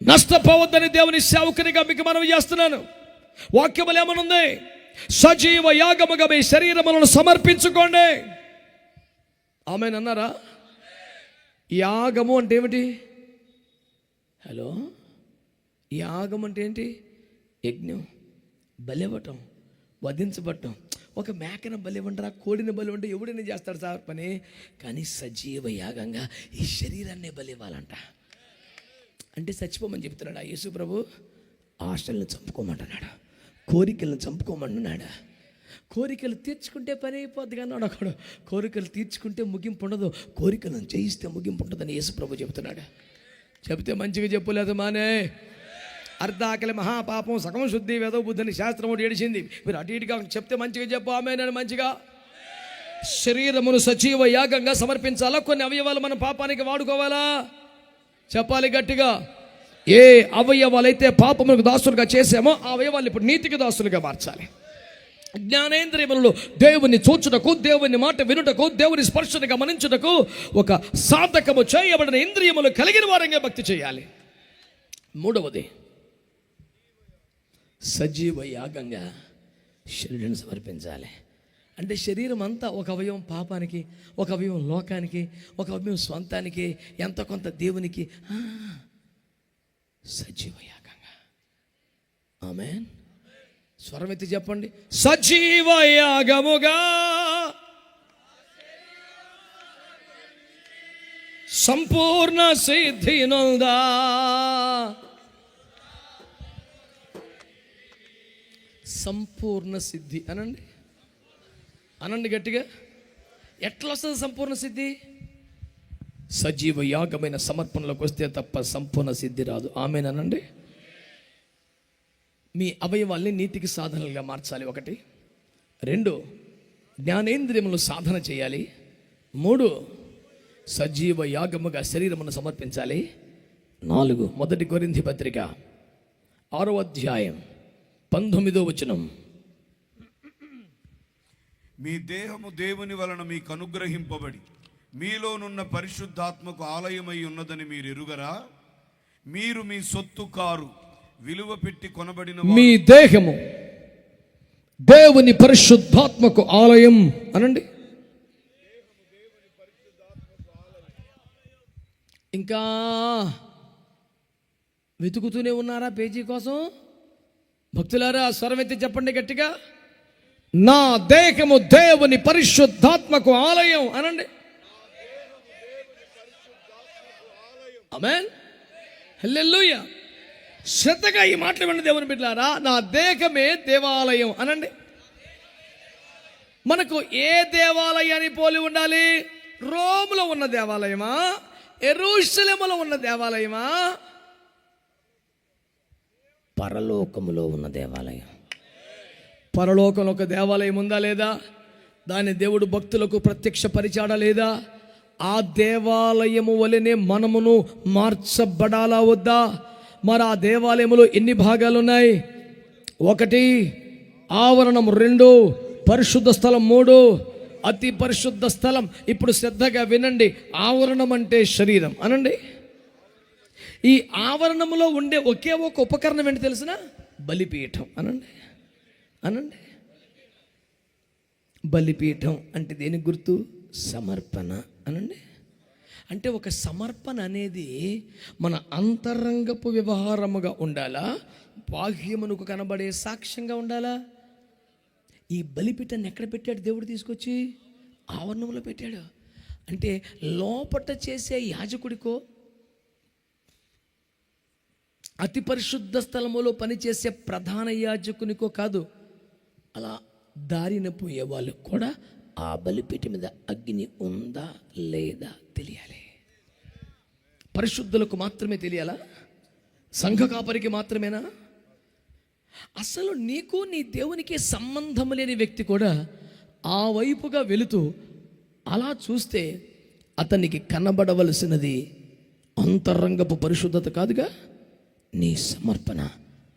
S1: నష్టపోవద్దని దేవుని సేవకునిగా మీకు మనవి చేస్తున్నాను. వాక్యములు ఏమనుంది? సజీవ యాగముగా మీ శరీరములను సమర్పించుకోండి. ఆమేన్ అన్నారా? యాగము అంటే ఏమిటి? హలో, యాగం అంటే ఏంటి? యజ్ఞం, బలివ్వటం, వధించబట్టం. ఒక మేకన బలివ్వంటారా, కోడిని బలివ్వంటే ఎవడైనా చేస్తాడు సార్ పని. కానీ సజీవ యాగంగా ఈ శరీరాన్నే బలివ్వాలంట. అంటే చచ్చిపోమని చెప్తున్నాడు యేసు ప్రభు. ఆశలను చంపుకోమంటున్నాడు, కోరికలను చంపుకోమంటున్నాడు. కోరికలు తీర్చుకుంటే పని అయిపోద్ది కానీ అక్కడ కోరికలు తీర్చుకుంటే ముగింపు ఉండదు, కోరికలను జయిస్తే ముగింపు ఉంటుందని యేసు ప్రభు చెబుతున్నాడు. చెప్తే మంచిగా చెప్పలేదు మానే. అర్ధాకలి మహాపాపం సగం శుద్ధి వేదో బుద్ధిని శాస్త్రం ఒకటి ఏడిచింది. మీరు అటు ఇటుగా చెప్తే మంచిగా చెప్పు. ఆమె నేను మంచిగా శరీరమును సజీవ యాగంగా సమర్పించాలా? కొన్ని అవయవాలు మనం పాపానికి వాడుకోవాలా? చెప్పాలి గట్టిగా. ఏ అవయవాలైతే పాపములకు దాసులుగా చేసామో ఆ అవయవాలు ఇప్పుడు నీతికి దాసులుగా మార్చాలి. జ్ఞానేంద్రియములలో దేవుని చూచుటకు, దేవుని మాట వినుటకు, దేవుని స్పర్శను గమనించుటకు ఒక సాధకము చేయబడిన ఇంద్రియములు కలిగిన వారంగా భక్తి చేయాలి. మూడవది, సజీవ యాగంగా శరీరాన్ని సమర్పించాలి. అంటే శరీరం అంతా ఒక అవయవం పాపానికి, ఒక అవయవం లోకానికి, ఒక అవయవం స్వంతానికి, ఎంత కొంత దేవునికి. సజీవ యాగంగా. ఆమేన్. స్వరమెత్తి చెప్పండి. సజీవ యాగముగా సంపూర్ణ సిద్ధి నొందా. సంపూర్ణ సిద్ధి అనండి. అనండి గట్టిగా. ఎట్లా వస్తుంది సంపూర్ణ సిద్ధి? సజీవ యాగమైన సమర్పణలోకి వస్తే తప్ప సంపూర్ణ సిద్ధి రాదు. ఆమేన్ అనండి. మీ అవయవాల్ని నీతికి సాధనలుగా మార్చాలి. 1. 2, జ్ఞానేంద్రియములు సాధన చేయాలి. 3, సజీవ యాగముగా శరీరమును సమర్పించాలి. 4, 1 కొరింథీ పత్రిక 6వ అధ్యాయం 19వ వచనం.
S2: మీ దేహము దేవుని వలన మీకు అనుగ్రహింపబడి మీలోనున్న పరిశుద్ధాత్మకు ఆలయమై ఉన్నదని మీరు ఎరుగరా? మీరు మీ సొత్తు కారు, విలువ పెట్టి కొనబడిన
S1: మీ దేహము దేవుని పరిశుద్ధాత్మకు ఆలయం అనండి. ఇంకా వెతుకుతూనే ఉన్నారా పేజీ కోసం? భక్తులారా స్వరం ఎత్తి చెప్పండి గట్టిగా, నా దేహము దేవుని పరిశుద్ధాత్మకు ఆలయం అనండి. ఆమేన్, హల్లెలూయా. శ్రద్ధగా ఈ మాటలు విన్న దేవుని బిడ్డలారా, నా దేహమే దేవాలయం అనండి. మనకు ఏ దేవాలయాన్ని పోలి ఉండాలి? రోములో ఉన్న దేవాలయమా, యెరూషలేములో ఉన్న దేవాలయమా, పరలోకములో ఉన్న దేవాలయం? పరలోకంలో ఒక దేవాలయం ఉందా లేదా? దాని దేవుడు భక్తులకు ప్రత్యక్షపరిచాడా లేదా? ఆ దేవాలయము వలెనే మనమును మార్చబడాలా వద్దా? మరి ఆ దేవాలయములో ఎన్ని భాగాలు ఉన్నాయి? 1 ఆవరణం, 2 పరిశుద్ధ స్థలం, 3 అతి పరిశుద్ధ స్థలం. ఇప్పుడు శ్రద్ధగా వినండి. ఆవరణం అంటే శరీరం అనండి. ఈ ఆవరణములో ఉండే ఒకే ఒక ఉపకరణం ఏంటి తెలిసిన? బలిపీఠం అనండి. అనండి. బలిపీఠం అంటే దేనికి గుర్తు? సమర్పణ అనండి. అంటే ఒక సమర్పణ అనేది మన అంతరంగపు వ్యవహారముగా ఉండాలా, బాహ్యమునకు కనబడే సాక్ష్యంగా ఉండాలా? ఈ బలిపీఠాన్ని ఎక్కడ పెట్టాడు దేవుడు? తీసుకొచ్చి ఆవరణంలో పెట్టాడు. అంటే లోపట చేసే యాజకుడికో, అతి పరిశుద్ధ స్థలములో పనిచేసే ప్రధాన యాజకునికో కాదు, అలా దారిన పోయే వాళ్ళకు కూడా ఆ బలిపీఠం మీద అగ్ని ఉందా లేదా తెలియాలి. పరిశుద్ధులకు మాత్రమే తెలియాలా? సంఘ కాపరికి మాత్రమేనా? అసలు నీకు నీ దేవునికి సంబంధం లేని వ్యక్తి కూడా ఆ వైపుగా వెళుతూ అలా చూస్తే అతనికి కనబడవలసినది అంతరంగపు పరిశుద్ధత కాదుగా, నీ సమర్పణ.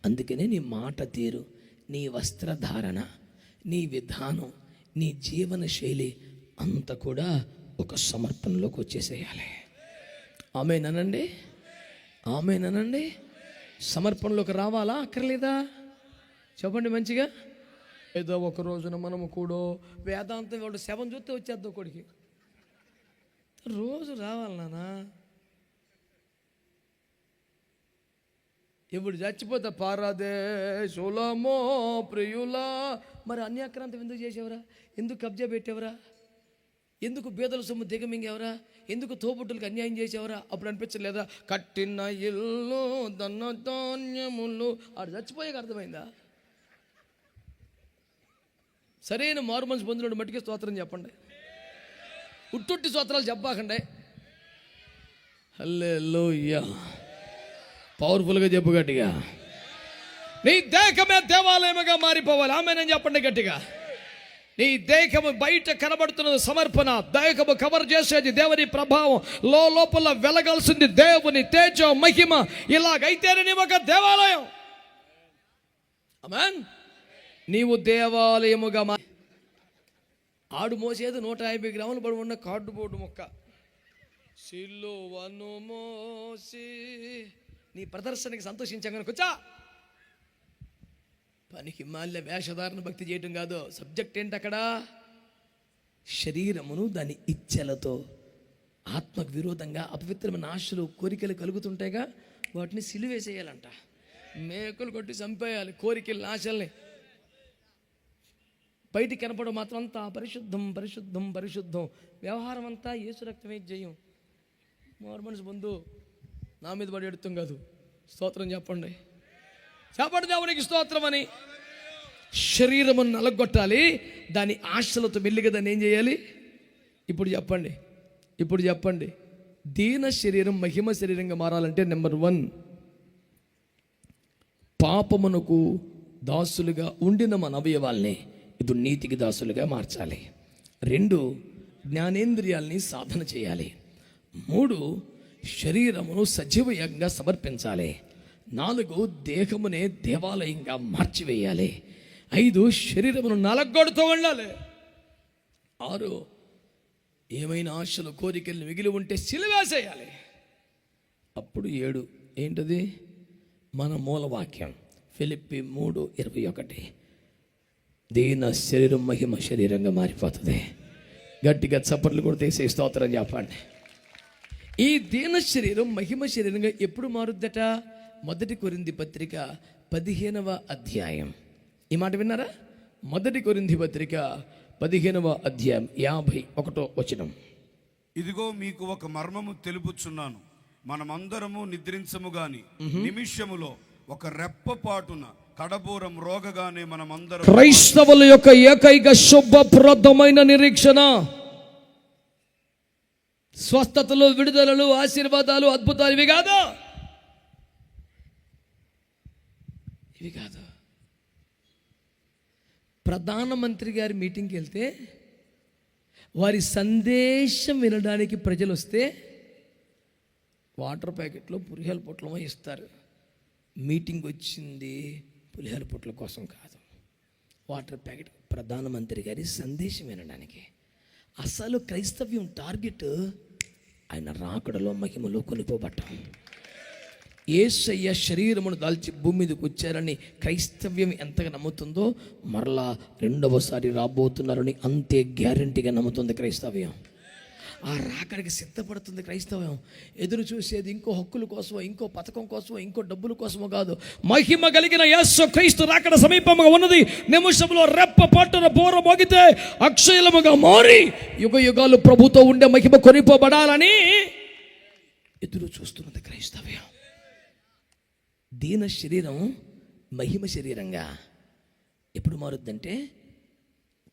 S1: అందుకనే నీ మాట తీరు, నీ వస్త్రధారణ, నీ విధానం, నీ జీవన శైలి అంతా కూడా ఒక సమర్పణలోకి వచ్చేసేయాలి. ఆమేనండి, ఆమేనండి. సమర్పణలోకి రావాలా అక్కర్లేదా? చెప్పండి మంచిగా. ఏదో ఒక రోజున మనము కూడా వేదాంతం వాడు 7 చూస్తే వచ్చేద్దాం కొడికి. రోజు రావాలి నానా. ఇప్పుడు చచ్చిపోతా పారాదేశులమో ప్రియులా. మరి అన్యాక్రాంతం ఎందుకు చేసేవరా? ఎందుకు కబ్జా పెట్టేవరా? ఎందుకు బేదల సొమ్ము దిగమింగేవరా? ఎందుకు తోబుట్టులకు అన్యాయం చేసేవరా? అప్పుడు అనిపించలేదా? కట్టిన ఇల్లు దన్న ధాన్యములు. ఆడు చచ్చిపోయాక అర్థమైందా? సరైన మారు మనసు పొందినోడు మట్టికి స్తోత్రం చెప్పండి. ఉట్టుట్టి స్తోత్రాలు చెప్పాకండి. హల్లెలూయా. పవర్ఫుల్గా చెప్పు గట్టిగా. నీ దేహమే దేవాలయముగా మారిపోవాలి. ఆమేనని చెప్పండి గట్టిగా. నీ దేహము బయట కనబడుతున్నది సమర్పణ, దేహము కవర్ చేసేది దేవుని ప్రభావం, లోపల వెలగాల్సింది దేవుని తేజం మహిమ. ఇలాగైతేనే నీవు ఒక దేవాలయం. ఆమేన్. నీవు దేవాలయముగా ఆడు మోసేది 150 గ్రాములు బరువు ఉన్న కార్డుబోర్డు మొక్క. సిలువను మోసి నీ ప్రదర్శనకి సంతోషించాను కూర్చా. పనికి మాల్య వేషధారణ భక్తి చేయటం కాదు. సబ్జెక్ట్ ఏంటి అక్కడ? శరీరమును దాని ఇచ్ఛలతో ఆత్మకు విరోధంగా అపవిత్రమైన ఆశలు, కోరికలు కలుగుతుంటాయిగా, వాటిని సిలువేసేయాలంట. మేకులు కొట్టి చంపేయాలి కోరికలు, ఆశల్ని. బయటికి కనపడడం మాత్రం అంతా పరిశుద్ధం పరిశుద్ధం పరిశుద్ధం. వ్యవహారం అంతా యేసు రక్తమే జయం. మారు మనసు బంధు నా మీద పడి ఎడుతాం కాదు. స్తోత్రం చెప్పండి. చెప్పండి దేవునికి స్తోత్రం అని. శరీరమును నలగొట్టాలి. దాని ఆశలతో మెల్లిగా దాన్ని ఏం చేయాలి? ఇప్పుడు చెప్పండి, ఇప్పుడు చెప్పండి. దీన శరీరం మహిమ శరీరంగా మారాలంటే నెంబర్ 1, పాపమునకు దాసులుగా ఉండిన మన అవయవాల్ని ఇప్పుడు నీతికి దాసులుగా మార్చాలి. 2, జ్ఞానేంద్రియాల్ని సాధన చేయాలి. 3, శరీరమును సజీవయంగా సమర్పించాలి. 4, దేహమునే దేవాలయంగా మార్చివేయాలి. 5, శరీరమును నలగొడుతూ ఉండాలి. 6, ఏమైనా ఆశలు కోరికలు మిగిలి ఉంటే సిలువేసేయాలి. అప్పుడు 7, ఏంటది? మన మూలవాక్యం ఫిలిప్పి 3:21. దీన శరీరం మహిమ శరీరంగా మారిపోతుంది. గట్టిగా చప్పట్లు కూడా తీసే స్తోత్రం చెప్పండి. ఈ దీన శరీరం మహిమ శరీరంగా ఎప్పుడు మారుద్దట? 1 కొరింథీ పత్రిక 15వ అధ్యాయం. ఈ మాట విన్నారా? 1 కొరింథీ పత్రిక 15వ అధ్యాయం 51వ వచనం.
S2: ఇదిగో మీకు ఒక మర్మము తెలుపుచున్నాను, మనమందరము నిద్రించము గాని నిమిషములో ఒక రెప్పపాటున కడబూరం రోగగానే మనమందరం.
S1: క్రైస్తవుల యొక్క ఏకైక శుభప్రదమైన నిరీక్షణ స్వస్థతలు, విడుదలలు, ఆశీర్వాదాలు, అద్భుతాలు ఇవి కాదు. ఇవి కాదు. ప్రధానమంత్రి గారి మీటింగ్కి వెళ్తే వారి సందేశం వినడానికి ప్రజలు వస్తే వాటర్ ప్యాకెట్లో పులిహోర పొట్లమో ఇస్తారు. మీటింగ్ వచ్చింది పులిహోర పొట్ల కోసం కాదు, వాటర్ ప్యాకెట్ ప్రధానమంత్రి గారి సందేశం వినడానికి. అసలు క్రైస్తవ్యం టార్గెట్ ఆయన రాకడలో మహిమలో కొనిపోబట్టం. యేసయ్య శరీరమును దాల్చి భూమి మీదకి వచ్చారని క్రైస్తవ్యం ఎంతగా నమ్ముతుందో, మరలా రెండవసారి రాబోతున్నారని అంతే గ్యారంటీగా నమ్ముతుంది క్రైస్తవ్యం. ఆ రాకడికి సిద్ధపడుతుంది క్రైస్తవ్యం. ఎదురు చూసేది ఇంకో హక్కుల కోసమో, ఇంకో పథకం కోసమో, ఇంకో డబ్బుల కోసమో కాదు. మహిమ కలిగిన యేసు క్రీస్తు రాకడ సమీపంగా ఉన్నది. నిమిషంలో రెప్ప పట్టున బోర మోగితే అక్షయలముగా మారి యుగ యుగాలు ప్రభుతో ఉండే మహిమ కొనిపోబడాలని ఎదురు చూస్తున్నది క్రైస్తవ్యం. దీన శరీరం మహిమ శరీరంగా ఎప్పుడు మారుద్దంటే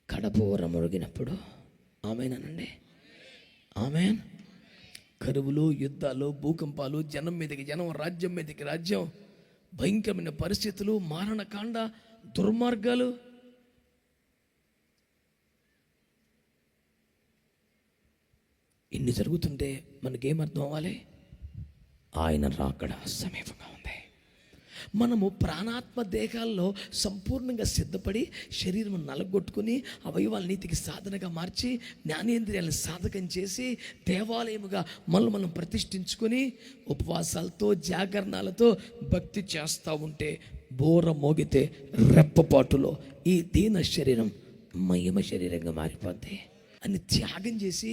S1: కడబోర మురిగినప్పుడు. ఆమేనండి, ఆమేన్. కరువులు, యుద్ధాలు, భూకంపాలు, జనం మీదకి జనం, రాజ్యం మీదకి రాజ్యం, భయంకరమైన పరిస్థితులు, మారణకాండ, దుర్మార్గాలు. ఇన్ని జరుగుతుంటే మనకేమర్థం అవ్వాలి? ఆయన రాకడ సమీపంగా ఉంది. మనము ప్రాణాత్మ దేహాల్లో సంపూర్ణంగా సిద్ధపడి శరీరం నలగొట్టుకుని అవయవాల నీతికి సాధనగా మార్చి జ్ఞానేంద్రియాలను సాధకం చేసి దేవాలయముగా మనం ప్రతిష్ఠించుకొని ఉపవాసాలతో జాగరణాలతో భక్తి చేస్తూ ఉంటే బోర మోగితే రెప్పపాటులో ఈ దీన శరీరం మహిమ శరీరంగా మారిపోద్ది అని త్యాగం చేసి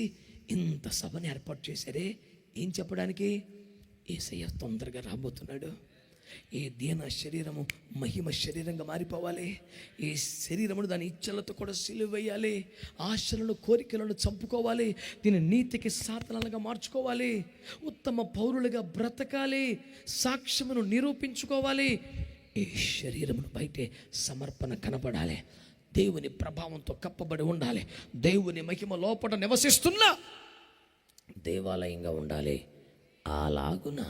S1: ఇంత సభని ఏర్పాటు చేశారే. ఏం చెప్పడానికి? యేసయ్య తొందరగా రాబోతున్నాడు. ఈ దీన శరీరము మహిమ శరీరంగా మారిపోవాలి. ఈ శరీరమును దాని ఇచ్చలతో కూడా సిలువేయాలి. ఆశలను, కోరికలను చంపుకోవాలి. దీని నీతికి సాధనాలుగా మార్చుకోవాలి. ఉత్తమ పౌరులుగా బ్రతకాలి. సాక్ష్యమును నిరూపించుకోవాలి. ఈ శరీరమును బయటే సమర్పణ కనపడాలి. దేవుని ప్రభావంతో కప్పబడి ఉండాలి. దేవుని మహిమ లోపల నివసిస్తున్న దేవాలయంగా ఉండాలి. అలాగున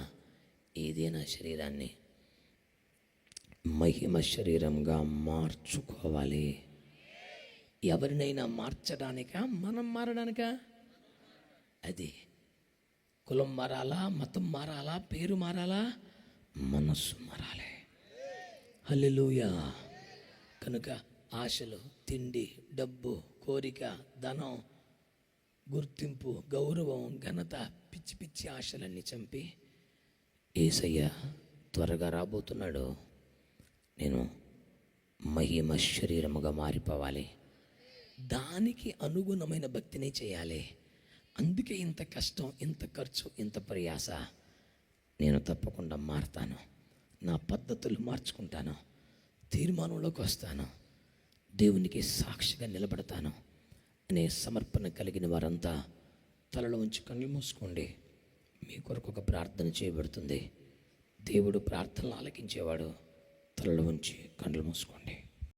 S1: ఏదైనా శరీరాన్ని మహిమ శరీరంగా మార్చుకోవాలి. ఎవరినైనా మార్చడానికా, మనం మారడానికా? అది కులం మారాలా, మతం మారాలా, పేరు మారాలా, మనస్సు మారాలి. హల్లెలూయా. కనుక ఆశలు, తిండి, డబ్బు, కోరిక, ధనం, గుర్తింపు, గౌరవం, ఘనత, పిచ్చి పిచ్చి ఆశలన్నీ చంపి యేసయ్య త్వరగా రాబోతున్నాడు. నేను మహిమ శరీరముగా మారిపోవాలి. దానికి అనుగుణమైన భక్తిని చేయాలి. అందుకే ఇంత కష్టం, ఇంత ఖర్చు, ఇంత ప్రయాస. నేను తప్పకుండా మారుతాను. నా పద్ధతులు మార్చుకుంటాను. తీర్మానంలోకి వస్తాను. దేవునికి సాక్షిగా నిలబడతాను అనే సమర్పణ కలిగిన వారంతా తలలో ఉంచి కళ్ళు మూసుకోండి. మీ కొరకు ఒక ప్రార్థన చేయబడుతుంది. దేవుడు ప్రార్థనలు ఆలకించేవాడు. తలలో ఉంచి కళ్ళు మూసుకోండి.